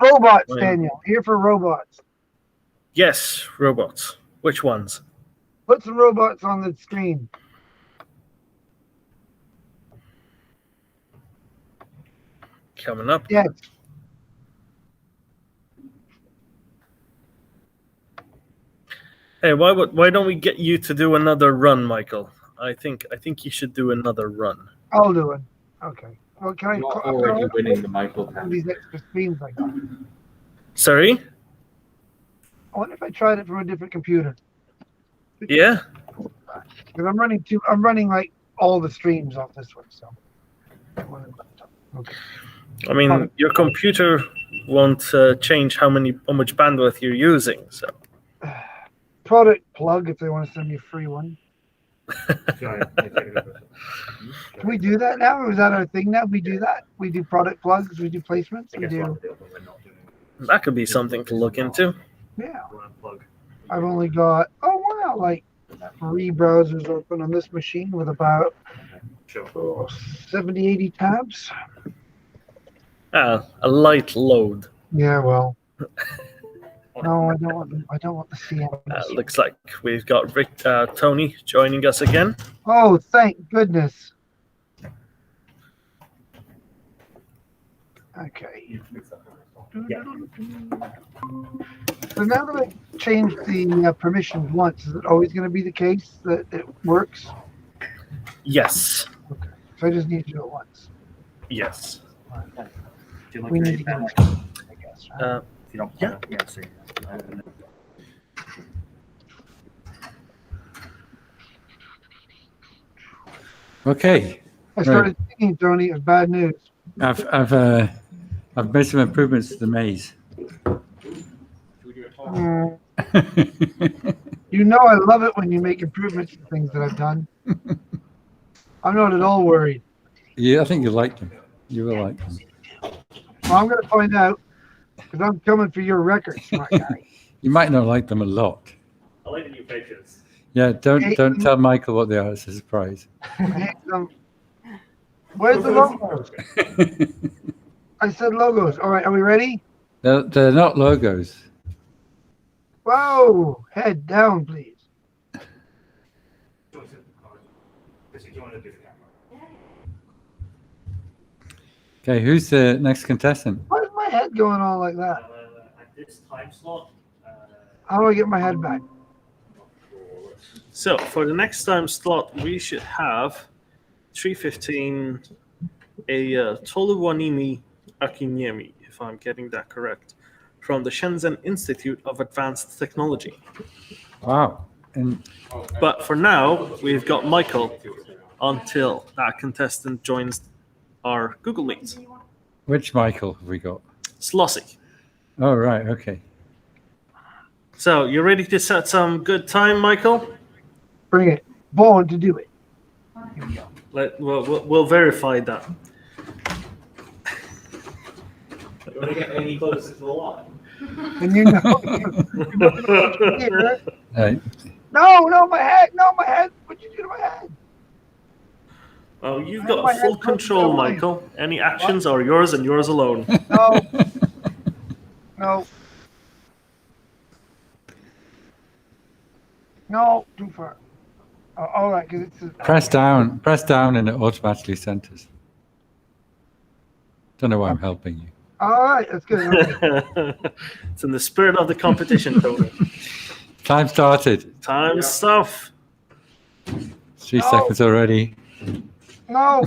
Robots, Daniel. Here for robots. yes, robots. Which ones? Put some robots on the screen. Coming up. Yes. Hey, why don't we get you to do another run, Michael? I think you should do another run. I'll do it. Okay. Well, can I? You're already winning the Michael All these extra screens I got. Sorry? I wonder if I tried it from a different computer. Yeah? Because I'm running like all the streams off this one. So. Okay. I mean, your computer won't change how much bandwidth you're using. So Product plug if they want to send me a free one. Can we do that now? Or is that our thing now? We do that. We do product plugs. We do placements. We do. that could be something to look into. Yeah. I've only got, oh wow, like 3 browsers open on this machine with about 70, 80 tabs. A light load. Yeah, well. No, I don't want the CM. Looks like we've got Tony joining us again. Oh, thank goodness. Okay. So now that I changed the permissions once, is it always going to be the case that it works? Yes. Okay. So I just need to do it once. Yes. We need to get it, I guess. Right? Yeah. Okay. I started thinking, Tony, of bad news. I've made some improvements to the maze. Mm, you know I love it when you make improvements to things that I've done. I'm not at all worried. Yeah, I think you like them. You will like them. Well, I'm going to find out because I'm coming for your record, smart guy. You might not like them a lot. I like the new pictures. Yeah, don't tell Michael what they are. It's a surprise. Where's the logos? I said logos. All right, are we ready? They're not logos. Whoa, head down, please. Okay, who's the next contestant? Why is my head going on like that? At this time slot, How do I get my head back? So for the next time slot, we should have 3:15 a Toluwanimi Akinyemi, if I'm getting that correct, from the Shenzhen Institute of Advanced Technology. Wow. And But for now, we've got Michael until that contestant joins our Google Meet. which Michael have we got? Slossy. Oh, right. Okay. So you ready to set some good time, Michael? Bring it. Born to do it. Here we go. We'll verify that. you want to get any closer to the line? And you know, here. Right. No, my head. No, my head. What'd you do to my head? Oh, you've got full control, Michael. Any actions are yours and yours alone. No. No. No, too far. Oh, all right, because it's. Press down, and it automatically centers. Don't know why I'm helping you. All right, that's good. Okay. It's in the spirit of the competition, Tony. Time started. Time stuff. 3 seconds already. No.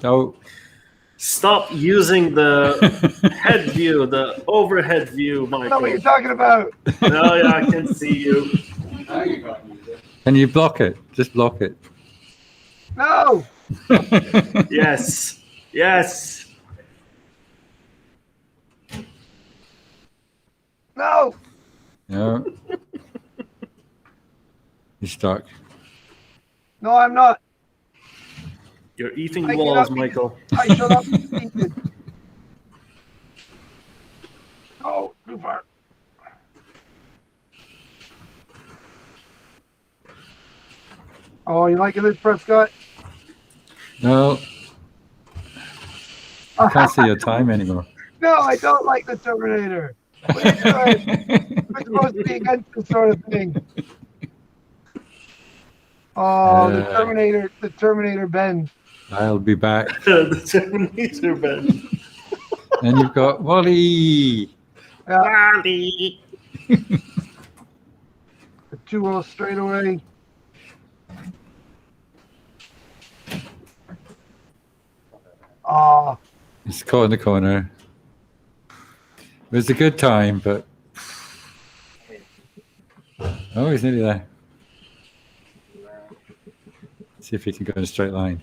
Oh. Stop using the head view, the overhead view, I know what Michael. you're talking about. No, yeah, I can see you. Now you can't use it. Can you block it? Just block it. No. Yes. Yes. No. No. You're stuck. No, I'm not. You're eating I walls, cannot be- Michael. I shut up. Oh, too far. Oh, you liking this, Prescott? No. I can't see your time anymore. No, I don't like the Terminator. What are you doing? We're supposed to be against this sort of thing. Oh, the Terminator Ben. I'll be back. The Terminator Ben. And you've got Wally. Yeah, Wally. the 2-0 straight away. Oh, He's caught in the corner. It was a good time, but oh, he's nearly there. See if he can go in a straight line.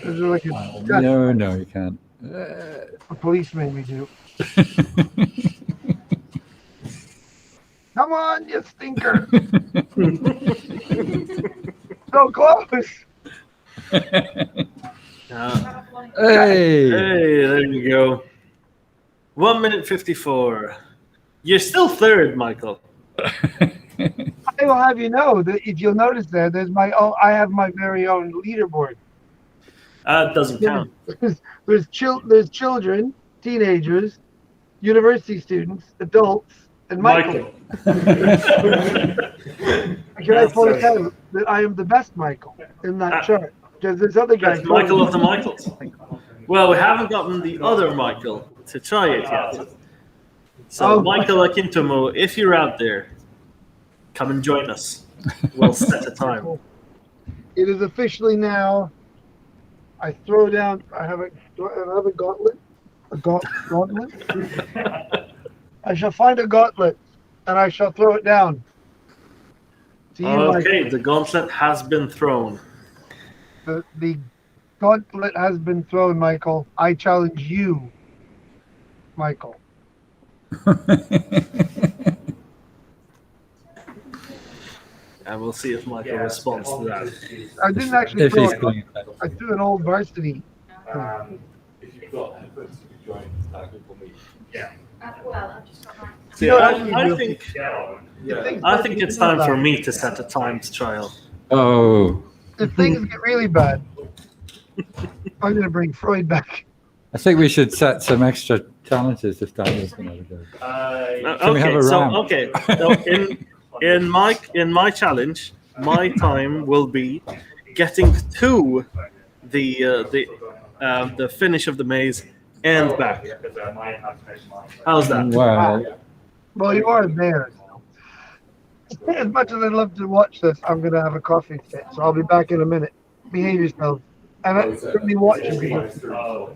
Is there like No, you can't. a police made me do? Come on, you stinker! So close! Hey! Hey, there you go. 1 minute 54. You're still third, Michael. I will have you know that if you'll notice there's I have my very own leaderboard. It doesn't count. There's children, teenagers, university students, adults, and Michael. Can I point out that I am the best Michael in that chart? Because there's other guys. That's Michael of the Michaels. Well, we haven't gotten the other Michael to try it yet. So, Michael Akintomo, if you're out there, come and join us. We'll set a time. It is officially now. I throw down. I have a gauntlet. A gauntlet. I shall find a gauntlet, and I shall throw it down. To you, Okay, Michael. the gauntlet has been thrown. The gauntlet has been thrown, Michael. I challenge you, Michael. And we'll see if Michael responds to that. I didn't actually If throw he's it. doing it. I threw an old varsity. If you've got headphones, you can join that Google Meet. Well, I've just got mine. See, I think it's time for me to set a timed trial. Oh, If things get really bad, I'm going to bring Freud back. I think we should set some extra challenges if Daniel's going to have a go. Can we have a round? So in my challenge, my time will be getting to the finish of the maze and back. How's that? Wow. Well, you are there. As much as I'd love to watch this, I'm going to have a coffee fit, so I'll be back in a minute. Behave yourself. And I'm certainly watching people. So,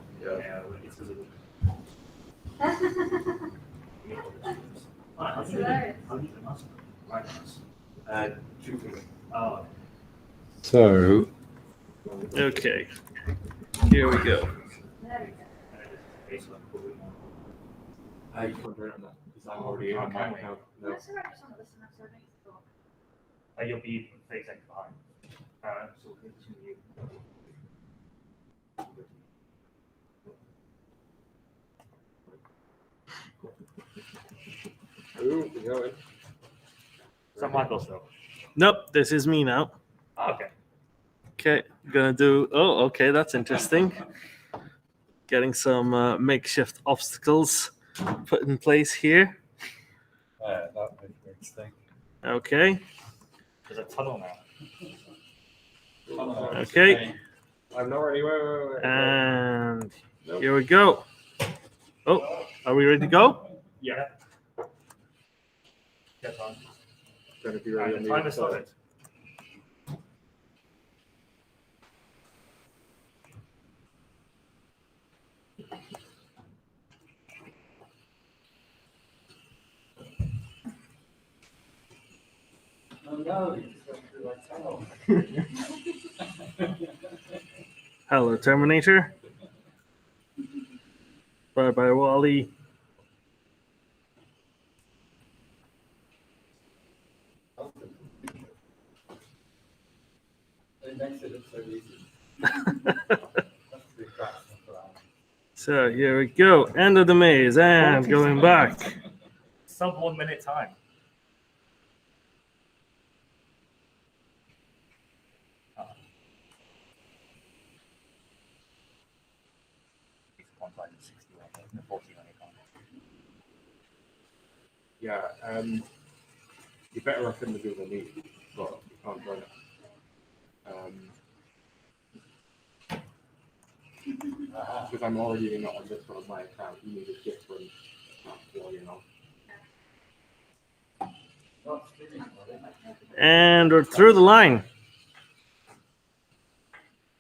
Okay, here we go. You can't join on that because I'm already in my account. No. That's all right, just want to listen, so I don't need to talk. You'll be facing behind. So we'll continue. Ooh, we're going. Is that Michael still? Nope, this is me now. Okay. Okay, gonna do. Oh, okay, that's interesting. Getting some makeshift obstacles put in place here. that makes interesting. Okay. There's a tunnel now. Okay. I'm not ready. Wait. And here we go. Oh, are we ready to go? Yeah. Get on. Gonna be ready on And the the timer other side. started. Hello, Terminator. Bye bye, Wally. So here we go. End of the maze and going back. Sub 1 minute time. Yeah, you're better off in the Google Meet, but you can't join it. Because I'm already in on this one of my account, you need a different account to log in on. And we're through the line.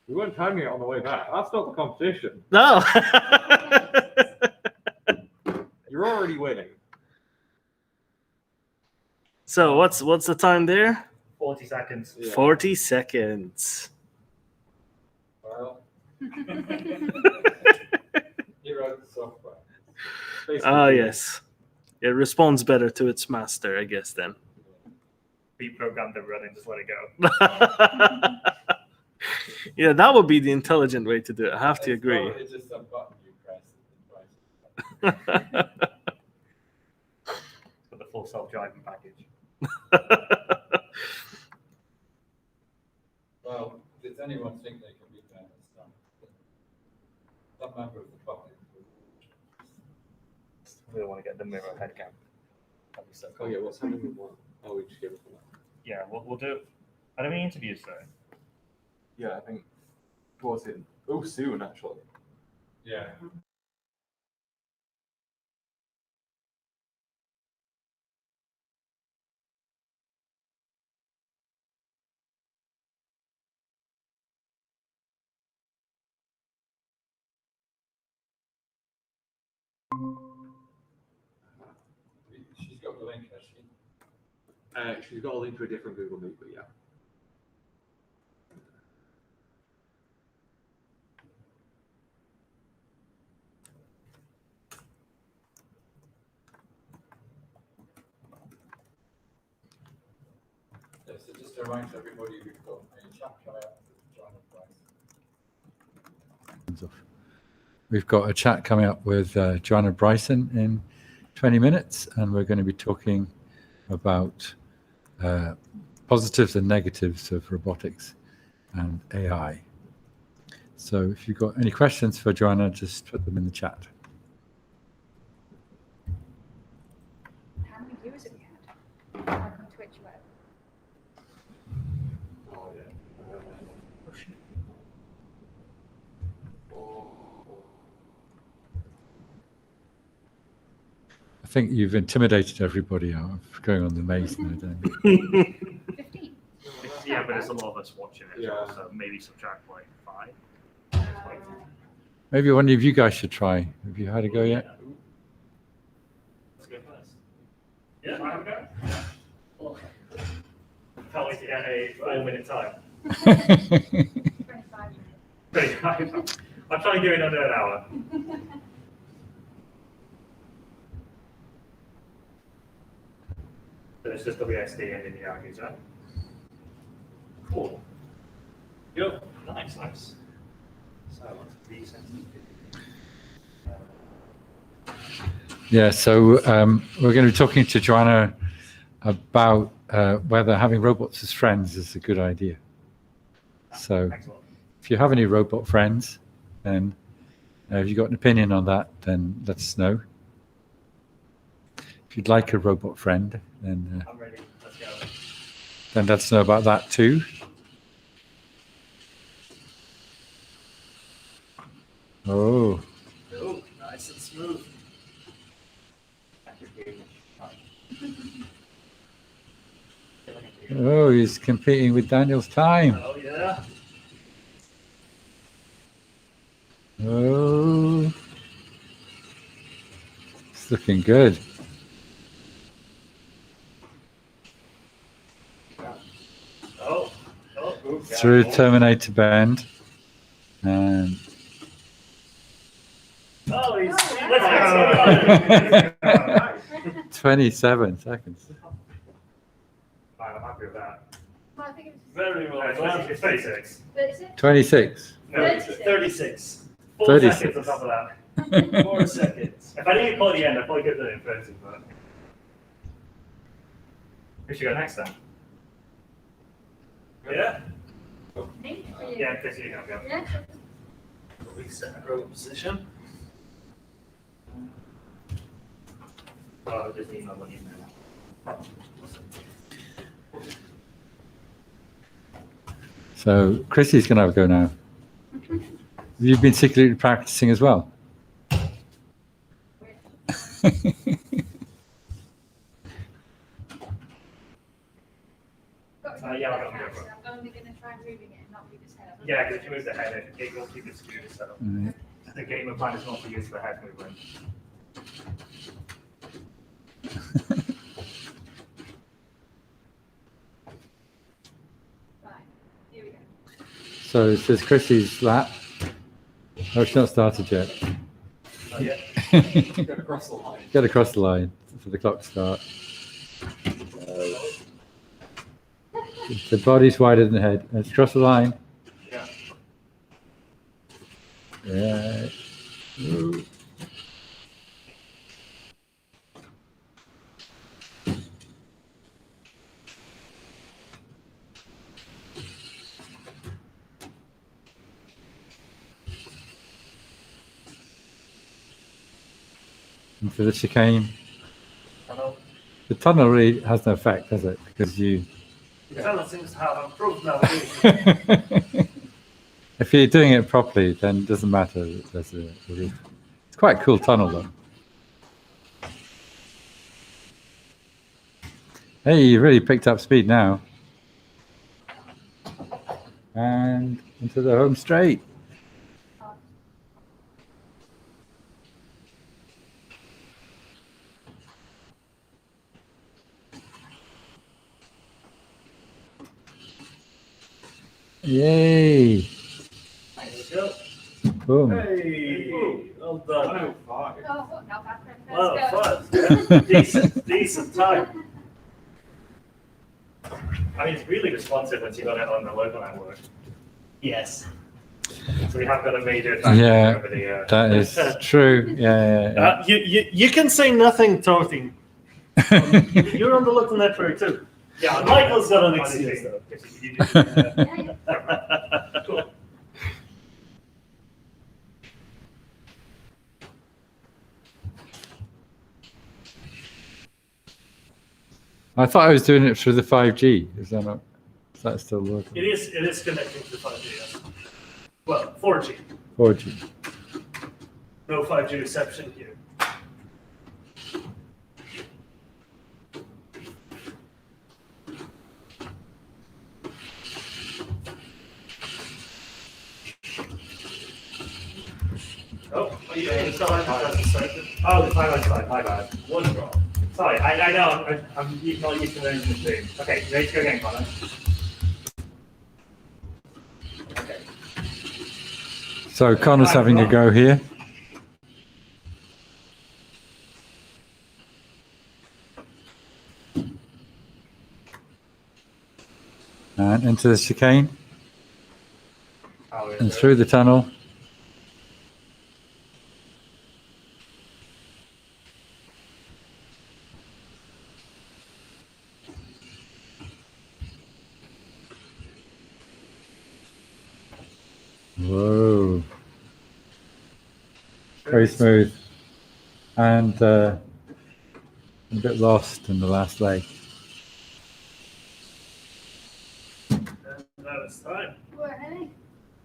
We weren't timing it on the way back. That's not the competition. No. You're already winning. So what's the time there? 40 seconds. Yeah. 40 seconds. Well, He wrote the software. Ah, yes. It responds better to its master, I guess, then. Reprogram the run and just let it go. Yeah, that would be the intelligent way to do it. I have to agree. It's just a button you press. For the full self-driving package. Well, does anyone think they can be done at some member of the public? We don't want to get the mirror head cam. That'd be so cool. Oh yeah, what's happening with one? Oh, we just give it to them. Yeah, we'll do. Are there any interviews though? Yeah, I think. What was it? Oh, soon actually. Yeah. She's got the link, has she? She's got a link to a different Google Meet, but yeah. Yeah, so just to remind everybody, we've got a chat coming up with Joanna Price. We've got a chat coming up with Joanna Bryson in 20 minutes, and we're going to be talking about positives and negatives of robotics and AI. So if you've got any questions for Joanna, just put them in the chat. How many viewers have you had? On Twitch, whatever. Oh, yeah. I think you've intimidated everybody out of going on the maze now, don't you? 15. Yeah, but there's a lot of us watching it, Yeah. so maybe subtract like 5. Maybe one of you guys should try. Have you had a go yet? Let's go first. Yeah, I have a go. Well, can't wait to get a 4-minute time. 25 minutes. 25. I'm trying to do it under an hour. So it's just WSD and in the argues, right? Cool. Yep. Nice. So recent. Yeah, so we're going to be talking to Joanna about whether having robots as friends is a good idea. So Excellent. if you have any robot friends, then if you've got an opinion on that, then let us know. If you'd like a robot friend, then I'm ready. Let's go. then let us know about that too. Oh, Oh, nice and smooth. oh, he's competing with Daniel's time. Oh yeah. Oh, it's looking good. Oh. Oops, yeah. Through Terminator Bend, and Oh, he's. Let's go. 27 seconds. Fine, I'm happy with that. Well, I think it's Very well. It's 36. 36. 26. No, 36. 36. 4 36. seconds on top of that. 4 seconds. If I didn't call the end, I probably could have done it in 30, but. Who should go next then? Yeah? Me? Or you? Yeah, Chris, you go. Yeah. Reset robot position. Oh, just email what you know. So Chrissy's going to have a go now. Have you been secretly practicing as well? Yeah, I'll go for it. I'm only going to try moving it and not move his head. Yeah, because if you move the head, it won't keep it skewed, so. Right. The game of plan is not to use the head movement. Right. Here we go. So this is Chrissy's lap, Oh, it's not started yet. Not yet. Get across the line. Get across the line for the clock to start. The body's wider than the head. Let's cross the line. Yeah. Yeah. Ooh. Into the chicane. Tunnel. The tunnel really has no effect, does it? Because you. The tunnel seems to have improved navigation. If you're doing it properly, then it doesn't matter. There's a roof. It's quite a cool tunnel, though. Hey, you really picked up speed now. And into the home straight. Yay! There we go. Boom. Hey, well done. Oh, not bad. Well, Let's go. fun. Decent time. I mean, it's really responsive once you got it on the local network. Yes. So we have got a major advantage Yeah, over the. that is true. Yeah. You can say nothing, Torting. You're on the local network too. Yeah, Michael's got an honestly, excuse. though, because you do- Cool. I thought I was doing it through the 5G. Is that not? Is that still working? It is connecting to 5G, yes. Well, 4G. 4G. No 5G reception here. Oh, Yeah, it's not like oh, the timeline slide. My bad. One drop. Sorry, I know. I'm not used to learning the stream. Okay, ready to go again, Connor. Okay. So Connor's having a go here. And into the chicane Oh, and through the tunnel. Whoa. Very smooth. And a bit lost in the last leg. Now it's time. What, honey?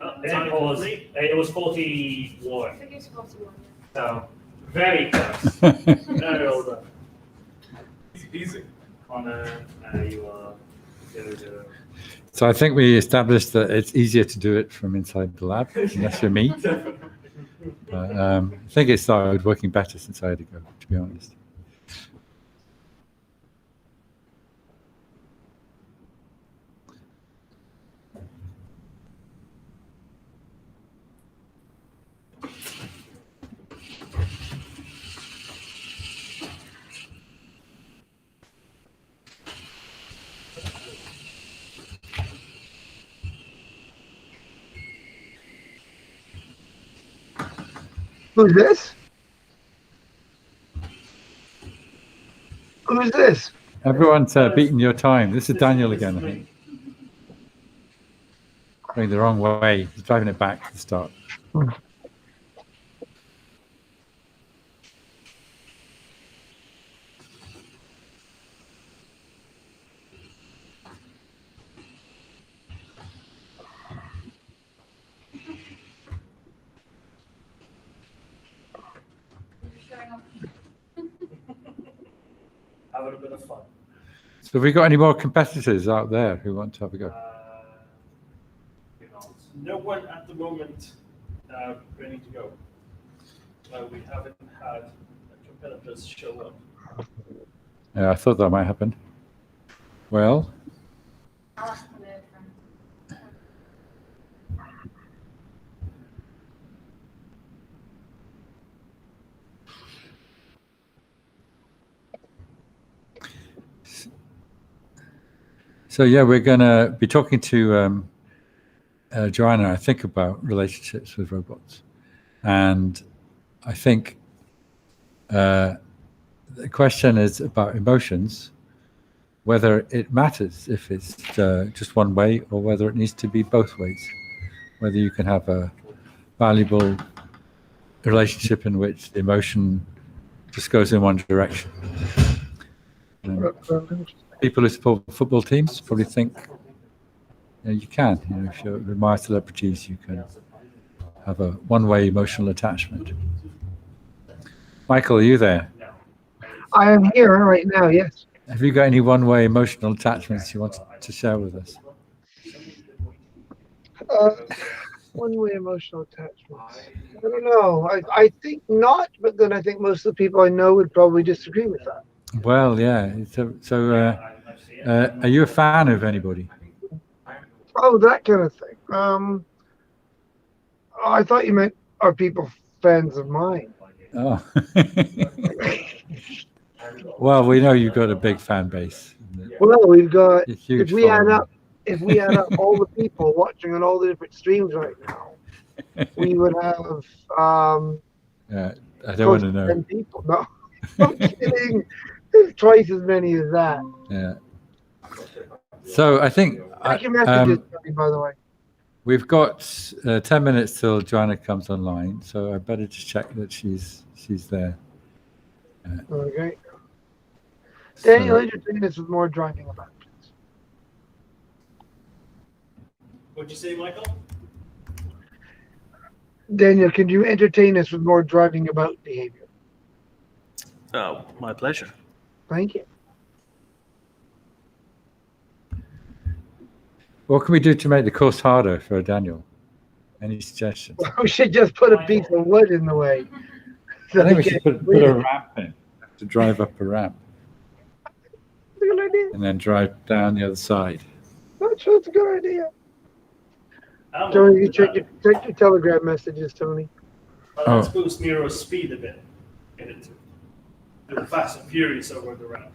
It was 41. I think it's 41. So very close. Very well done. Easy. Connor, you are 0-0. So I think we established that it's easier to do it from inside the lab, unless you're me. I think it started working better since I had to go, to be honest. Who's this? Who's this? Everyone's beating your time. This is Daniel again, I think. Going the wrong way. He's driving it back to the start. Having a bit of fun. So have we got any more competitors out there who want to have a go? No one at the moment ready to go. We haven't had competitors show up. Yeah, I thought that might happen. Well, I'll ask my friend. So yeah, we're going to be talking to Joanna, I think, about relationships with robots. And I think the question is about emotions, whether it matters if it's just one way or whether it needs to be both ways, whether you can have a valuable relationship in which the emotion just goes in one direction. People who support football teams probably think you can. If you admire celebrities, you can have a one-way emotional attachment. Michael, are you there? I am here right now, yes. Have you got any one-way emotional attachments you want to share with us? One-way emotional attachments. I don't know. I think not, but then I think most of the people I know would probably disagree with that. Well, yeah. So, are you a fan of anybody? Oh, that kind of thing. I thought you meant, are people fans of mine? Oh. Well, we know you've got a big fan base. Well, we've got, A huge if we add following. up all the people watching on all the different streams right now, we would have Yeah, I don't close want to know. 10 people. No, I'm kidding. There's twice as many as that. Yeah. So I think Check your messages, by the way. we've got 10 minutes till Joanna comes online, so I better just check that she's there. Okay. So- Daniel, entertain us with more driving about. What'd you say, Michael? Daniel, can you entertain us with more driving about behavior? Oh, my pleasure. Thank you. What can we do to make the course harder for Daniel? Any suggestions? We should just put a piece of wood in the way. I think we should put a ramp in, to drive up a ramp, That's a good idea. and then drive down the other side. Not sure it's a good idea. Tony, you check your Telegram messages, Tony. Let's boost MiRo's speed a bit. Get it to do the Fast and Furious over the ramp.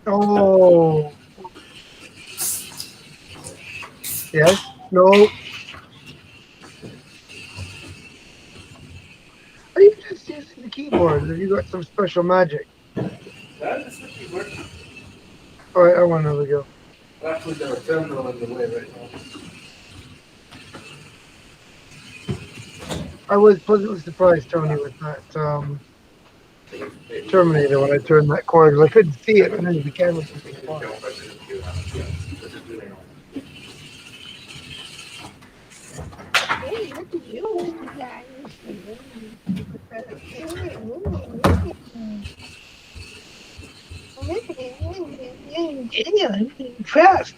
Oh. Yes? No? Are you just using the keyboard? Have you got some special magic? That is the keyword. Alright, I want another go. Actually, there are a terminal in the way right now. I was pleasantly surprised, Tony, with that Terminator when I turned that corner because I couldn't see it and then the camera was far. Hey, look at you guys. Fast.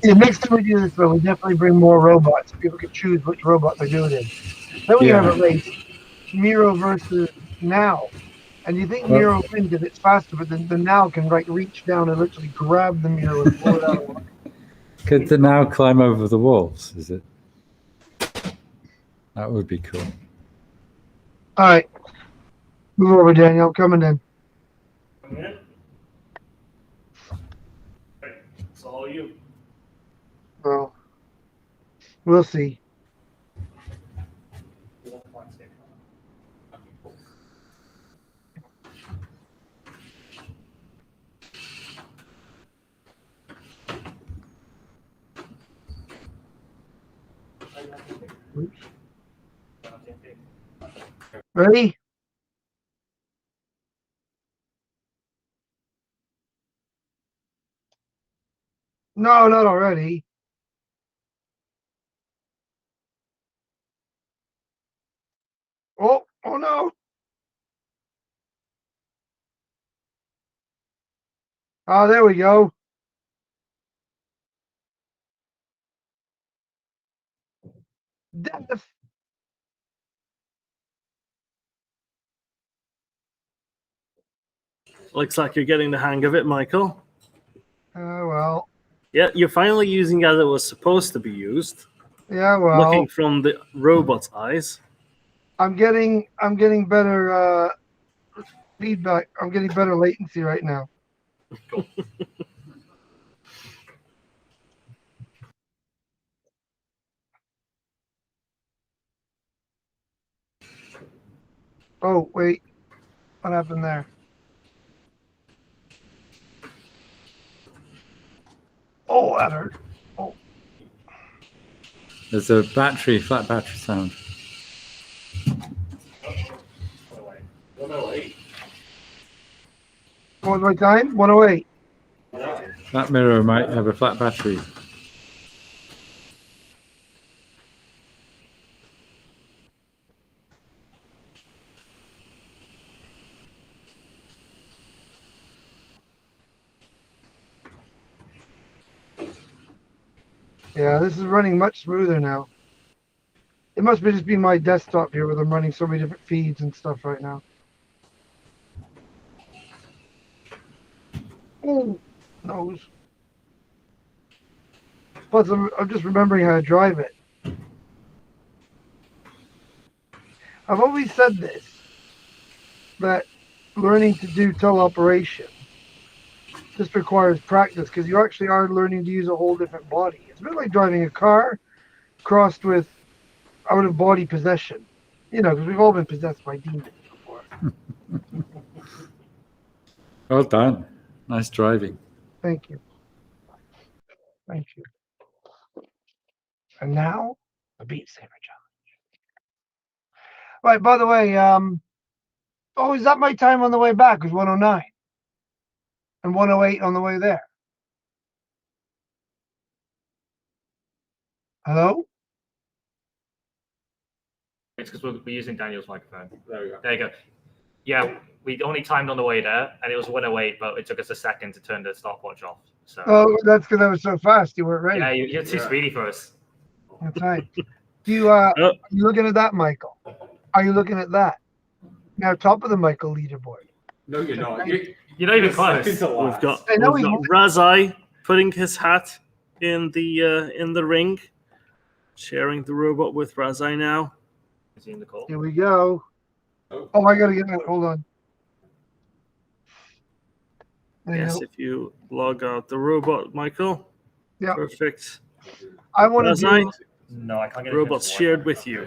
Yeah, next time we do this, though, we definitely bring more robots. People can choose which robot they do it in. Then we have a race, MiRo versus Now. And you think MiRo wins because it's faster, but then the Now can reach down and literally grab the MiRo and pull it out of the way. Could the Now climb over the walls? Is it? That would be cool. All right. Move over, Daniel. I'm coming in. Come in. Okay, it's all you. Well, we'll see. Ready? No, not already. Oh no. Oh, there we go. Death. Looks like you're getting the hang of it, Michael. Oh, well. Yeah, you're finally using it as it was supposed to be used. Yeah, well. Looking from the robot's eyes. I'm getting better feedback. I'm getting better latency right now. Cool. Oh, wait. What happened there? Oh, that hurt. Oh. There's a flat battery sound. 108. What was my time? 108. That mirror might have a flat battery. Yeah, this is running much smoother now. It must be just be my desktop here where I'm running so many different feeds and stuff right now. Oh, nose. Plus, I'm just remembering how to drive it. I've always said this, that learning to do teleoperation just requires practice because you actually are learning to use a whole different body. It's a bit like driving a car crossed with out-of-body possession. You know, because we've all been possessed by demons before. Well done. Nice driving. Thank you. Thank you. And now, the Beat Saber Challenge. Right, by the way, oh, is that my time on the way back? It was 109. And 108 on the way there. Hello? It's because we're using Daniel's microphone. There we go. There you go. Yeah, we only timed on the way there, and it was 108, but it took us a second to turn the stopwatch off. So. Oh, that's because I was so fast. You weren't ready. Yeah, you're too speedy for us. That's right. Do you, are you looking at that, Michael? Are you looking at that? Now, top of the Michael leaderboard. No, you're not. You're not even close. We've got Razai putting his hat in the ring, sharing the robot with Razai now. Is he in the call? Here we go. Oh, I gotta get out. Hold on. There you Yes, go. if you log out the robot, Michael. Yeah. Perfect. I want to Razai, do. No, I can't get robots shared with you.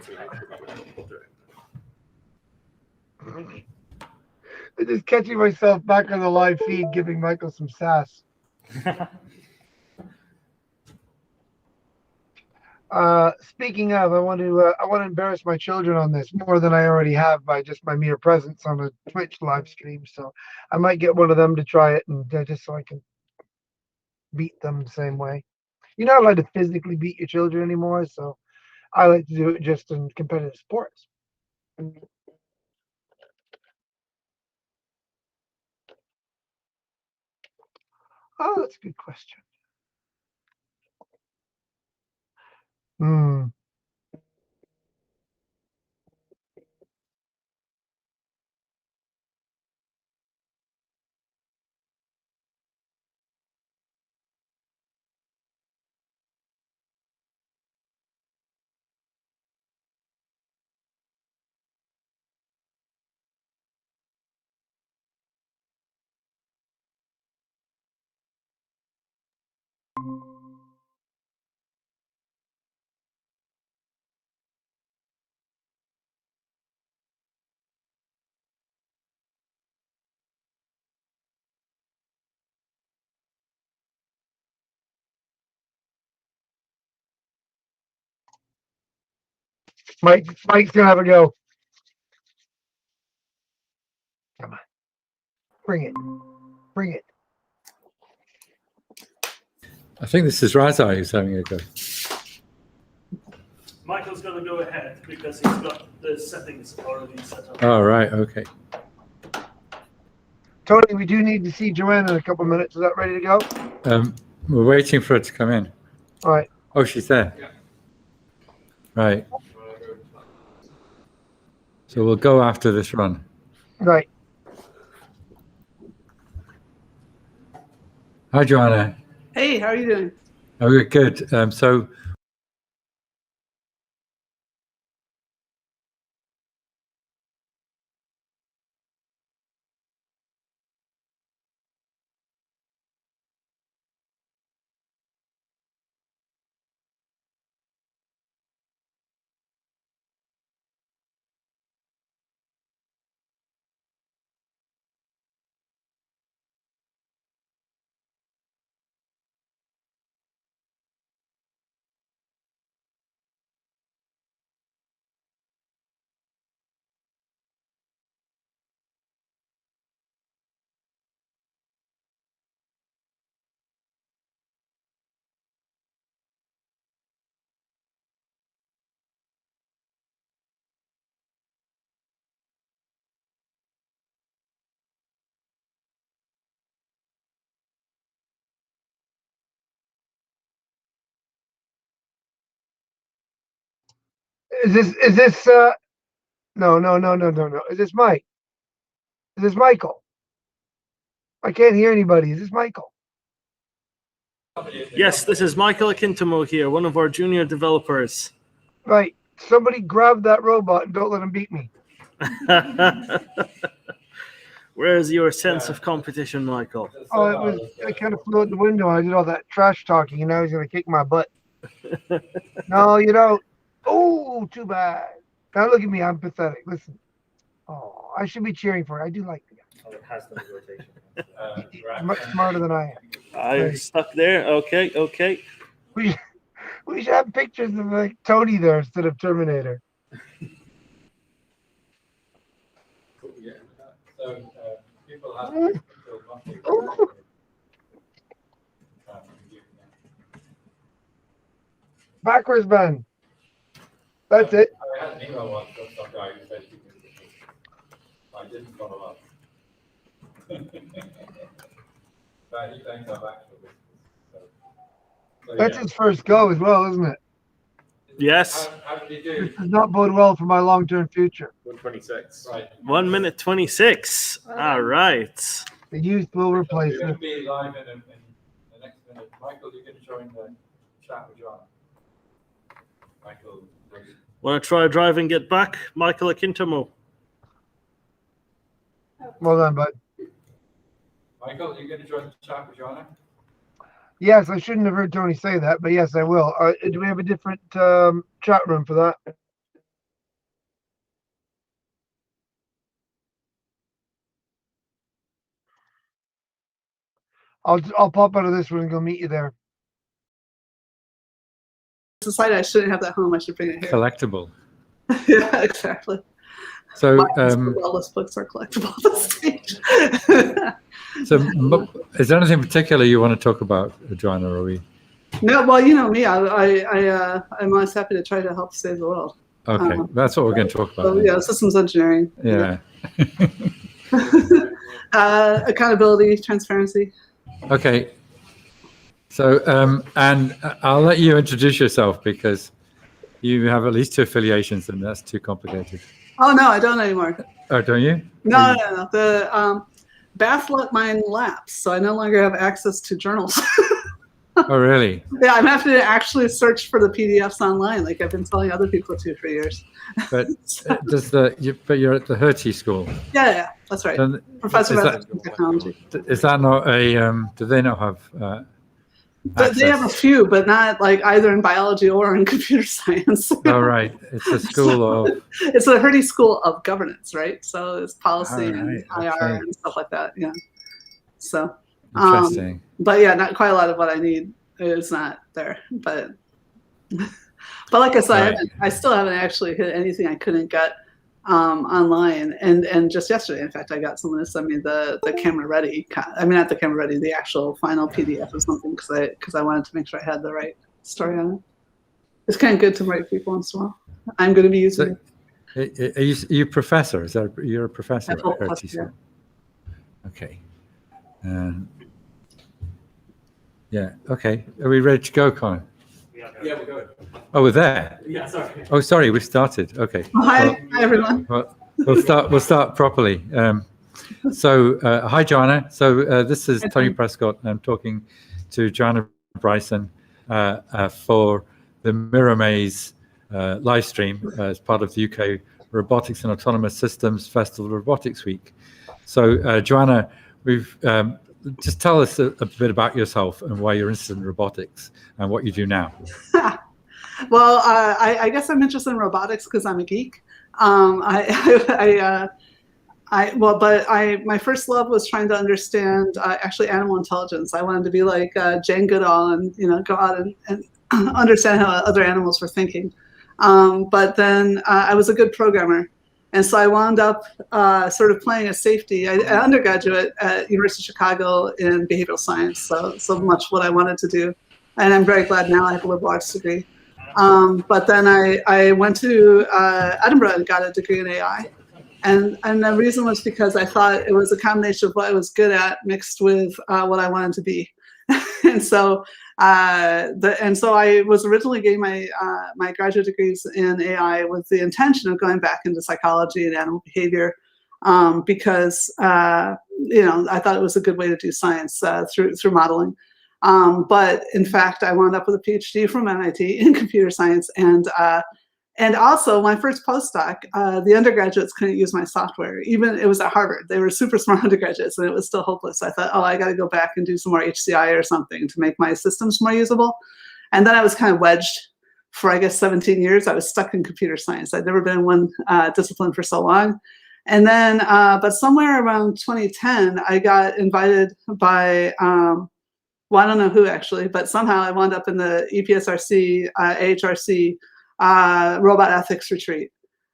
I'm just catching myself back on the live feed, giving Michael some sass. Speaking of, I want to embarrass my children on this more than I already have by just my mere presence on a Twitch live stream. So I might get one of them to try it, and just so I can beat them the same way. You're not allowed to physically beat your children anymore, so I like to do it just in competitive sports. Oh, that's a good question. Hmm. Mike's gonna have a go. Come on. Bring it. Bring it. I think this is Razai who's having a go. Michael's going to go ahead because he's got the settings already set up. Oh, right. Okay. Tony, we do need to see Joanne in a couple minutes. Is that ready to go? We're waiting for her to come in. All right. Oh, she's there. Right. So we'll go after this run. Right. Hi, Joanna. Hey, how are you doing? Oh, we're good. So Is this no. Is this Mike? Is this Michael? I can't hear anybody. Is this Michael? Yes, this is Michael Akintomo here, one of our junior developers. Right. Somebody grab that robot and don't let him beat me. Where's your sense of competition, Michael? Oh, I kind of flew out the window. I did all that trash talking, and now he's going to kick my butt. No, you don't. Oh, too bad. Now look at me. I'm pathetic. Listen. Oh, I should be cheering for it. I do like the guy. Oh, it has done the rotation. He's much smarter than I am. I'm stuck there. Okay. We should have pictures of like Tony there instead of Terminator. So people have Backwards bend. That's it. I had an email once from some guy who said he could. I didn't follow up. But he thanks our back for this. So That's yeah. his first go as well, isn't it? Yes. How did he do? This does not bode well for my long-term future. 126. Right. 1 minute 26. All right. The youth will replace You're going it. to be live in the next minute. Michael, you're going to join the chat with John. Michael. Want to try drive and get back, Michael Akintomo? Well done, bud. Michael, you're going to join the chat with John? Yes, I shouldn't have heard Tony say that, but yes, I will. Do we have a different chat room for that? I'll pop out of this one and go meet you there. Society, I shouldn't have that home. I should bring it here. Collectible. Yeah, exactly. So, wellness books are collectible at this stage. so is there anything particular you want to talk about, Joanna, or are we? No, well, you know me. I'm always happy to try to help save the world. Okay, that's what we're going to talk about. So, yeah, systems engineering. Yeah. Accountability, transparency. Okay. So, and I'll let you introduce yourself because you have at least 2 affiliations, and that's too complicated. Oh no, I don't anymore. Oh, don't you? No. The BAF let mine lapse, so I no longer have access to journals. Oh, really? Yeah, I'm having to actually search for the PDFs online, like I've been telling other people to for years. But but you're at the Hertie School. Yeah, that's right. And Professor is of Technology. Is that not a? Do they not have? But they have a few, but not like either in biology or in computer science. Oh, right. It's a school of. It's a Hertie School of Governance, right? So it's policy and IR okay. and stuff like that. Yeah. So. Interesting. But yeah, not quite a lot of what I need is not there. But like I said, Right. I still haven't actually hit anything I couldn't get online. And just yesterday, in fact, I got someone to send me the camera ready. I mean, not the camera ready, the actual final PDF or something, because I wanted to make sure I had the right story on it. It's kind of good to write people once in a while. I'm going to be using it. Are you a professor? You're a professor at Hertie School? Okay. Yeah. Okay. Are we ready to go, Connor? Yeah, we're good. Oh, we're there. Yeah, sorry. Oh, sorry. We started. Okay. Hi, everyone. Well, we'll start properly. Hi, Joanna. So this is Tony Prescott. I'm talking to Joanna Bryson for the MiRo Maze live stream as part of the UK Robotics and Autonomous Systems Festival Robotics Week. So, Joanna, we've just tell us a bit about yourself and why you're interested in robotics and what you do now. Well, I guess I'm interested in robotics because I'm a geek. My first love was trying to understand actually animal intelligence. I wanted to be like Jane Goodall and go out and understand how other animals were thinking. But then I was a good programmer. And so I wound up sort of playing a safety, an undergraduate at University of Chicago in behavioral science, so much what I wanted to do. And I'm very glad now I have a liberal arts degree. But then I went to Edinburgh and got a degree in AI. And the reason was because I thought it was a combination of what I was good at mixed with what I wanted to be. And so I was originally getting my graduate degrees in AI with the intention of going back into psychology and animal behavior because I thought it was a good way to do science through modeling. But in fact, I wound up with a PhD from MIT in computer science, and also my first postdoc, the undergraduates couldn't use my software. Even it was at Harvard, they were super smart undergraduates, and it was still hopeless. I thought, oh, I got to go back and do some more HCI or something to make my systems more usable. And then I was kind of wedged for, I guess, 17 years. I was stuck in computer science. I'd never been in one discipline for so long. And then, but somewhere around 2010, I got invited by, well, I don't know who actually, but somehow I wound up in the EPSRC, AHRC robot ethics retreat.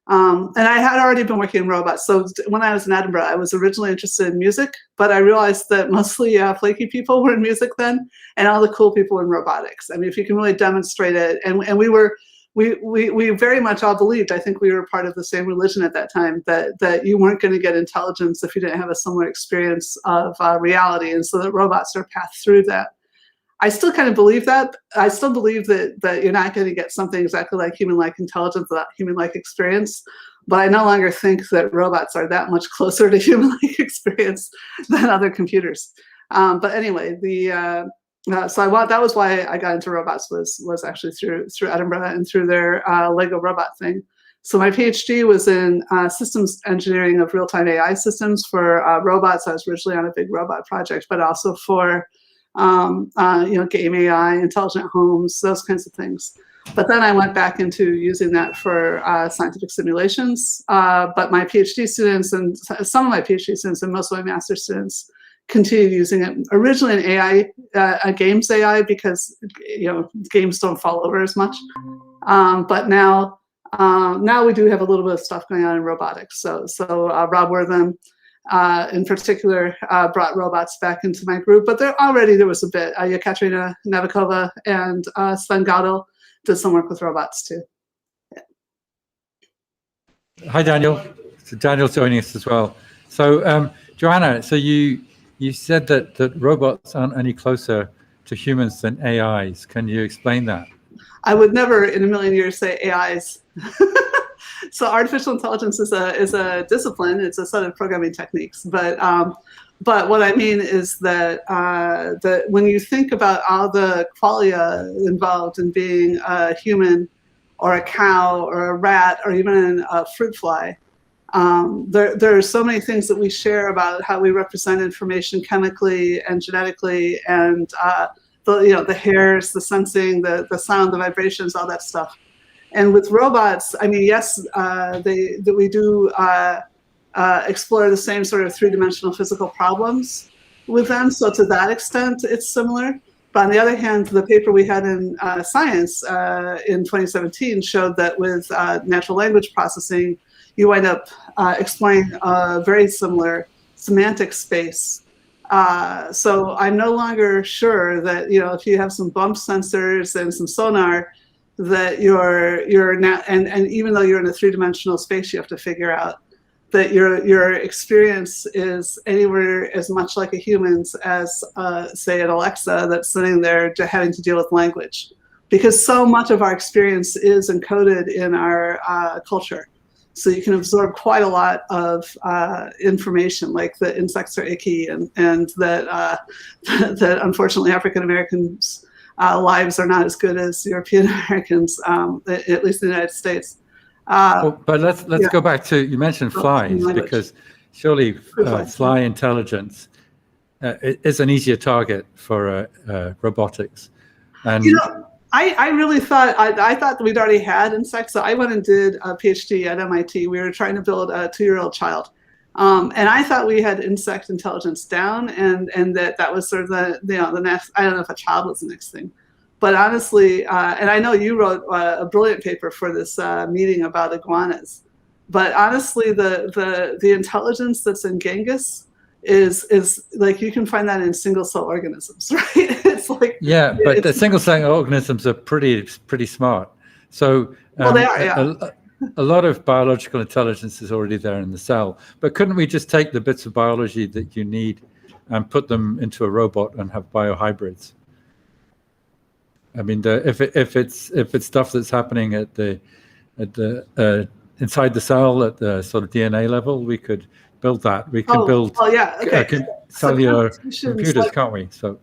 And I had already been working in robots. So when I was in Edinburgh, I was originally interested in music, but I realized that mostly flaky people were in music then, and all the cool people were in robotics. I mean, if you can really demonstrate it, and we very much all believed, I think we were part of the same religion at that time, that you weren't going to get intelligence if you didn't have a similar experience of reality, and so that robots are a path through that. I still kind of believe that. I still believe that you're not going to get something exactly like human-like intelligence without human-like experience. But I no longer think that robots are that much closer to human-like experience than other computers. But anyway, that was why I got into robots was actually through Edinburgh and through their Lego robot thing. So my PhD was in systems engineering of real-time AI systems for robots. I was originally on a big robot project, but also for game AI, intelligent homes, those kinds of things. But then I went back into using that for scientific simulations. But my PhD students and some of my PhD students and most of my master students continued using it originally in AI, games AI, because games don't fall over as much. But now we do have a little bit of stuff going on in robotics. So Rob Wortham, in particular, brought robots back into my group, but there was a bit. Katerina Novikova and Sven Godel did some work with robots too. Yeah. Hi, Daniel. So Daniel's joining us as well. So Joanna, so you said that robots aren't any closer to humans than AIs. Can you explain that? I would never in a million years say AIs. So artificial intelligence is a discipline. It's a set of programming techniques. But what I mean is that when you think about all the qualia involved in being a human or a cow or a rat or even a fruit fly, there are so many things that we share about how we represent information chemically and genetically, and the hairs, the sensing, the sound, the vibrations, all that stuff. And with robots, I mean, yes, we do explore the same sort of three-dimensional physical problems with them. So to that extent, it's similar. But on the other hand, the paper we had in Science in 2017 showed that with natural language processing, you wind up exploring a very similar semantic space. So I'm no longer sure that if you have some bump sensors and some sonar, that you're now, and even though you're in a three-dimensional space, you have to figure out that your experience is anywhere as much like a human's as, say, an Alexa that's sitting there having to deal with language, because so much of our experience is encoded in our culture. So you can absorb quite a lot of information, like that insects are icky, and that that unfortunately African Americans' lives are not as good as European Americans, at least in the United States. But let's go back to, you mentioned flies, because surely fly intelligence is an easier target for robotics. And I really thought, I thought that we'd already had insects. So I went and did a PhD at MIT. We were trying to build a 2-year-old child. And I thought we had insect intelligence down, and that was sort of the next, I don't know if a child was the next thing. But honestly, and I know you wrote a brilliant paper for this meeting about iguanas. But honestly, the intelligence that's in Genghis is like, you can find that in single cell organisms, right? It's like, yeah, but the single cell organisms are pretty smart. So well, they are, yeah. A lot of biological intelligence is already there in the cell. But couldn't we just take the bits of biology that you need and put them into a robot and have biohybrids? I mean, if it's stuff that's happening at the inside the cell at the sort of DNA level, we could build that. We could build cellular computers, can't we? So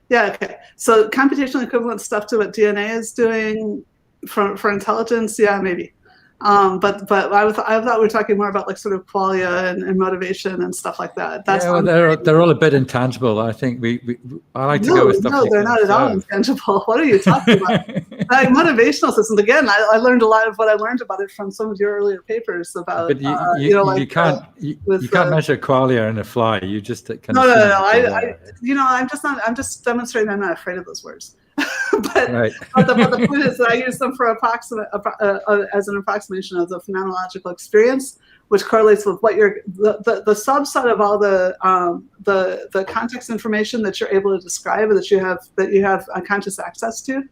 yeah, okay. So computational equivalent stuff to what DNA is doing for intelligence, yeah, maybe. But I thought we were talking more about like sort of qualia and motivation and stuff like that. That's yeah, well, they're all a bit intangible. I think I like to go with stuff. No, they're not at all intangible. What are you talking about? Like motivational systems. Again, I learned a lot of what I learned about it from some of your earlier papers about. But you can't measure qualia in a fly. You just can. No. I'm just demonstrating I'm not afraid of those words. But the point is that I use them for as an approximation of the phenomenological experience, which correlates with what the subset of all the context information that you're able to describe, or that you have conscious access to.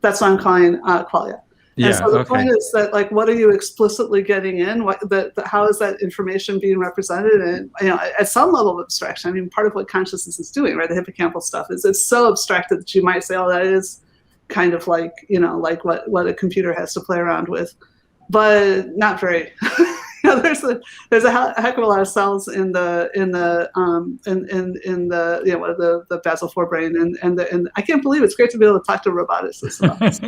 That's what I'm calling qualia. Yeah, and so the point is that, like, what are you explicitly getting in? How is that information being represented? And at some level of abstraction, I mean, part of what consciousness is doing, right? The hippocampal stuff is it's so abstracted that you might say, oh, that is kind of like like what a computer has to play around with, but not very. There's a heck of a lot of cells in the basal forebrain, and I can't believe it's great to be able to talk to roboticists about this.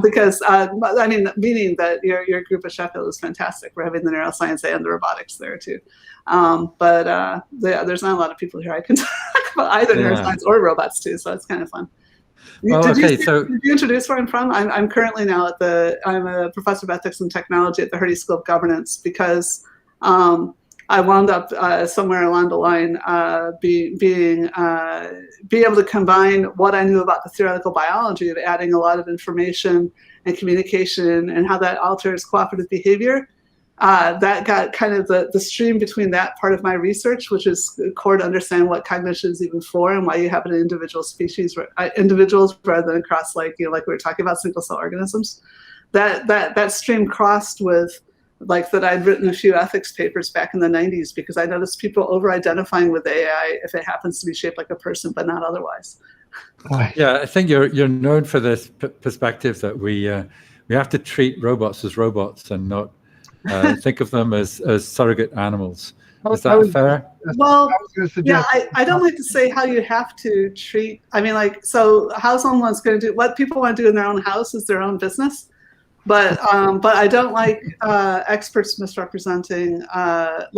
Because I mean, meaning that your group at Sheffield is fantastic. We're having the neuroscience and the robotics there too. But there's not a lot of people here I can talk about either neuroscience or robots too, so it's kind of fun. Well, did you introduce where I'm from? I'm currently now I'm a professor of ethics and technology at the Hertie School of Governance, because I wound up somewhere along the line being able to combine what I knew about the theoretical biology of adding a lot of information and communication and how that alters cooperative behavior. That got kind of the stream between that part of my research, which is core to understand what cognition is even for and why you have an individual species, individuals rather than across, like we were talking about single cell organisms. That stream crossed with that I'd written a few ethics papers back in the 90s, because I noticed people over-identifying with AI if it happens to be shaped like a person, but not otherwise. Yeah, I think you're known for this perspective that we have to treat robots as robots and not think of them as surrogate animals. Is that fair? Well, yeah, I don't like to say how you have to treat. I mean, so how someone's going to do what people want to do in their own house is their own business. But I don't like experts misrepresenting or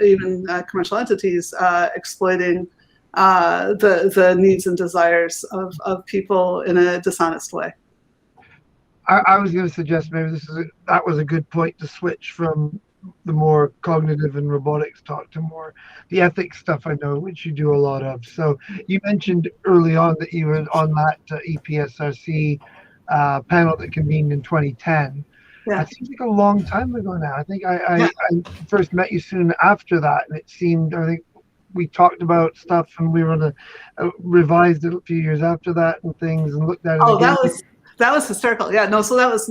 even commercial entities exploiting the needs and desires of people in a dishonest way. I was going to suggest maybe that was a good point to switch from the more cognitive and robotics talk to more the ethics stuff, I know, which you do a lot of. So you mentioned early on that you were on that EPSRC panel that convened in 2010. Yeah. It seems like a long time ago now. I think I first met you soon after that, and it seemed, I think we talked about stuff and we were revised it a few years after that and things and looked at it again. That was hysterical. Yeah, no. So that was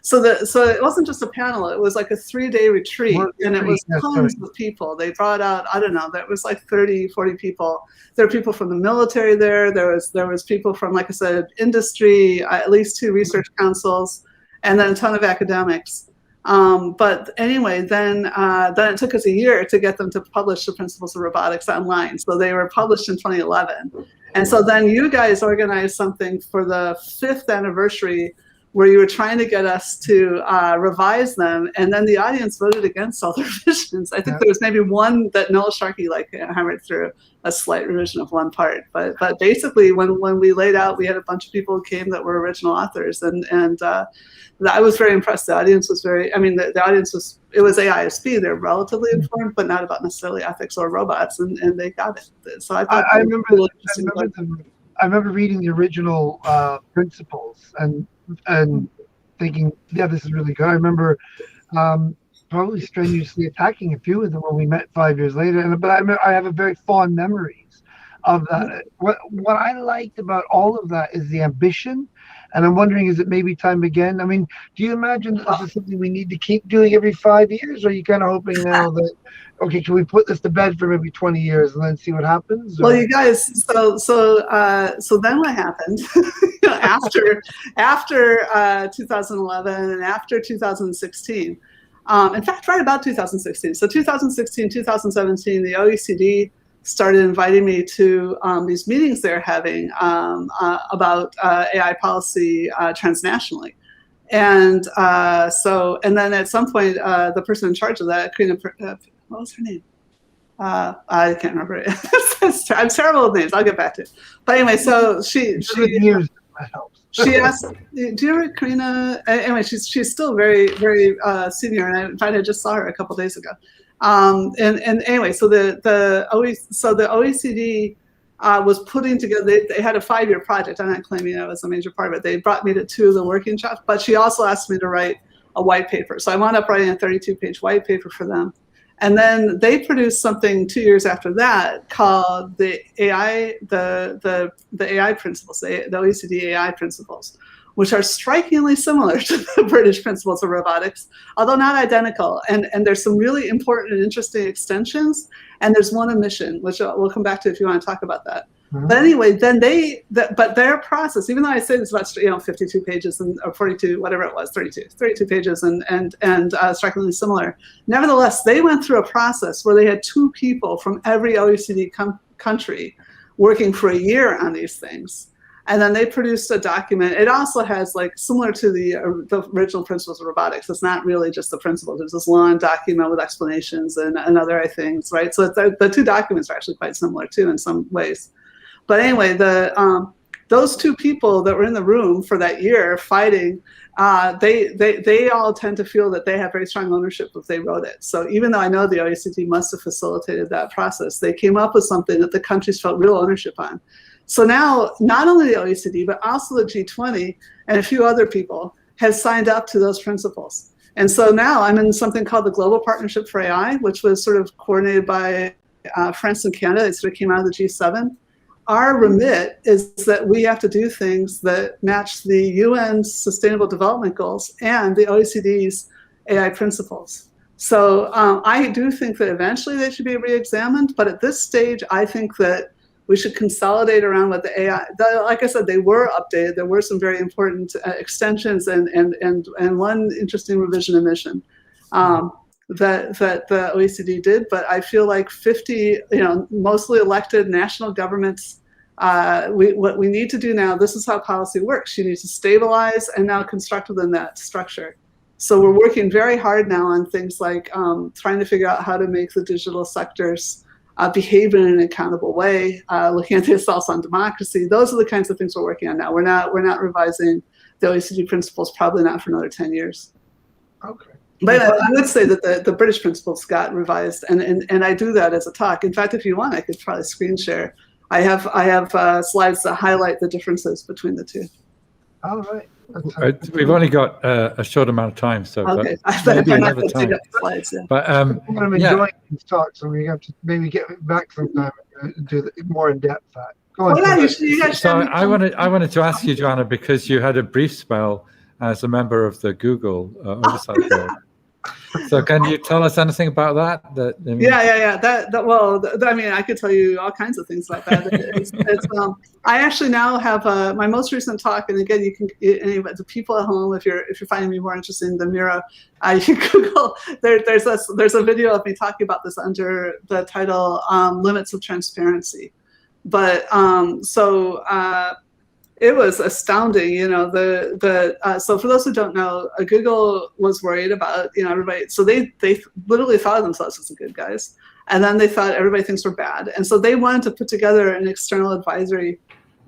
so it wasn't just a panel. It was like a 3-day retreat, and it was tons of people. They brought out, I don't know, there was like 30, 40 people. There were people from the military there. There was people from, like I said, industry, at least 2 research councils, and then a ton of academics. But anyway, then it took us a year to get them to publish the Principles of Robotics online. So they were published in 2011. And so then you guys organized something for the 5th anniversary where you were trying to get us to revise them. And then the audience voted against all the revisions. I think there was maybe one that Noel Sharkey hammered through a slight revision of one part. But basically, when we laid out, we had a bunch of people who came that were original authors. And I was very impressed. The audience was the audience was, it was AISP. They're relatively informed, but not about necessarily ethics or robots, and they got it. So I remember reading the original principles and thinking, yeah, this is really good. I remember probably strenuously attacking a few of them when we met 5 years later. But I have a very fond memories of that. What I liked about all of that is the ambition. And I'm wondering, is it maybe time again? I mean, do you imagine that this is something we need to keep doing every 5 years? Or are you kind of hoping now that, okay, can we put this to bed for maybe 20 years and then see what happens? Or? Well, you guys, so then what happened after 2011 and after 2016? In fact, right about 2016. So 2016, 2017, the OECD started inviting me to these meetings they're having about AI policy transnationally. And and then at some point, the person in charge of that, Karina, what was her name? I can't remember it. I'm terrible with names. I'll get back to it. But anyway, so she asked, do you remember Karina? Anyway, she's still very, very senior. And in fact, I just saw her a couple days ago. And anyway, so the OECD was putting together, they had a 5-year project. I'm not claiming that was a major part of it. They brought me to 2 of the working shops, but she also asked me to write a white paper. So I wound up writing a 32-page white paper for them. And then they produced something 2 years after that called the AI, the AI principles, the OECD AI principles, which are strikingly similar to the British Principles of Robotics, although not identical. And there's some really important and interesting extensions. And there's one omission, which we'll come back to if you want to talk about that. Mm-hmm. But anyway, then but their process, even though I say it's about 52 pages or 42, whatever it was, 32 pages and strikingly similar. Nevertheless, they went through a process where they had 2 people from every OECD country working for a year on these things. And then they produced a document. It also has, like, similar to the original Principles of Robotics. It's not really just the principles. It's this long document with explanations and other things, right? So the 2 documents are actually quite similar too in some ways. But anyway, those 2 people that were in the room for that year fighting, they all tend to feel that they have very strong ownership if they wrote it. So even though I know the OECD must have facilitated that process, they came up with something that the countries felt real ownership on. So now, not only the OECD, but also the G20 and a few other people have signed up to those principles. And so now I'm in something called the Global Partnership for AI, which was sort of coordinated by France and Canada. It sort of came out of the G7. Our remit is that we have to do things that match the UN's Sustainable Development Goals and the OECD's AI principles. So I do think that eventually they should be re-examined, but at this stage, I think that we should consolidate around what the AI, like I said, they were updated. There were some very important extensions and one interesting revision omission that the OECD did. But I feel like 50, mostly elected national governments, what we need to do now, this is how policy works. You need to stabilize and now construct within that structure. So we're working very hard now on things like trying to figure out how to make the digital sectors behave in an accountable way, looking at the assaults on democracy. Those are the kinds of things we're working on now. We're not revising the OECD principles, probably not for another 10 years. Okay. But I would say that the British principles got revised, and I do that as a talk. In fact, if you want, I could probably screen share. I have slides that highlight the differences between the 2. All right. We've only got a short amount of time, so okay. maybe another time. Slides, yeah. But I'm enjoying these talks, so we have to maybe get back sometime and do more in depth. on, yeah, Phil. you guys So should have me I wanted to ask you, Joanna, because you had a brief spell as a member of the Google oversight board. So can you tell us anything about that? Yeah. Well, I mean, I could tell you all kinds of things about that. I actually now have my most recent talk, and again, you can anyway, the people at home, if you're finding me more interesting than MiRo, you can Google. There's a video of me talking about this under the title "Limits of Transparency." But it was astounding, so for those who don't know, Google was worried about, everybody. So they literally thought of themselves as the good guys. And then they thought everybody thinks we're bad. And so they wanted to put together an external advisory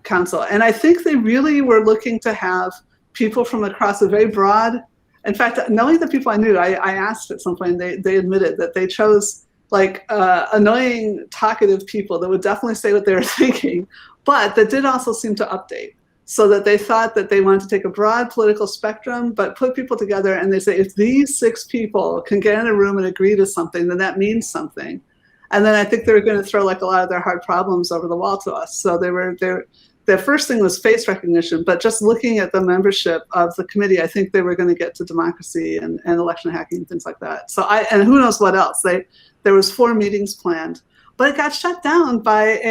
council. And I think they really were looking to have people from across a very broad, in fact, knowing the people I knew, I asked at some point, they admitted that they chose like annoying, talkative people that would definitely say what they were thinking, but that did also seem to update. So that they thought that they wanted to take a broad political spectrum, but put people together, and they say, if these 6 people can get in a room and agree to something, then that means something. And then I think they were going to throw like a lot of their hard problems over the wall to us. So their first thing was face recognition, but just looking at the membership of the committee, I think they were going to get to democracy and election hacking and things like that. So and who knows what else? There was 4 meetings planned, but it got shut down by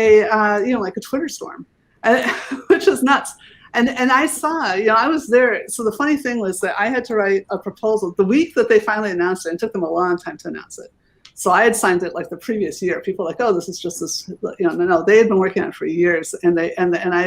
like a Twitter storm. Which is nuts. And I saw, I was there. So the funny thing was that I had to write a proposal the week that they finally announced it. And it took them a long time to announce it. So I had signed it like the previous year. People were like, oh, this is just this, no, they had been working on it for years. And I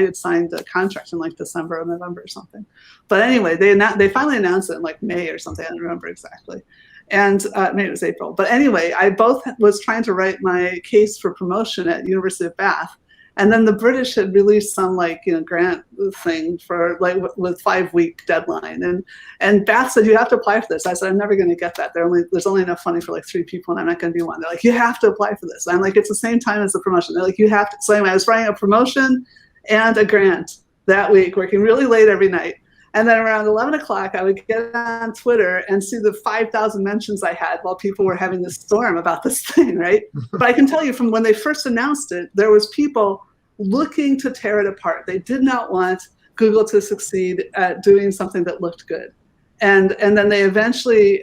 had signed a contract in like December or November or something. But anyway, they finally announced it in like May or something. I don't remember exactly. And maybe it was April. But anyway, I both was trying to write my case for promotion at University of Bath. And then the British had released some grant thing for with 5-week deadline. And Bath said, you have to apply for this. I said, I'm never going to get that. There's only enough funding for like 3 people, and I'm not going to be one. They're like, you have to apply for this. I'm like, it's the same time as the promotion. They're like, you have to. So anyway, I was writing a promotion and a grant that week, working really late every night. And then around 11 o'clock, I would get on Twitter and see the 5,000 mentions I had while people were having this storm about this thing, right? But I can tell you from when they first announced it, there was people looking to tear it apart. They did not want Google to succeed at doing something that looked good. And then they eventually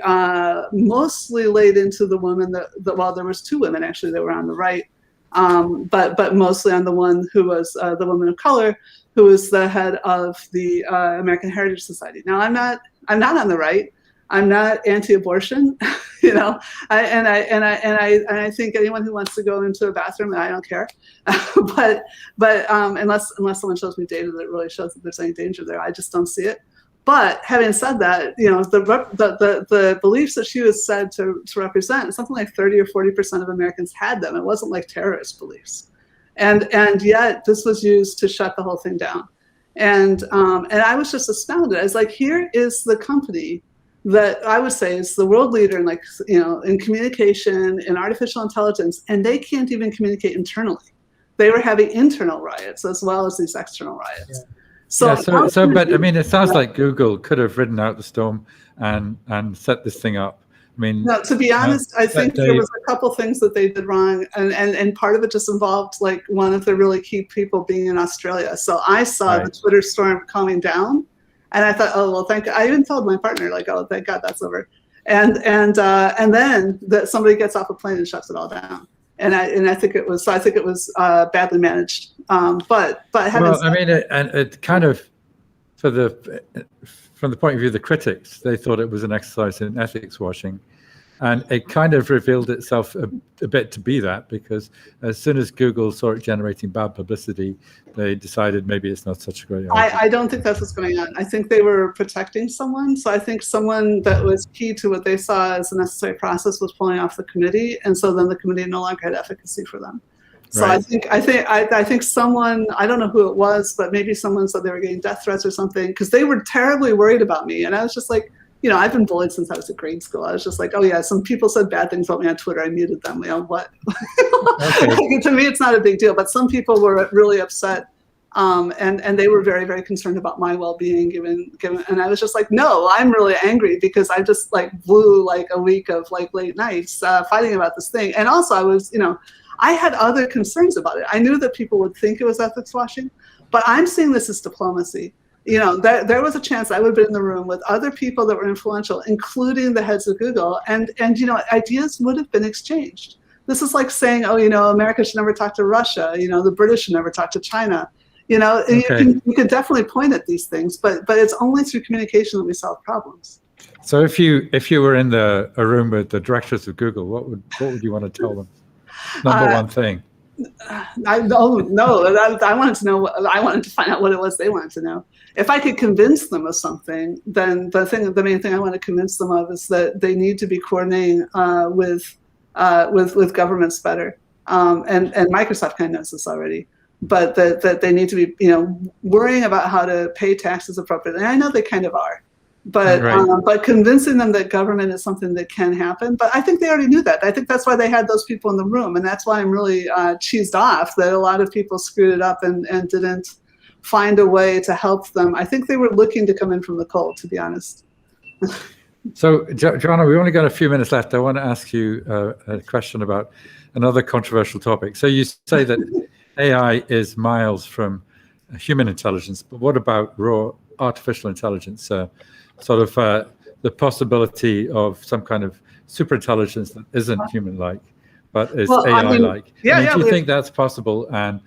mostly laid into the woman well, there was 2 women actually that were on the right, but mostly on the one who was the woman of color, who was the head of the American Heritage Society. Now, I'm not on the right. I'm not anti-abortion, and I think anyone who wants to go into a bathroom, I don't care, but unless someone shows me data that really shows that there's any danger there, I just don't see it. But having said that, the beliefs that she was said to represent, something like 30 or 40% of Americans had them. It wasn't like terrorist beliefs. And yet this was used to shut the whole thing down. And I was just astounded. I was like, here is the company that I would say is the world leader in in communication, in artificial intelligence, and they can't even communicate internally. They were having internal riots as well as these external riots. Yeah. But I mean, it sounds like Google could have ridden out the storm and set this thing up. I mean, no, to be honest, I think there was a couple things that they did wrong, and part of it just involved like one of the really key people being in Australia. So I saw the Twitter storm calming down, and I thought, oh well, thank God. I even told my partner like, oh, thank God that's over. And then that somebody gets off a plane and shuts it all down. And I think it was badly managed. But well, I mean, it kind of from the point of view of the critics, they thought it was an exercise in ethics washing. And it kind of revealed itself a bit to be that, because as soon as Google saw it generating bad publicity, they decided maybe it's not such a great idea. I don't think that's what's going on. I think they were protecting someone. So I think someone that was key to what they saw as a necessary process was pulling off the committee. And so then the committee no longer had efficacy for them. So right. I think someone, I don't know who it was, but maybe someone said they were getting death threats or something, because they were terribly worried about me. And I was just like, I've been bullied since I was at grade school. I was just like, oh yeah, some people said bad things about me on Twitter. I muted them. What? Okay. To me, it's not a big deal. But some people were really upset, and they were very, very concerned about my well-being. Given, and I was just like, no, I'm really angry because I just blew a week of late nights fighting about this thing. And also, I was, I had other concerns about it. I knew that people would think it was ethics washing, but I'm seeing this as diplomacy. You know, there was a chance I would have been in the room with other people that were influential, including the heads of Google, and you know, ideas would have been exchanged. This is like saying, oh, you know, America should never talk to Russia. You know, the British should never talk to China. You know, Okay. you can definitely point at these things, but it's only through communication that we solve problems. So if you were in a room with the directors of Google, what would you want to tell them? Number one thing. I wanted to know. I wanted to find out what it was they wanted to know. If I could convince them of something, then the main thing I want to convince them of is that they need to be coordinating with governments better. And Microsoft kind of knows this already, but that they need to be, you know, worrying about how to pay taxes appropriately. And I know they kind of are. But but convincing them that government is something that can happen. But I think they already knew that. I think that's why they had those people in the room, and that's why I'm really cheesed off that a lot of people screwed it up and didn't find a way to help them. I think they were looking to come in from the cold, to be honest. So, Joanna, we only got a few minutes left. I want to ask you a question about another controversial topic. So you say that AI is miles from human intelligence, but what about raw artificial intelligence? Sort of the possibility of some kind of super intelligence that isn't human-like, but is AI-like. Do you think that's possible? And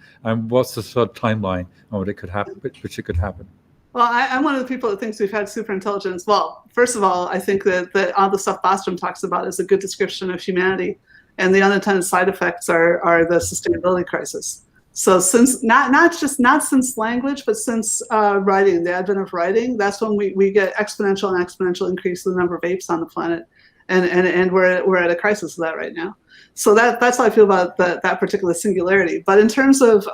what's the sort of timeline on what it could happen, which it could happen? Well, I'm one of the people that thinks we've had super intelligence. Well, first of all, I think that all the stuff Bostrom talks about is a good description of humanity, and the unintended side effects are the sustainability crisis. So since not since language, but since writing, the advent of writing, that's when we get exponential increase in the number of apes on the planet, and we're at a crisis of that right now. So that's how I feel about that particular singularity. But in terms of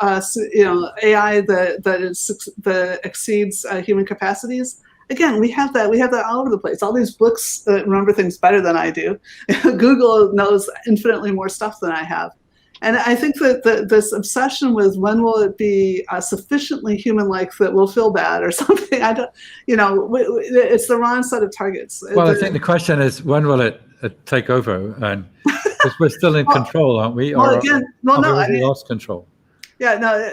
you know, AI that exceeds human capacities, again, we have that all over the place. All these books that remember things better than I do. Google knows infinitely more stuff than I have. And I think that this obsession with when will it be sufficiently human-like that we'll feel bad or something, I don't, you know, it's the wrong set of targets. Well, I think the question is, when will it take over? And because we're still in control, aren't we? Well, again, I mean, lost control. Yeah, no,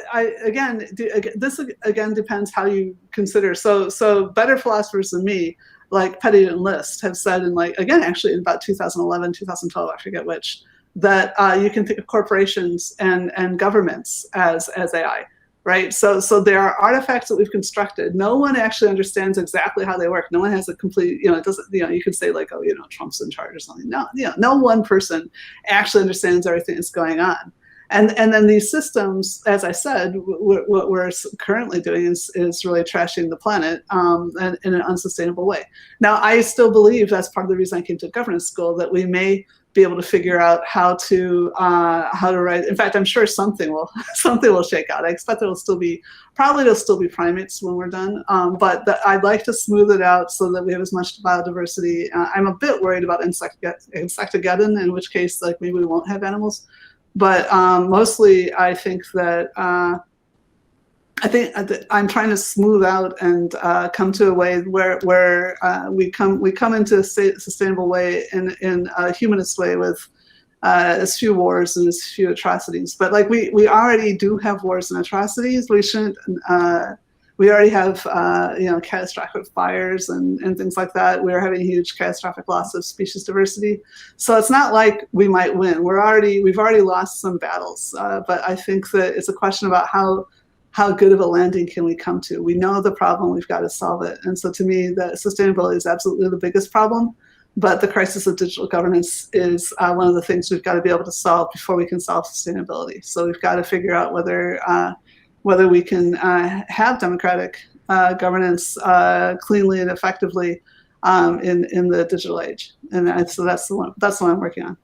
this again depends how you consider. So better philosophers than me, like Pettit and List, have said in actually in about 2011, 2012, I forget which, that you can think of corporations and governments as AI, right? So there are artifacts that we've constructed. No one actually understands exactly how they work. No one has a complete, you know, it doesn't, you know, you can say like, oh, you know, Trump's in charge or something. No, you know, no one person actually understands everything that's going on. And then these systems, as I said, what we're currently doing is really trashing the planet in an unsustainable way. Now, I still believe that's part of the reason I came to governance school, that we may be able to figure out how to write. In fact, I'm sure something will shake out. I expect there'll still be primates when we're done. But I'd like to smooth it out so that we have as much biodiversity. I'm a bit worried about insectageddon, in which case, like, maybe we won't have animals. But mostly, I think that I'm trying to smooth out and come to a way where we come into a sustainable way in a humanist way with as few wars and as few atrocities. But like we already do have wars and atrocities. We shouldn't. We already have you know, catastrophic fires and things like that. We're having huge catastrophic loss of species diversity. So it's not like we might win. We've already lost some battles. But I think that it's a question about how good of a landing can we come to. We know the problem, we've got to solve it. And so to me, the sustainability is absolutely the biggest problem. But the crisis of digital governance is one of the things we've got to be able to solve before we can solve sustainability. So we've got to figure out whether we can have democratic governance cleanly and effectively in the digital age. And so that's the one I'm working on.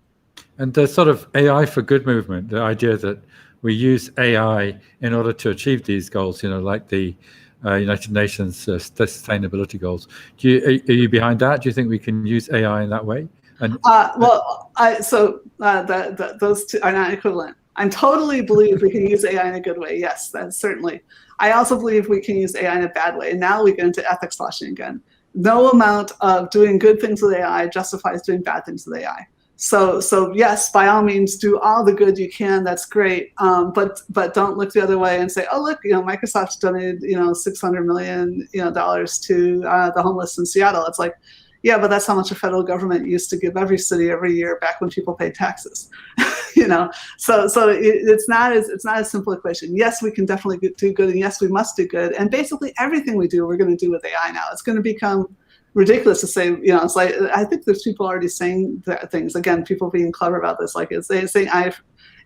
And the sort of AI for good movement, the idea that we use AI in order to achieve these goals, you know, like the United Nations sustainability goals. Are you behind that? Do you think we can use AI in that way? And those two are not equivalent. I totally believe we can use AI in a good way. Yes, that's certainly. I also believe we can use AI in a bad way. And now we get into ethics washing again. No amount of doing good things with AI justifies doing bad things with AI. So yes, by all means, do all the good you can. That's great. But don't look the other way and say, oh look, Microsoft's donated $600 million dollars to the homeless in Seattle. It's like, yeah, but that's how much the federal government used to give every city every year back when people paid taxes. So it's not a simple equation. Yes, we can definitely do good, and yes, we must do good. And basically everything we do, we're going to do with AI now. It's going to become ridiculous to say, it's like, I think there's people already saying things, again, people being clever about this, like it's saying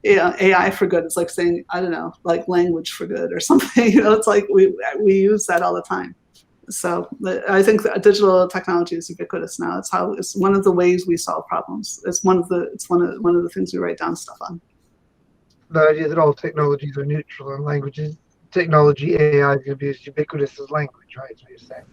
AI for good. It's like saying, I don't know, like language for good or something. It's like we use that all the time. So I think that digital technology is ubiquitous now. It's one of the ways we solve problems. It's one of the things we write down stuff on. The idea that all technologies are neutral and technology AI is going to be as ubiquitous as language, right? Is what you're saying.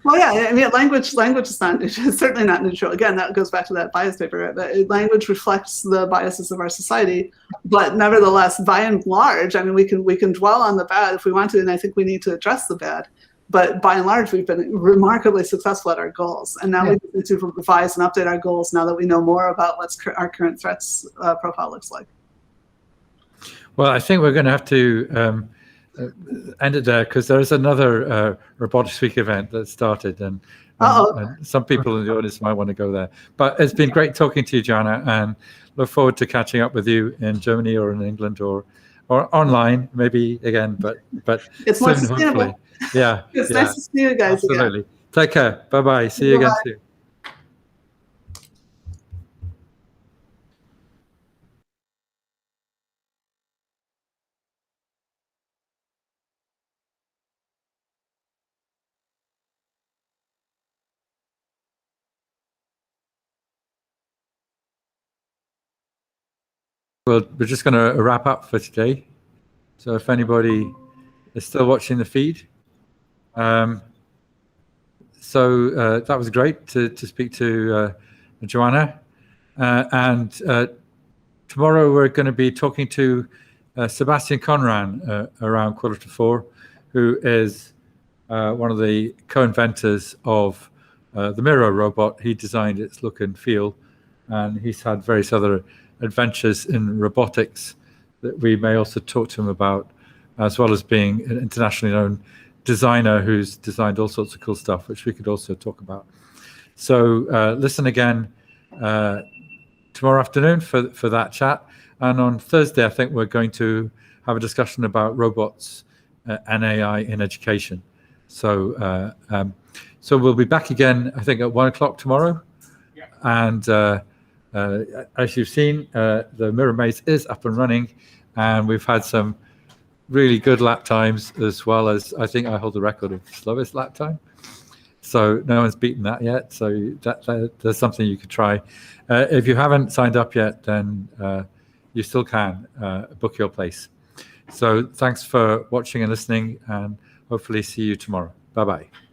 Well, yeah, I mean, language is not neutral. It's certainly not neutral. Again, that goes back to that bias paper, right? But language reflects the biases of our society. But nevertheless, by and large, I mean, we can dwell on the bad if we want to, and I think we need to address the bad. But by and large, we've been remarkably successful at our goals. And now we need to revise and update our goals now that we know more about what our current threats profile looks like. Well, I think we're going to have to end it there because there is another Robotics Week event that started, and some people in the audience might want to go there. But it's been great talking to you, Joanna, and look forward to catching up with you in Germany or in England or online, maybe again, but it's soon, more sustainable. hopefully. Yeah. It's nice to see you guys absolutely. again. Take care. Bye-bye. See you again soon. Well, we're just going to wrap up for today. So if anybody is still watching the feed, that was great to speak to Joanna. And tomorrow we're going to be talking to Sebastian Conran around 3:45, who is one of the co-inventors of the MiRo robot. He designed its look and feel, and he's had various other adventures in robotics that we may also talk to him about, as well as being an internationally known designer who's designed all sorts of cool stuff, which we could also talk about. So listen again tomorrow afternoon for that chat. And on Thursday, I think we're going to have a discussion about robots and AI in education. So so we'll be back again, I think, at 1 o'clock tomorrow. Yeah. And as you've seen, the MiRo Maze is up and running, and we've had some really good lap times, as well as I think I hold the record of slowest lap time. So no one's beaten that yet. So that's something you could try. If you haven't signed up yet, then you still can book your place. So thanks for watching and listening, and hopefully see you tomorrow. Bye-bye.